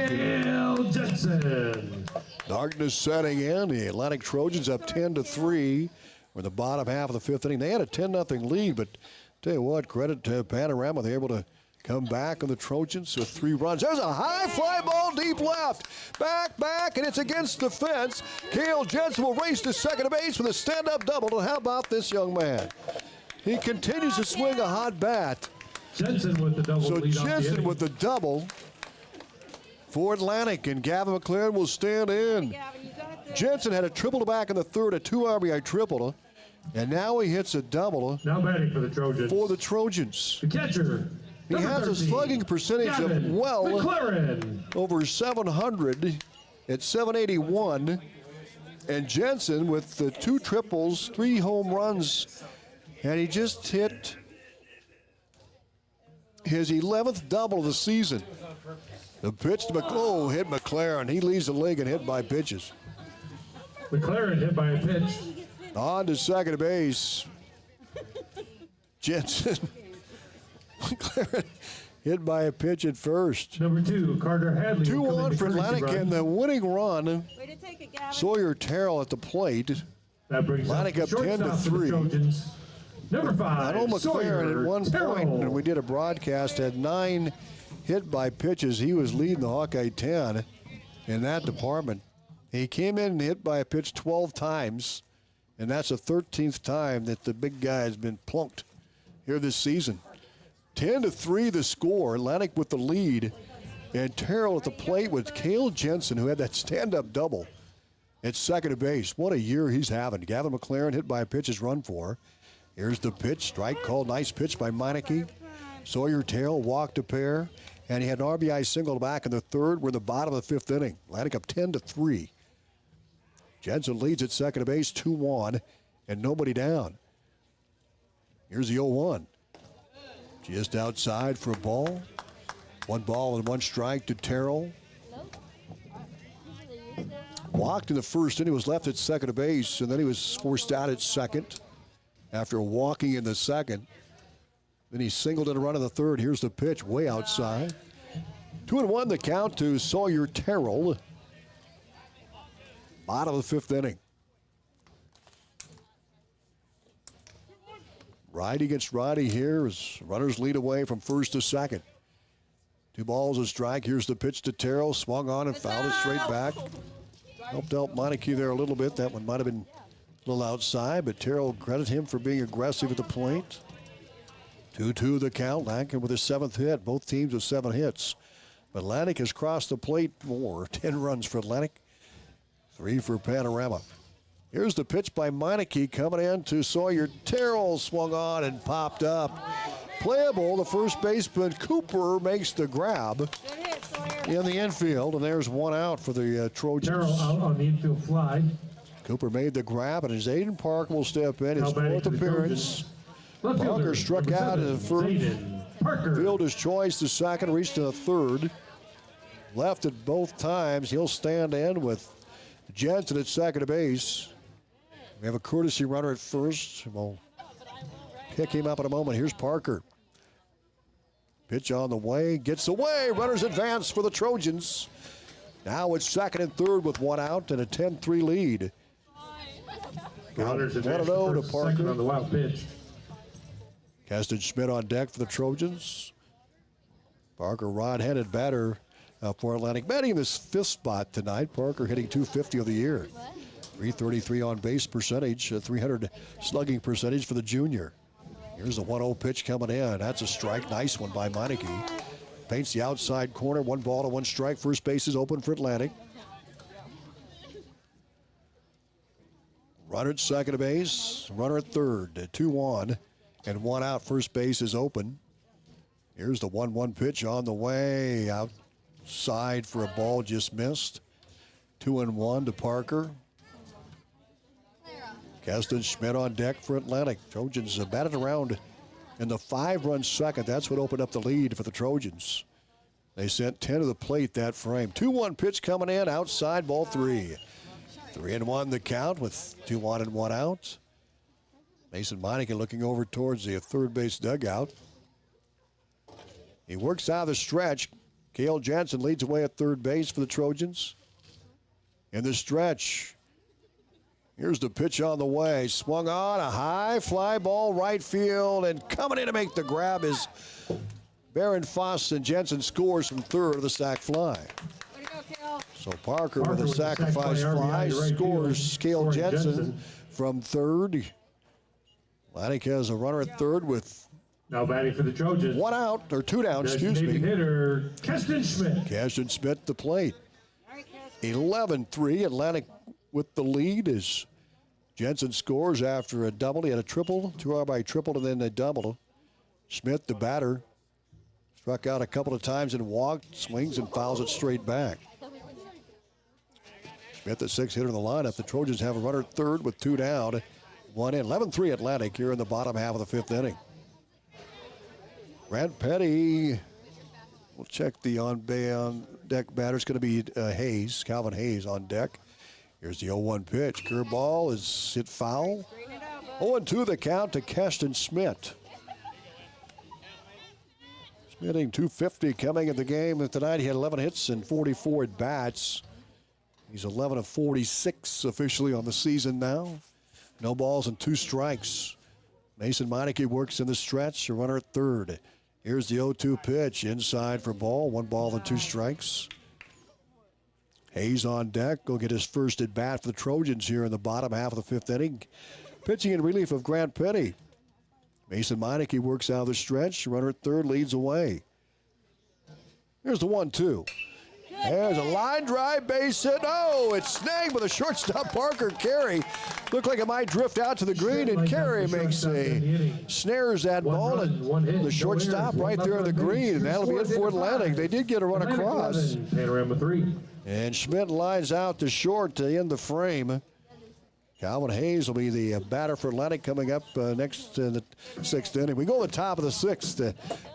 Darkness setting in. The Atlantic Trojans up 10-3. We're in the bottom half of the fifth inning. They had a 10-0 lead, but tell you what, credit to Panorama. They're able to come back on the Trojans with 3 runs. There's a high fly ball deep left. Back, and it's against the fence. Cale Jensen will race to second base with a stand-up double. And how about this young man? He continues to swing a hot bat. Jensen with the double. So Jensen with the double for Atlantic, and Gavin McLaren will stand in. Jensen had a triple back in the third, a 2 RBI triple, and now he hits a double. Now batting for the Trojans. For the Trojans. The catcher. He has a slugging percentage of well McLaren. over 700 at 781, and Jensen with the 2 triples, 3 home runs. And he just hit his 11th double of the season. The pitch to hit McLaren. He leaves the league and hit by pitches. McLaren hit by a pitch. On to second base. Jensen. McLaren hit by a pitch at first. Number 2, Carter Hadley. 2-1 for Atlantic, and the winning run. Sawyer Terrell at the plate. That brings Atlantic up 10-3. Number 5, I know McLaren at one Terrell. point when we did a broadcast had 9 hit by pitches. He was leading the Hawkeye 10 in that department. He came in and hit by a pitch 12 times. And that's the 13th time that the big guy has been plunked here this season. 10-3 the score. Atlantic with the lead. And Terrell at the plate with Cale Jensen, who had that stand-up double at second base. What a year he's having. Gavin McLaren hit by a pitch is run for. Here's the pitch. Strike called. Nice pitch by Meineke. Sawyer Terrell walked a pair. And he had an RBI single back in the third. We're in the bottom of the fifth inning. Atlantic up 10-3. Jensen leads at second base, 2-1, and nobody down. Here's the 0-1. Just outside for a ball. 1 ball and 1 strike to Terrell. Walked in the first inning, was left at second base, and then he was forced out at second after walking in the second. Then he singled in a run in the third. Here's the pitch, way outside. 2-1 the count to Sawyer Terrell. Bottom of the fifth inning. Righty against righty here as runners lead away from first to second. 2 balls a strike. Here's the pitch to Terrell. Swung on and fouled it straight back. Helped out Meineke there a little bit. That one might have been a little outside, but Terrell credit him for being aggressive at the plate. 2-2 the count. Lankin with his 7th hit. Both teams with 7 hits. But Atlantic has crossed the plate more. 10 runs for Atlantic. 3 for Panorama. Here's the pitch by Meineke coming in to Sawyer Terrell. Swung on and popped up. Playable. The first baseman Cooper makes the grab in the infield, and there's 1 out for the Trojans. Terrell out on the infield fly. Cooper made the grab, and as Aiden Parker will step in, his 4th appearance. Parker struck out in the first. Fielder's choice the second, reached to the third. Left it both times. He'll stand in with Jensen at second base. We have a courtesy runner at first. We'll pick him up in a moment. Here's Parker. Pitch on the way. Gets away. Runners advance for the Trojans. Now it's second and third with 1 out and a 10-3 lead. Runners advance 1-0 to Parker. Second on the wild pitch. Keston Schmidt on deck for the Trojans. Parker, rod-handed batter for Atlantic. Batting in his 5th spot tonight. Parker hitting .250 of the year. 333 on base percentage, 300 slugging percentage for the junior. Here's the 1-0 pitch coming in. That's a strike. Nice one by Meineke. Paints the outside corner. 1 ball to 1 strike. First base is open for Atlantic. Runner at second base. Runner at third. 2-1. And 1 out. First base is open. Here's the 1-1 pitch on the way. Outside for a ball, just missed. 2-1 to Parker. Keston Schmidt on deck for Atlantic. Trojans batted around in the 5-run second. That's what opened up the lead for the Trojans. They sent 10 to the plate that frame. 2-1 pitch coming in, outside, ball 3. 3-1 the count with 2 on and 1 out. Mason Meineke looking over towards the third base dugout. He works out of the stretch. Cale Jensen leads away at third base for the Trojans. In the stretch, here's the pitch on the way. Swung on, a high fly ball, right field, and coming in to make the grab is Barron Foss, and Jensen scores from third of the sac fly. So Parker with a sacrifice fly scores Cale Jensen from third. Atlantic has a runner at third with now batting for the Trojans. 1 out, or 2 down, excuse me. Hitter, Keston Schmidt. Keston Schmidt the plate. 11-3, Atlantic with the lead as Jensen scores after a double. He had a triple, 2 RBI triple, and then a double. Schmidt, the batter, struck out a couple of times and walked, swings and fouls it straight back. Schmidt, the 6th hitter in the lineup. The Trojans have a runner at third with 2 down, 1 in. 11-3 Atlantic here in the bottom half of the 5th inning. Grant Petty, we'll check the on deck batter. It's going to be Hayes, Calvin Hayes on deck. Here's the 0-1 pitch. Curveball is hit foul. 0-2 the count to Keston Schmidt. Schmidt hitting .250 coming in the game. Tonight he had 11 hits and 44 at bats. He's 11 of 46 officially on the season now. No balls and 2 strikes. Mason Meineke works in the stretch, a runner at third. Here's the 0-2 pitch, inside for ball, 1 ball and 2 strikes. Hayes on deck. Go get his first at bat for the Trojans here in the bottom half of the fifth inning. Pitching in relief of Grant Petty. Mason Meineke works out of the stretch. Runner at third leads away. Here's the 1-2. There's a line drive, base hit. Oh, it's snagged by the shortstop, Parker Carey. Looked like it might drift out to the green, and Carey snares that ball, and the shortstop right there in the green, and that'll be it for Atlantic. They did get a run across. Panorama 3. And Schmidt lines out to short to end the frame. Calvin Hayes will be the batter for Atlantic coming up next in the sixth inning. We go to the top of the sixth,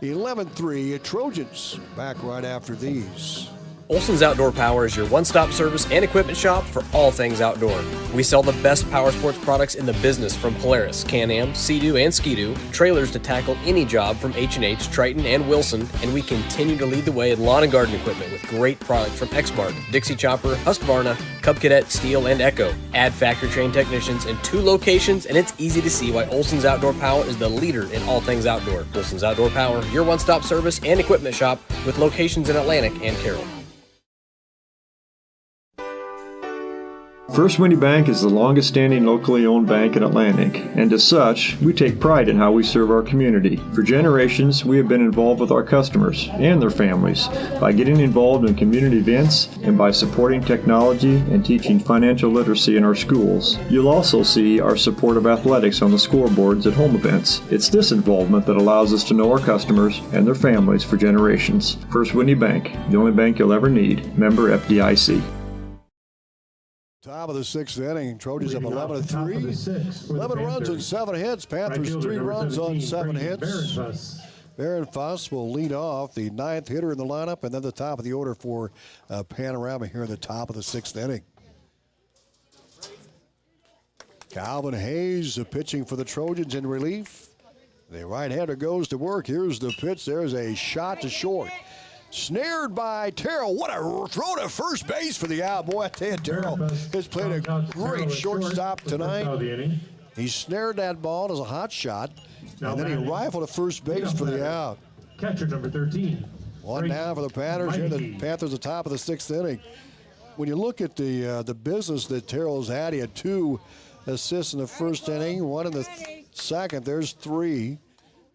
11-3 Trojans. Back right after these. Olson's Outdoor Power is your one-stop service and equipment shop for all things outdoor. We sell the best power sports products in the business, from Polaris, Can-Am, Sea-Doo, and Ski-Doo, trailers to tackle any job from H&H, Triton, and Wilson, and we continue to lead the way in lawn and garden equipment with great products from Exmark, Dixie Chopper, Husqvarna, Cub Cadet, Steel, and Echo. Add factory-trained technicians in 2 locations, and it's easy to see why Olson's Outdoor Power is the leader in all things outdoor. Olson's Outdoor Power, your one-stop service and equipment shop with locations in Atlantic and Carroll. First Windy Bank is the longest standing locally owned bank in Atlantic, and as such, we take pride in how we serve our community. For generations, we have been involved with our customers and their families by getting involved in community events and by supporting technology and teaching financial literacy in our schools. You'll also see our support of athletics on the scoreboards at home events. It's this involvement that allows us to know our customers and their families for generations. First Windy Bank, the only bank you'll ever need. Member FDIC. Top of the sixth inning, Trojans up 11-3. 11 runs and 7 hits. Panthers 3 runs on 7 hits. Baron Fuss will lead off, the 9th hitter in the lineup, and then the top of the order for Panorama here in the top of the sixth inning. Calvin Hayes pitching for the Trojans in relief. The right-hander goes to work. Here's the pitch. There's a shot to short. Snared by Terrell. What a throw to first base for the out. Boy, I tell you, Terrell has played a great shortstop tonight. He snared that ball as a hot shot, and then he rifled to first base for the out. Catcher number 13. One down for the Panthers. Here the Panthers at the top of the sixth inning. When you look at the business that Terrell's had, he had 2 assists in the first inning, 1 in the second. There's 3,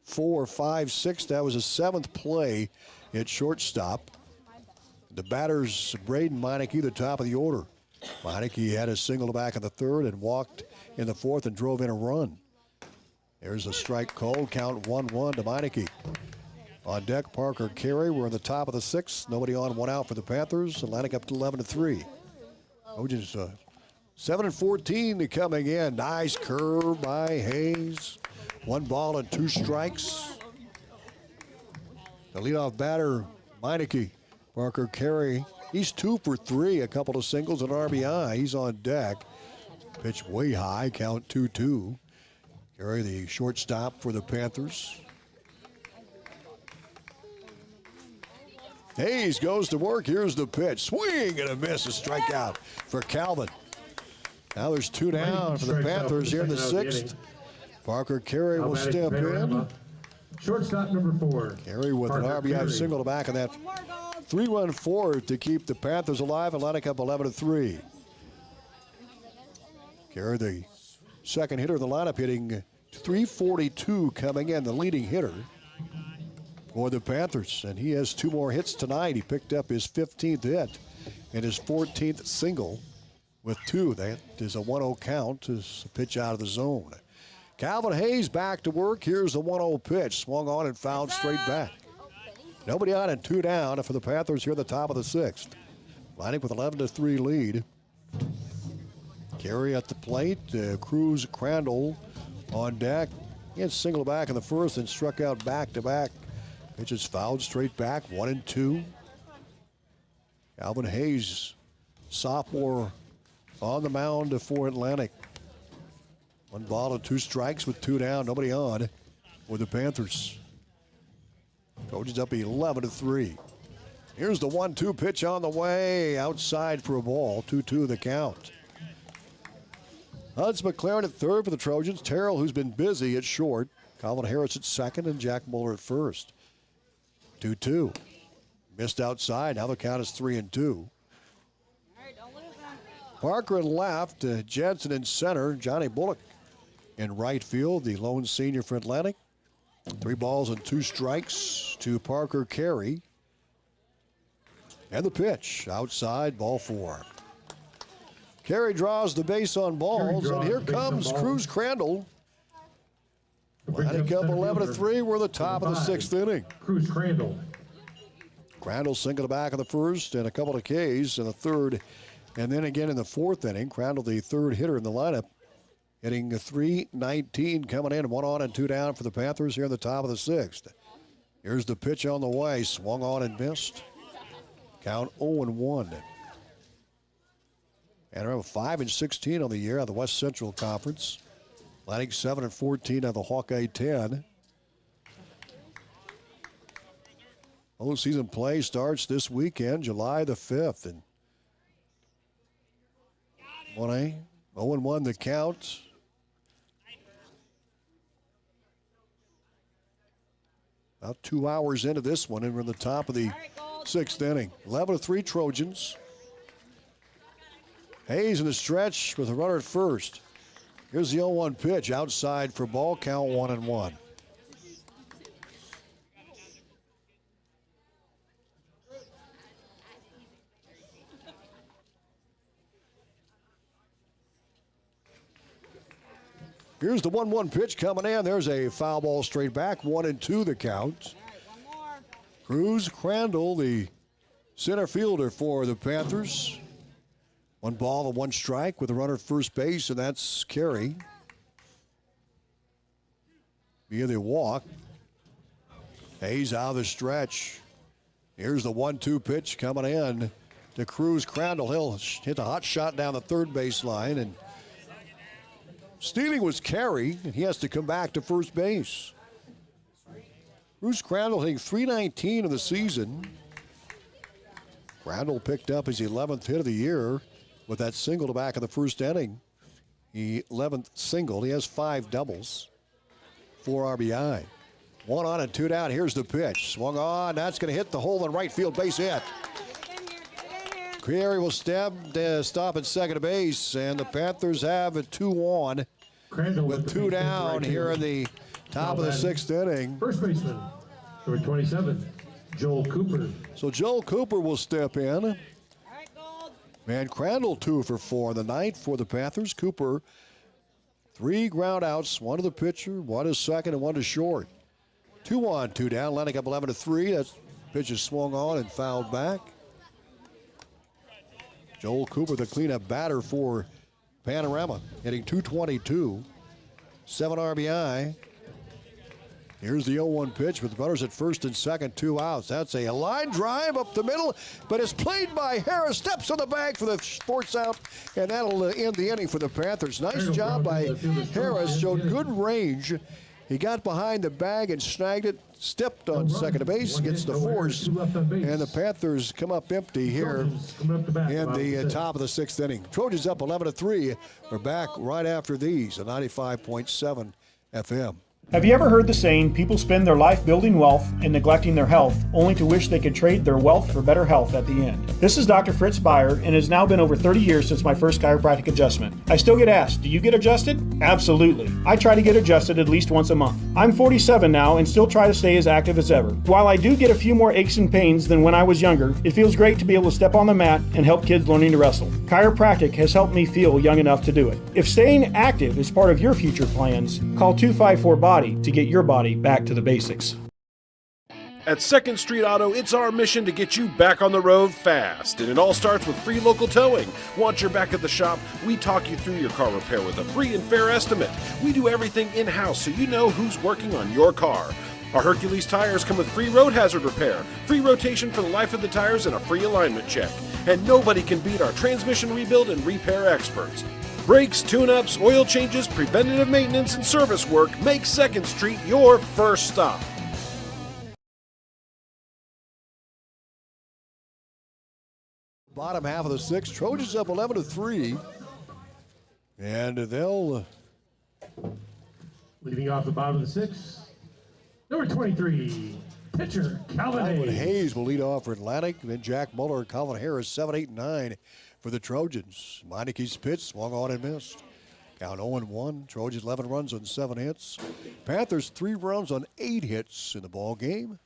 4, 5, 6. That was his 7th play at shortstop. The batters, Braden Meineke, the top of the order. Meineke had a single back in the 3rd and walked in the 4th and drove in a run. There's a strike called, count 1-1 to Meineke. On deck, Parker Carey. We're in the top of the 6th. Nobody on, 1 out for the Panthers. Atlantic up to 11-3. Trojans 7-14 coming in. Nice curve by Hayes. 1 ball and 2 strikes. The leadoff batter, Meineke. Parker Carey, he's 2 for 3, a couple of singles and RBI. He's on deck. Pitch way high, count 2-2. Carey, the shortstop for the Panthers. Hayes goes to work. Here's the pitch. Swing and a miss, a strikeout for Calvin. Now there's 2 down for the Panthers here in the 6th. Parker Carey will step in. Shortstop number 4. Carey with an RBI single to back of that 3-run forward to keep the Panthers alive. Atlantic up 11-3. Carey, the second hitter of the lineup, hitting .342 coming in, the leading hitter for the Panthers. And he has 2 more hits tonight. He picked up his 15th hit and his 14th single with 2. That is a 1-0 count as a pitch out of the zone. Calvin Hayes back to work. Here's the 1-0 pitch. Swung on and fouled straight back. Nobody on and 2 down for the Panthers here at the top of the 6th. Atlantic with 11-3 lead. Carey at the plate. Cruz Crandall on deck. He had single back in the 1st and struck out back-to-back. Pitches fouled straight back, 1-2. Calvin Hayes, sophomore, on the mound for Atlantic. 1 ball and 2 strikes with 2 down. Nobody on for the Panthers. Trojans up 11-3. Here's the 1-2 pitch on the way. Outside for a ball. 2-2 the count. Huds McLaren at 3rd for the Trojans. Terrell, who's been busy, at short. Colin Harris at 2nd and Jack Muller at 1st. 2-2. Missed outside. Now the count is 3-2. Parker in left, Jensen in center, Johnny Bullock in right field, the lone senior for Atlantic. 3 balls and 2 strikes to Parker Carey. And the pitch, outside, ball 4. Carey draws the base on balls, and here comes Cruz Crandall. Atlantic up 11-3. We're the top of the 6th inning. Cruz Crandall. Crandall singled back in the first and a couple of Ks in the third. And then again in the 4th inning, Crandall, the 3rd hitter in the lineup, hitting .319 coming in, 1 on and 2 down for the Panthers here in the top of the 6th. Here's the pitch on the way, swung on and missed. Count 0-1. And remember, 5-16 on the year out of the West Central Conference. Atlantic 7-14 out of the Hawkeye 10. Postseason play starts this weekend, July the 5th. And 1A, 0-1 the count. About 2 hours into this one, and we're in the top of the 6th inning. 11-3 Trojans. Hayes in the stretch with a runner at first. Here's the 0-1 pitch outside for ball, count 1-1. Here's the 1-1 pitch coming in. There's a foul ball straight back, 1-2 the count. Cruz Crandall, the center fielder for the Panthers. 1 ball and 1 strike with a runner at first base, and that's Carey. Via the walk. Hayes out of the stretch. Here's the 1-2 pitch coming in to Cruz Crandall. He'll hit a hot shot down the 3rd baseline, and stealing was Carey, and he has to come back to first base. Cruz Crandall hitting .319 of the season. Crandall picked up his 11th hit of the year with that single to back in the 1st inning. The 11th single. He has 5 doubles, 4 RBI. 1 on and 2 down. Here's the pitch. Swung on. That's going to hit the hole in right field. Base hit. Carey will stop at second base, and the Panthers have a 2 on with 2 down here in the top of the 6th inning. First baseman, number 27, Joel Cooper. So Joel Cooper will step in. And Crandall 2 for 4 in the ninth for the Panthers. Cooper, 3 ground outs, 1 to the pitcher, 1 to second, and 1 to short. 2 on, 2 down. Atlantic up 11-3. That pitch is swung on and fouled back. Joel Cooper, the cleanup batter for Panorama, hitting .222, 7 RBI. Here's the 0-1 pitch with runners at first and second, 2 outs. That's a line drive up the middle, but it's played by Harris. Steps on the bag for the force out, and that'll end the inning for the Panthers. Nice job by Harris. Showed good range. He got behind the bag and snagged it, stepped on second base, gets the force, and the Panthers come up empty here in the top of the 6th inning. Trojans up 11-3. We're back right after these at 95.7 FM. Have you ever heard the saying, people spend their life building wealth and neglecting their health, only to wish they could trade their wealth for better health at the end? This is Dr. Fritz Beyer, and it has now been over 30 years since my first chiropractic adjustment. I still get asked, do you get adjusted? Absolutely. I try to get adjusted at least once a month. I'm 47 now and still try to stay as active as ever. While I do get a few more aches and pains than when I was younger, it feels great to be able to step on the mat and help kids learning to wrestle. Chiropractic has helped me feel young enough to do it. If staying active is part of your future plans, call 254-BODY to get your body back to the basics. At 2nd Street Auto, it's our mission to get you back on the road fast. And it all starts with free local towing. Once you're back at the shop, we talk you through your car repair with a free and fair estimate. We do everything in-house so you know who's working on your car. Our Hercules tires come with free road hazard repair, free rotation for the life of the tires, and a free alignment check. And nobody can beat our transmission rebuild and repair experts. Brakes, tune-ups, oil changes, preventative maintenance, and service work make 2nd Street your first stop. Bottom half of the 6th, Trojans up 11-3. And they'll... Leading off the bottom of the 6th, number 23, pitcher Calvin Hayes. Hayes will lead off for Atlantic. Then Jack Muller, Calvin Harris, 7, 8, and 9 for the Trojans. Meineke's pitch swung on and missed. Count 0-1. Trojans 11 runs on 7 hits. Panthers 3 runs on 8 hits in the ball game.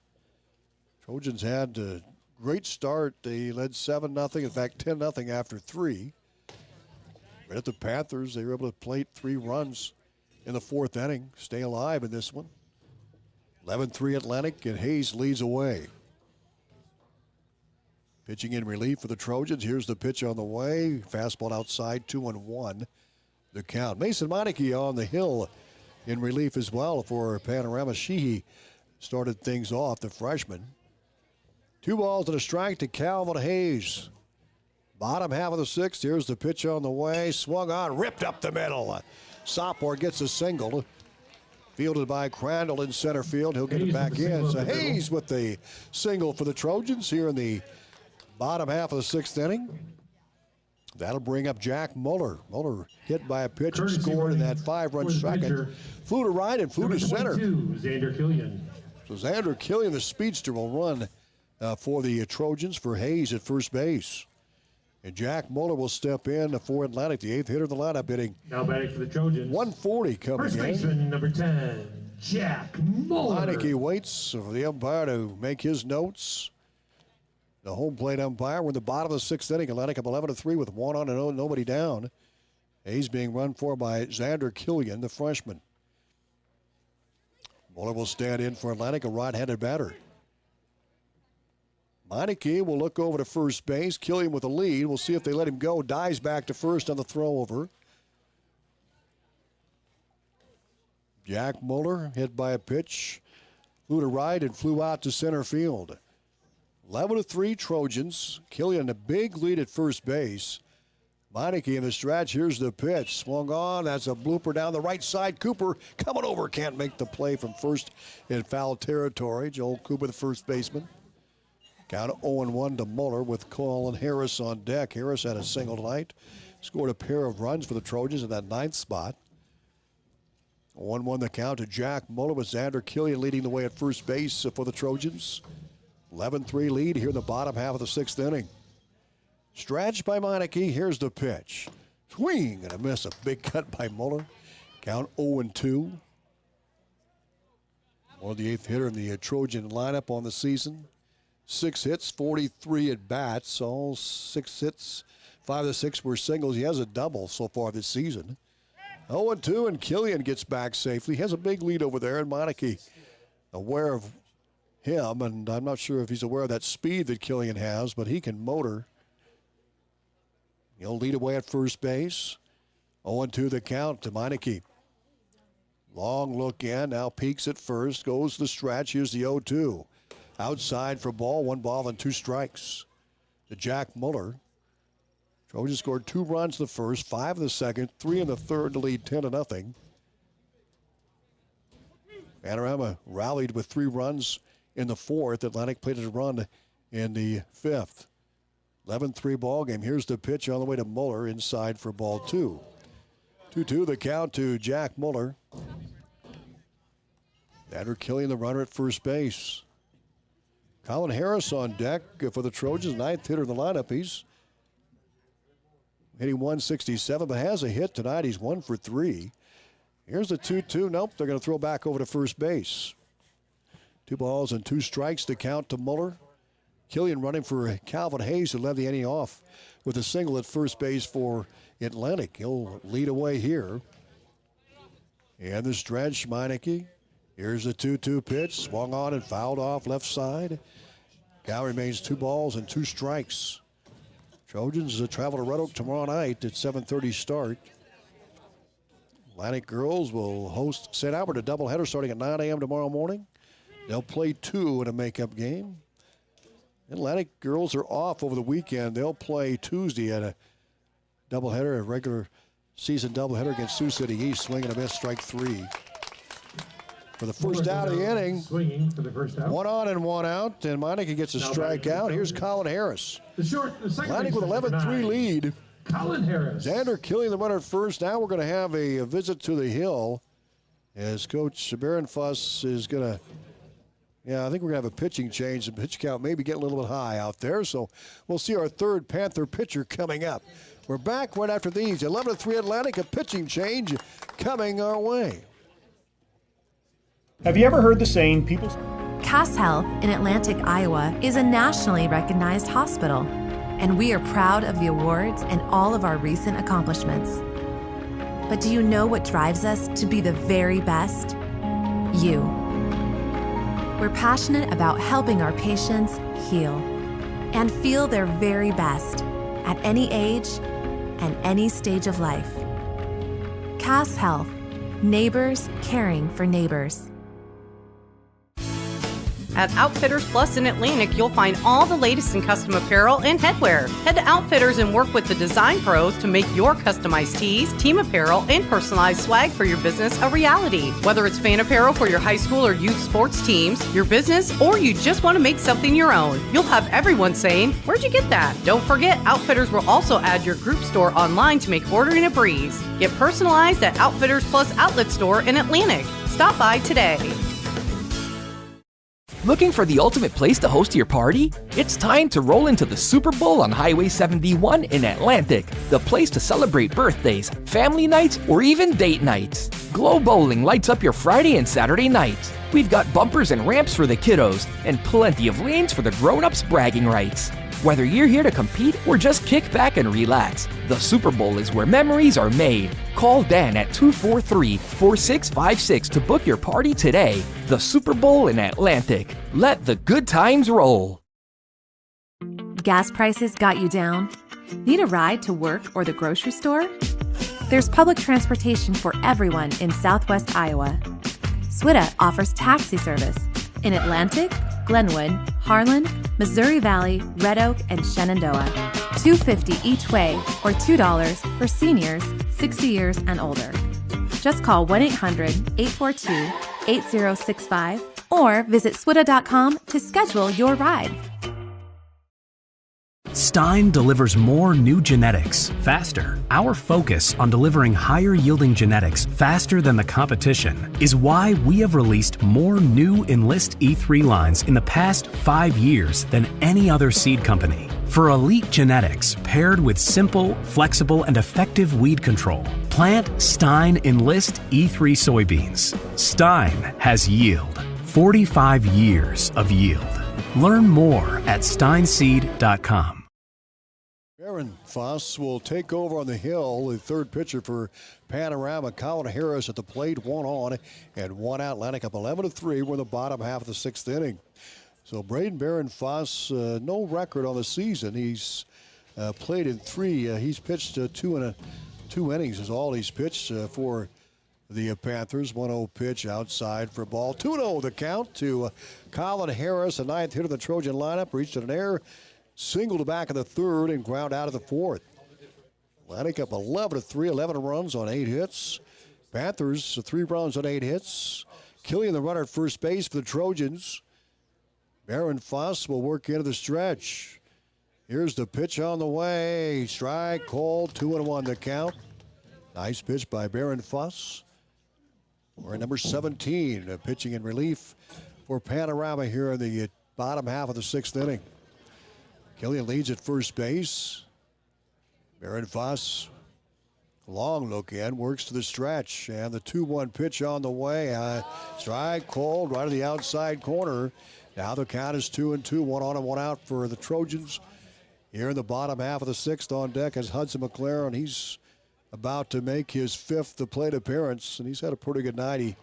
Trojans had a great start. They led 7-0. In fact, 10-0 after 3. Right at the Panthers, they were able to plate 3 runs in the 4th inning. Stay alive in this one. 11-3 Atlantic, and Hayes leads away. Pitching in relief for the Trojans. Here's the pitch on the way. Fastball outside, 2-1. The count. Mason Meineke on the hill in relief as well for Panorama. Sheehy started things off, the freshman. 2 balls and a strike to Calvin Hayes. Bottom half of the 6th. Here's the pitch on the way. Swung on, ripped up the middle. Sophomore gets a single. Fielded by Crandall in center field. He'll get it back in. So Hayes with the single for the Trojans here in the bottom half of the 6th inning. That'll bring up Jack Muller. Muller hit by a pitch and scored in that 5-run second. Flew to right and flew to center. Xander Killian. So Xander Killian, the speedster, will run for the Trojans for Hayes at first base. And Jack Muller will step in for Atlantic, the 8th hitter of the lineup, hitting. Now batting for the Trojans. 140 coming First in. baseman, number 10, Jack Muller. Meineke waits for the umpire to make his notes. The home plate umpire. We're in the bottom of the 6th inning. Atlantic up 11-3 with 1 on and nobody down. Hayes being run for by Xander Killian, the freshman. Muller will stand in for Atlantic, a right-handed batter. Meineke will look over to first base. Killian with the lead. We'll see if they let him go. Dives back to first on the throw over. Jack Muller hit by a pitch. Flew to right and flew out to center field. 11-3 Trojans. Killian a big lead at first base. Meineke in the stretch. Here's the pitch. Swung on. That's a blooper down the right side. Cooper coming over. Can't make the play from first in foul territory. Joel Cooper, the first baseman. Count 0-1 to Muller with Colin Harris on deck. Harris had a single tonight. Scored a pair of runs for the Trojans in that 9th spot. 1-1 the count to Jack Muller with Xander Killian leading the way at first base for the Trojans. 11-3 lead here in the bottom half of the 6th inning. Stretch by Meineke. Here's the pitch. Swing and a miss. A big cut by Muller. Count 0-2. Muller, the 8th hitter in the Trojan lineup on the season. 6 hits, 43 at bats. All 6 hits, 5 of the 6 were singles. He has a double so far this season. 0-2, and Killian gets back safely. He has a big lead over there, and Meineke aware of him, and I'm not sure if he's aware of that speed that Killian has, but he can motor. He'll lead away at first base. 0-2 the count to Meineke. Long look in, now peeks at first, goes the stretch. Here's the 0-2. Outside for ball, 1 ball and 2 strikes. To Jack Muller. Trojans scored 2 runs in the first, 5 in the second, 3 in the third to lead 10-0. Panorama rallied with 3 runs in the 4th. Atlantic played a run in the 5th. 11-3 ball game. Here's the pitch on the way to Muller, inside for ball 2. 2-2 the count to Jack Muller. Xander Killian, the runner at first base. Colin Harris on deck for the Trojans, 9th hitter in the lineup. He's hitting 167, but has a hit tonight. He's 1 for 3. Here's the 2-2. Nope, they're going to throw back over to first base. 2 balls and 2 strikes to count to Muller. Killian running for Calvin Hayes, who led the inning off with a single at first base for Atlantic. He'll lead away here. And the stretch, Meineke. Here's the 2-2 pitch. Swung on and fouled off left side. Count remains 2 balls and 2 strikes. Trojans travel to Red Oak tomorrow night at 7:30 start. Atlantic girls will host St. Albert, a doubleheader starting at 9 a.m. tomorrow morning. They'll play 2 in a makeup game. Atlantic girls are off over the weekend. They'll play Tuesday at a doubleheader, a regular season doubleheader against Sioux City East. Swing and a miss, strike 3. For the first out of the inning, swinging for the first out. 1 on and 1 out, and Meineke gets a strikeout. Here's Colin Harris. The second Atlantic with 11-3 lead. Colin Harris. Xander Killian, the runner at first. Now we're going to have a visit to the hill as Coach Barenfuss is going to Yeah, I think we're going to have a pitching change. The pitch count maybe getting a little bit high out there, so we'll see our third Panther pitcher coming up. We're back right after these. 11-3 Atlantic, a pitching change coming our way. Have you ever heard the saying, people... Cass Health in Atlantic, Iowa is a nationally recognized hospital, and we are proud of the awards and all of our recent accomplishments. But do you know what drives us to be the very best? You. We're passionate about helping our patients heal and feel their very best at any age and any stage of life. Cass Health, neighbors caring for neighbors. At Outfitters Plus in Atlantic, you'll find all the latest in custom apparel and headwear. Head to Outfitters and work with the design pros to make your customized tees, team apparel, and personalized swag for your business a reality. Whether it's fan apparel for your high school or youth sports teams, your business, or you just want to make something your own, you'll have everyone saying, "Where'd you get that?" Don't forget, Outfitters will also add your group store online to make ordering a breeze. Get personalized at Outfitters Plus Outlet Store in Atlantic. Stop by today. Looking for the ultimate place to host your party? It's time to roll into the Super Bowl on Highway 71 in Atlantic, the place to celebrate birthdays, family nights, or even date nights. Glow Bowling lights up your Friday and Saturday nights. We've got bumpers and ramps for the kiddos, and plenty of lanes for the grown-ups' bragging rights. Whether you're here to compete or just kick back and relax, the Super Bowl is where memories are made. Call Dan at 243-4656 to book your party today. The Super Bowl in Atlantic. Let the good times roll. Gas prices got you down? Need a ride to work or the grocery store? There's public transportation for everyone in Southwest Iowa. SWITA offers taxi service in Atlantic, Glenwood, Harlan, Missouri Valley, Red Oak, and Shenandoah. $2.50 each way or $2 for seniors 60 years and older. Just call 1-800-842-8065 or visit swita.com to schedule your ride. Stein delivers more new genetics faster. Our focus on delivering higher yielding genetics faster than the competition is why we have released more new Enlist E3 lines in the past 5 years than any other seed company. For elite genetics paired with simple, flexible, and effective weed control, plant Stein Enlist E3 soybeans. Stein has yield. 45 years of yield. Learn more at steinseed.com. Aaron Foss will take over on the hill, the third pitcher for Panorama. Colin Harris at the plate, 1 on and 1 out. Atlantic up 11-3. We're in the bottom half of the 6th inning. So Braden Barron Foss, no record on the season. He's played in 3. He's pitched 2 innings is all he's pitched for the Panthers. 1-0 pitch outside for a ball. 2-0 the count to Colin Harris, the 9th hitter of the Trojan lineup. Reached an air, singled back in the 3rd, and ground out of the 4th. Atlantic up 11-3, 11 runs on 8 hits. Panthers 3 runs on 8 hits. Killian, the runner at first base for the Trojans. Barron Foss will work into the stretch. Here's the pitch on the way. Strike called, 2-1 the count. Nice pitch by Barron Foss. We're at number 17, pitching in relief for Panorama here in the bottom half of the 6th inning. Killian leads at first base. Barron Foss, long look in, works to the stretch, and the 2-1 pitch on the way. Strike called right to the outside corner. Now the count is 2-2, 1 on and 1 out for the Trojans. Here in the bottom half of the 6th, on deck is Hudson McLaren. He's about to make his 5th plate appearance, and he's had a pretty good night. He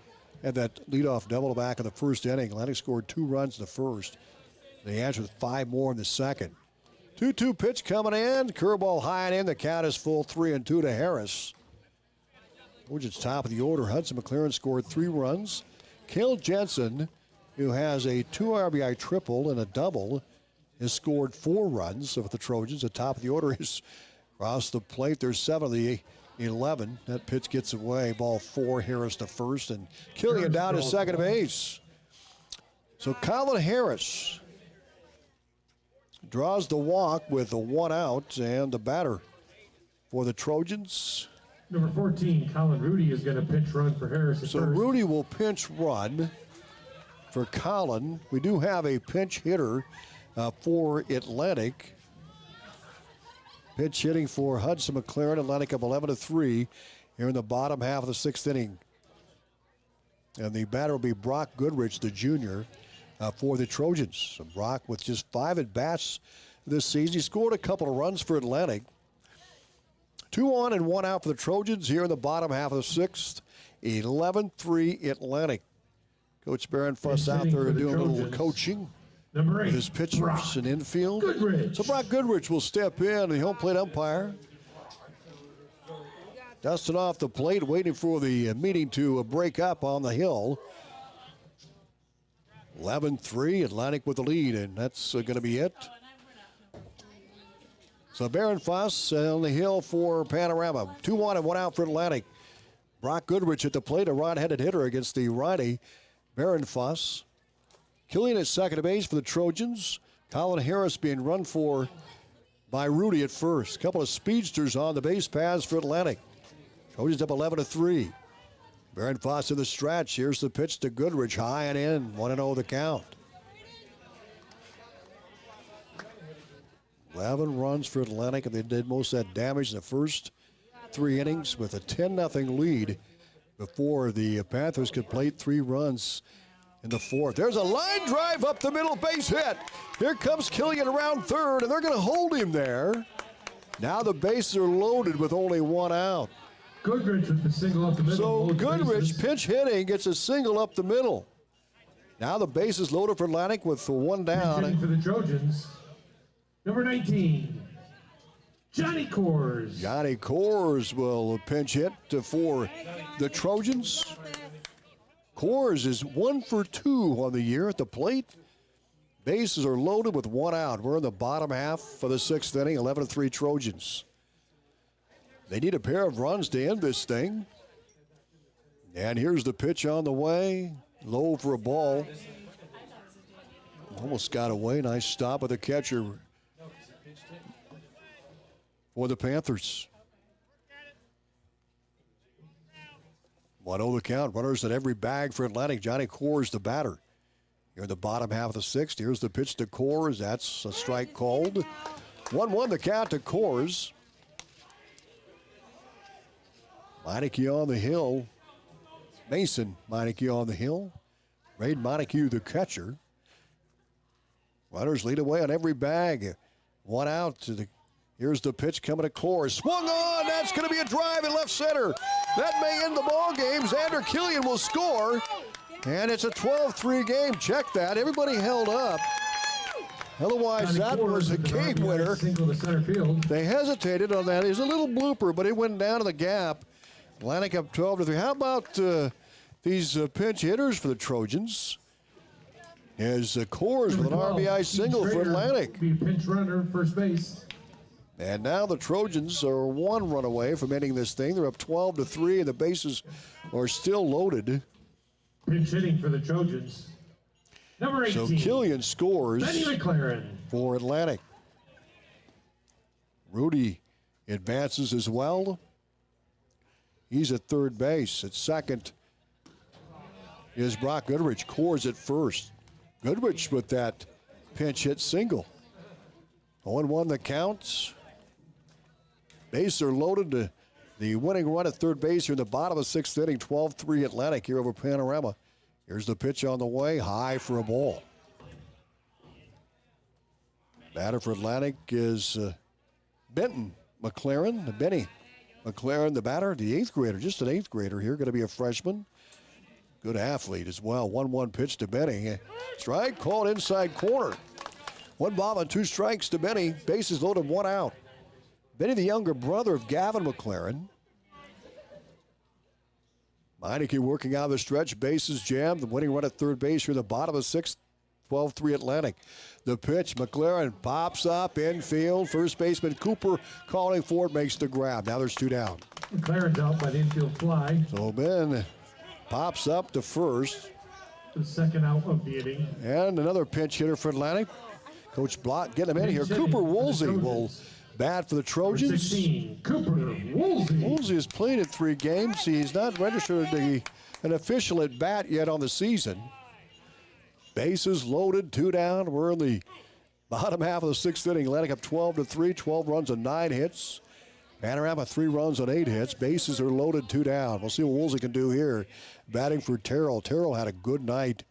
had that leadoff double back in the 1st inning. Atlantic scored 2 runs in the 1st. They answered 5 more in the 2nd. 2-2 pitch coming in. Curveball high and in. The count is full, 3-2 to Harris. Trojans top of the order. Hudson McLaren scored 3 runs. Cale Jensen, who has a 2 RBI triple and a double, has scored 4 runs. So with the Trojans, the top of the order is across the plate. There's 7 of the 11. That pitch gets away. Ball 4. Harris to first, and Killian down to second base. So Colin Harris draws the walk with a 1 out, and the batter for the Trojans. Number 14, Colin Rudy, is going to pinch run for Harris. So Rudy will pinch run. for Collin. We do have a pinch hitter for Atlantic. Pinch hitting for Hudson McLaren. Atlantic up 11-3 here in the bottom half of the 6th inning. And the batter will be Brock Goodrich, the junior, for the Trojans. So Brock with just 5 at-bats this season. He scored a couple of runs for Atlantic. 2 on and 1 out for the Trojans here in the bottom half of the 6th. 11-3 Atlantic. Coach Baron Fuss out there doing a little coaching with his pitchers and infield. So Brock Goodrich will step in, the home plate umpire. Dusting off the plate, waiting for the meeting to break up on the hill. 11-3, Atlantic with the lead, and that's going to be it. So Baron Fuss on the hill for Panorama. 2 on and 1 out for Atlantic. Brock Goodrich at the plate, a right-handed hitter against the righty Baron Fuss. Killian at second base for the Trojans. Colin Harris being run for by Rudy at first. A couple of speedsters on the base paths for Atlantic. Trojans up 11-3. Baron Fuss in the stretch. Here's the pitch to Goodrich, high and in. 1-0 the count. 11 runs for Atlantic, and they did most of that damage in the first 3 innings with a 10-0 lead before the Panthers could plate 3 runs in the 4th. There's a line drive up the middle, base hit. Here comes Killian around third, and they're going to hold him there. Now the bases are loaded with only 1 out. Goodrich with the single up the middle. So Goodrich pinch hitting gets a single up the middle. Now the bases loaded for Atlantic with 1 down. Pinch hitting for the Trojans. Number 19, Johnny Coors. Johnny Coors will pinch hit for the Trojans. Coors is 1 for 2 on the year at the plate. Bases are loaded with 1 out. We're in the bottom half for the 6th inning, 11-3 Trojans. They need a pair of runs to end this thing. And here's the pitch on the way. Low for a ball. Almost got away. Nice stop of the catcher for the Panthers. 1-0 the count. Runners at every bag for Atlantic. Johnny Coors, the batter. Here in the bottom half of the 6th. Here's the pitch to Coors. That's a strike called. 1-1 the count to Coors. Meineke on the hill. Mason Meineke on the hill. Ray Meineke, the catcher. Runners lead away on every bag. 1 out to the. Here's the pitch coming to Coors. Swung on. That's going to be a drive in left center. That may end the ball game. Xander Killian will score. And it's a 12-3 game. Check that. Everybody held up. Otherwise, that was a game winner. Single to center field. They hesitated on that. It was a little blooper, but it went down to the gap. Atlantic up 12-3. How about these pinch hitters for the Trojans? As Coors with an RBI single for Atlantic. Be a pinch runner, first base. And now the Trojans are 1 run away from ending this thing. They're up 12-3, and the bases are still loaded. Pinch hitting for the Trojans. Number 18. So Killian scores Benny McLaren for Atlantic. Rudy advances as well. He's at third base. At second is Brock Goodrich. Coors at first. Goodrich with that pinch hit single. 0-1 the counts. Bases are loaded to the winning run at third base here in the bottom of the 6th inning. 12-3 Atlantic here over Panorama. Here's the pitch on the way. High for a ball. Batter for Atlantic is Benton McLaren. Benny McLaren, the batter, the 8th grader. Just an 8th grader here. Going to be a freshman. Good athlete as well. 1-1 pitch to Benny. Strike called inside corner. 1 ball and 2 strikes to Benny. Bases loaded, 1 out. Benny, the younger brother of Gavin McLaren. Meineke working out of the stretch. Bases jammed. The winning run at third base here in the bottom of the 6th. 12-3 Atlantic. The pitch, McLaren pops up infield. First baseman Cooper calling for it, makes the grab. Now there's 2 down. McLaren's out by the infield fly. So Ben pops up to first. The second out of the inning. And another pinch hitter for Atlantic. Coach Blott getting him in here. Cooper Woolsey will bat for the Trojans. 16, Cooper Woolsey. Woolsey has played in 3 games. He's not registered an official at bat yet on the season. Bases loaded, 2 down. We're in the bottom half of the 6th inning. Atlantic up 12-3, 12 runs on 9 hits. Panorama 3 runs on 8 hits. Bases are loaded, 2 down. We'll see what Woolsey can do here. Batting for Terrell. Terrell had a good night.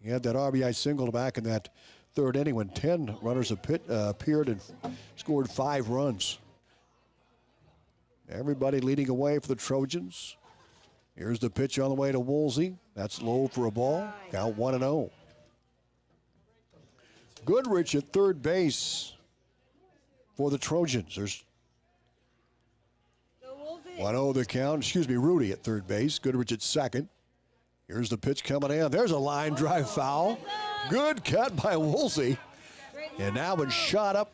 He had that RBI single back in that 3rd inning when 10 runners appeared and scored 5 runs. Everybody leading away for the Trojans. Here's the pitch on the way to Woolsey. That's low for a ball. Count 1-0. Goodrich at third base for the Trojans. There's 1-0 the count. Excuse me, Rudy at third base. Goodrich at second. Here's the pitch coming in. There's a line drive foul. Good cut by Woolsey. And now it's shot up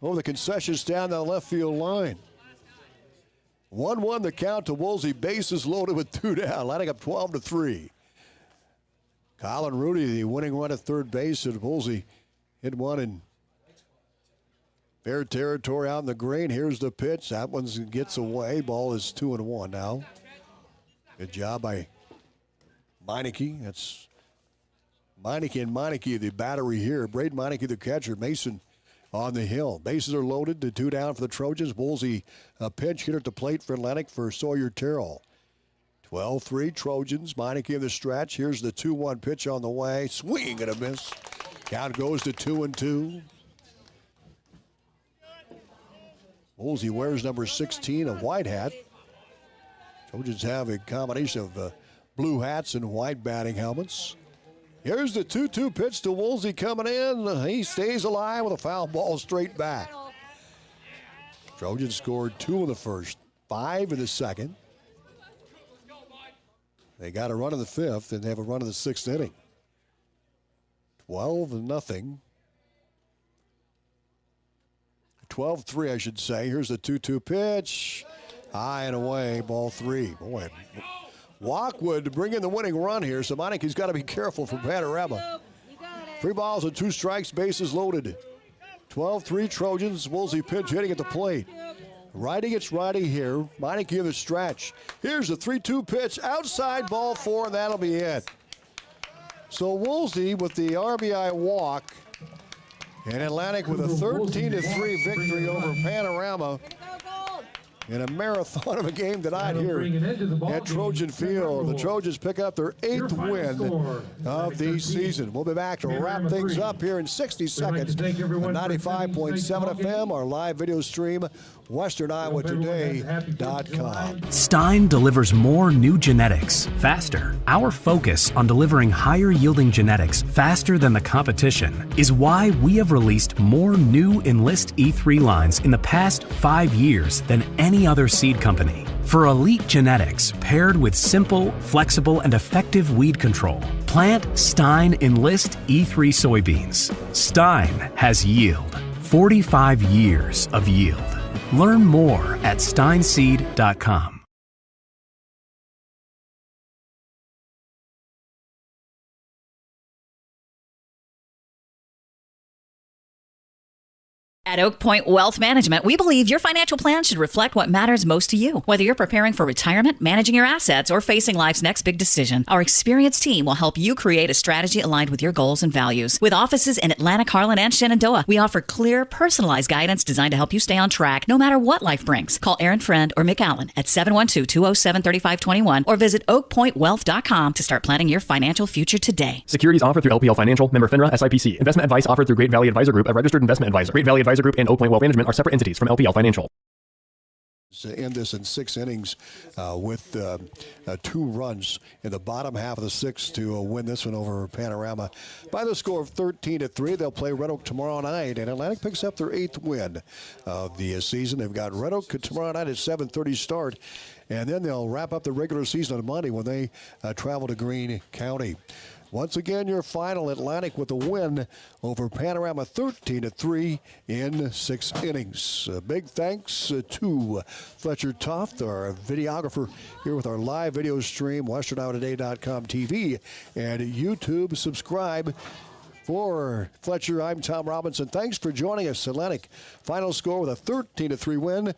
over the concession stand down the left field line. 1-1 the count to Woolsey. Bases loaded with 2 down. Lining up 12-3. Colin Rudy, the winning run at third base, and Woolsey hit one in fair territory out in the green. Here's the pitch. That one gets away. Ball is 2-1 now. Good job by Meineke. That's Meineke and Meineke, the battery here. Braden Meineke, the catcher. Mason on the hill. Bases are loaded to 2 down for the Trojans. Woolsey a pinch hitter at the plate for Atlantic for Sawyer Terrell. 12-3 Trojans. Meineke in the stretch. Here's the 2-1 pitch on the way. Swing and a miss. Count goes to 2-2. Woolsey wears number 16, a white hat. Trojans have a combination of blue hats and white batting helmets. Here's the 2-2 pitch to Woolsey coming in. He stays alive with a foul ball straight back. Trojans scored 2 in the first, 5 in the second. They got a run in the 5th, and they have a run in the 6th inning. 12-0. 12-3, I should say. Here's the 2-2 pitch. High and away, ball 3. Boy, Walkwood to bring in the winning run here. So Meineke's got to be careful for Panorama. 3 balls and 2 strikes, bases loaded. 12-3 Trojans. Woolsey pinch hitting at the plate. Righty gets righty here. Meineke in the stretch. Here's the 3-2 pitch. Outside, ball 4, and that'll be it. So Woolsey with the RBI walk. And Atlantic with a 13-3 victory over Panorama in a marathon of a game tonight here at Trojan Field. The Trojans pick up their 8th win of the season. We'll be back to wrap things up here in 60 seconds on 95.7 FM, our live video stream, WesternIowaToday.com. Stein delivers more new genetics faster. Our focus on delivering higher yielding genetics faster than the competition is why we have released more new Enlist E3 lines in the past 5 years than any other seed company. For elite genetics paired with simple, flexible, and effective weed control, plant Stein Enlist E3 soybeans. Stein has yield. 45 years of yield. Learn more at steinseed.com. At Oak Point Wealth Management, we believe your financial plan should reflect what matters most to you. Whether you're preparing for retirement, managing your assets, or facing life's next big decision, our experienced team will help you create a strategy aligned with your goals and values. With offices in Atlanta, Harlan, and Shenandoah, we offer clear, personalized guidance designed to help you stay on track no matter what life brings. Call Aaron Friend or Mick Allen at 712-207-3521 or visit oakpointwealth.com to start planning your financial future today. Securities offered through LPL Financial, member FINRA, SIPC. Investment advice offered through Great Valley Advisor Group, a registered investment advisor. Great Valley Advisor Group and Oak Point Wealth Management are separate entities from LPL Financial. To end this in 6 innings with 2 runs in the bottom half of the 6th to win this one over Panorama by the score of 13-3. They'll play Red Oak tomorrow night, and Atlantic picks up their 8th win of the season. They've got Red Oak tomorrow night at 7:30 start, and then they'll wrap up the regular season on Monday when they travel to Greene County. Once again, your final, Atlantic with a win over Panorama 13-3 in 6 innings. Big thanks to Fletcher Toft, our videographer here with our live video stream, WesternIowaToday.com TV and YouTube. Subscribe. For Fletcher, I'm Tom Robinson. Thanks for joining us. Atlantic final score with a 13-3 win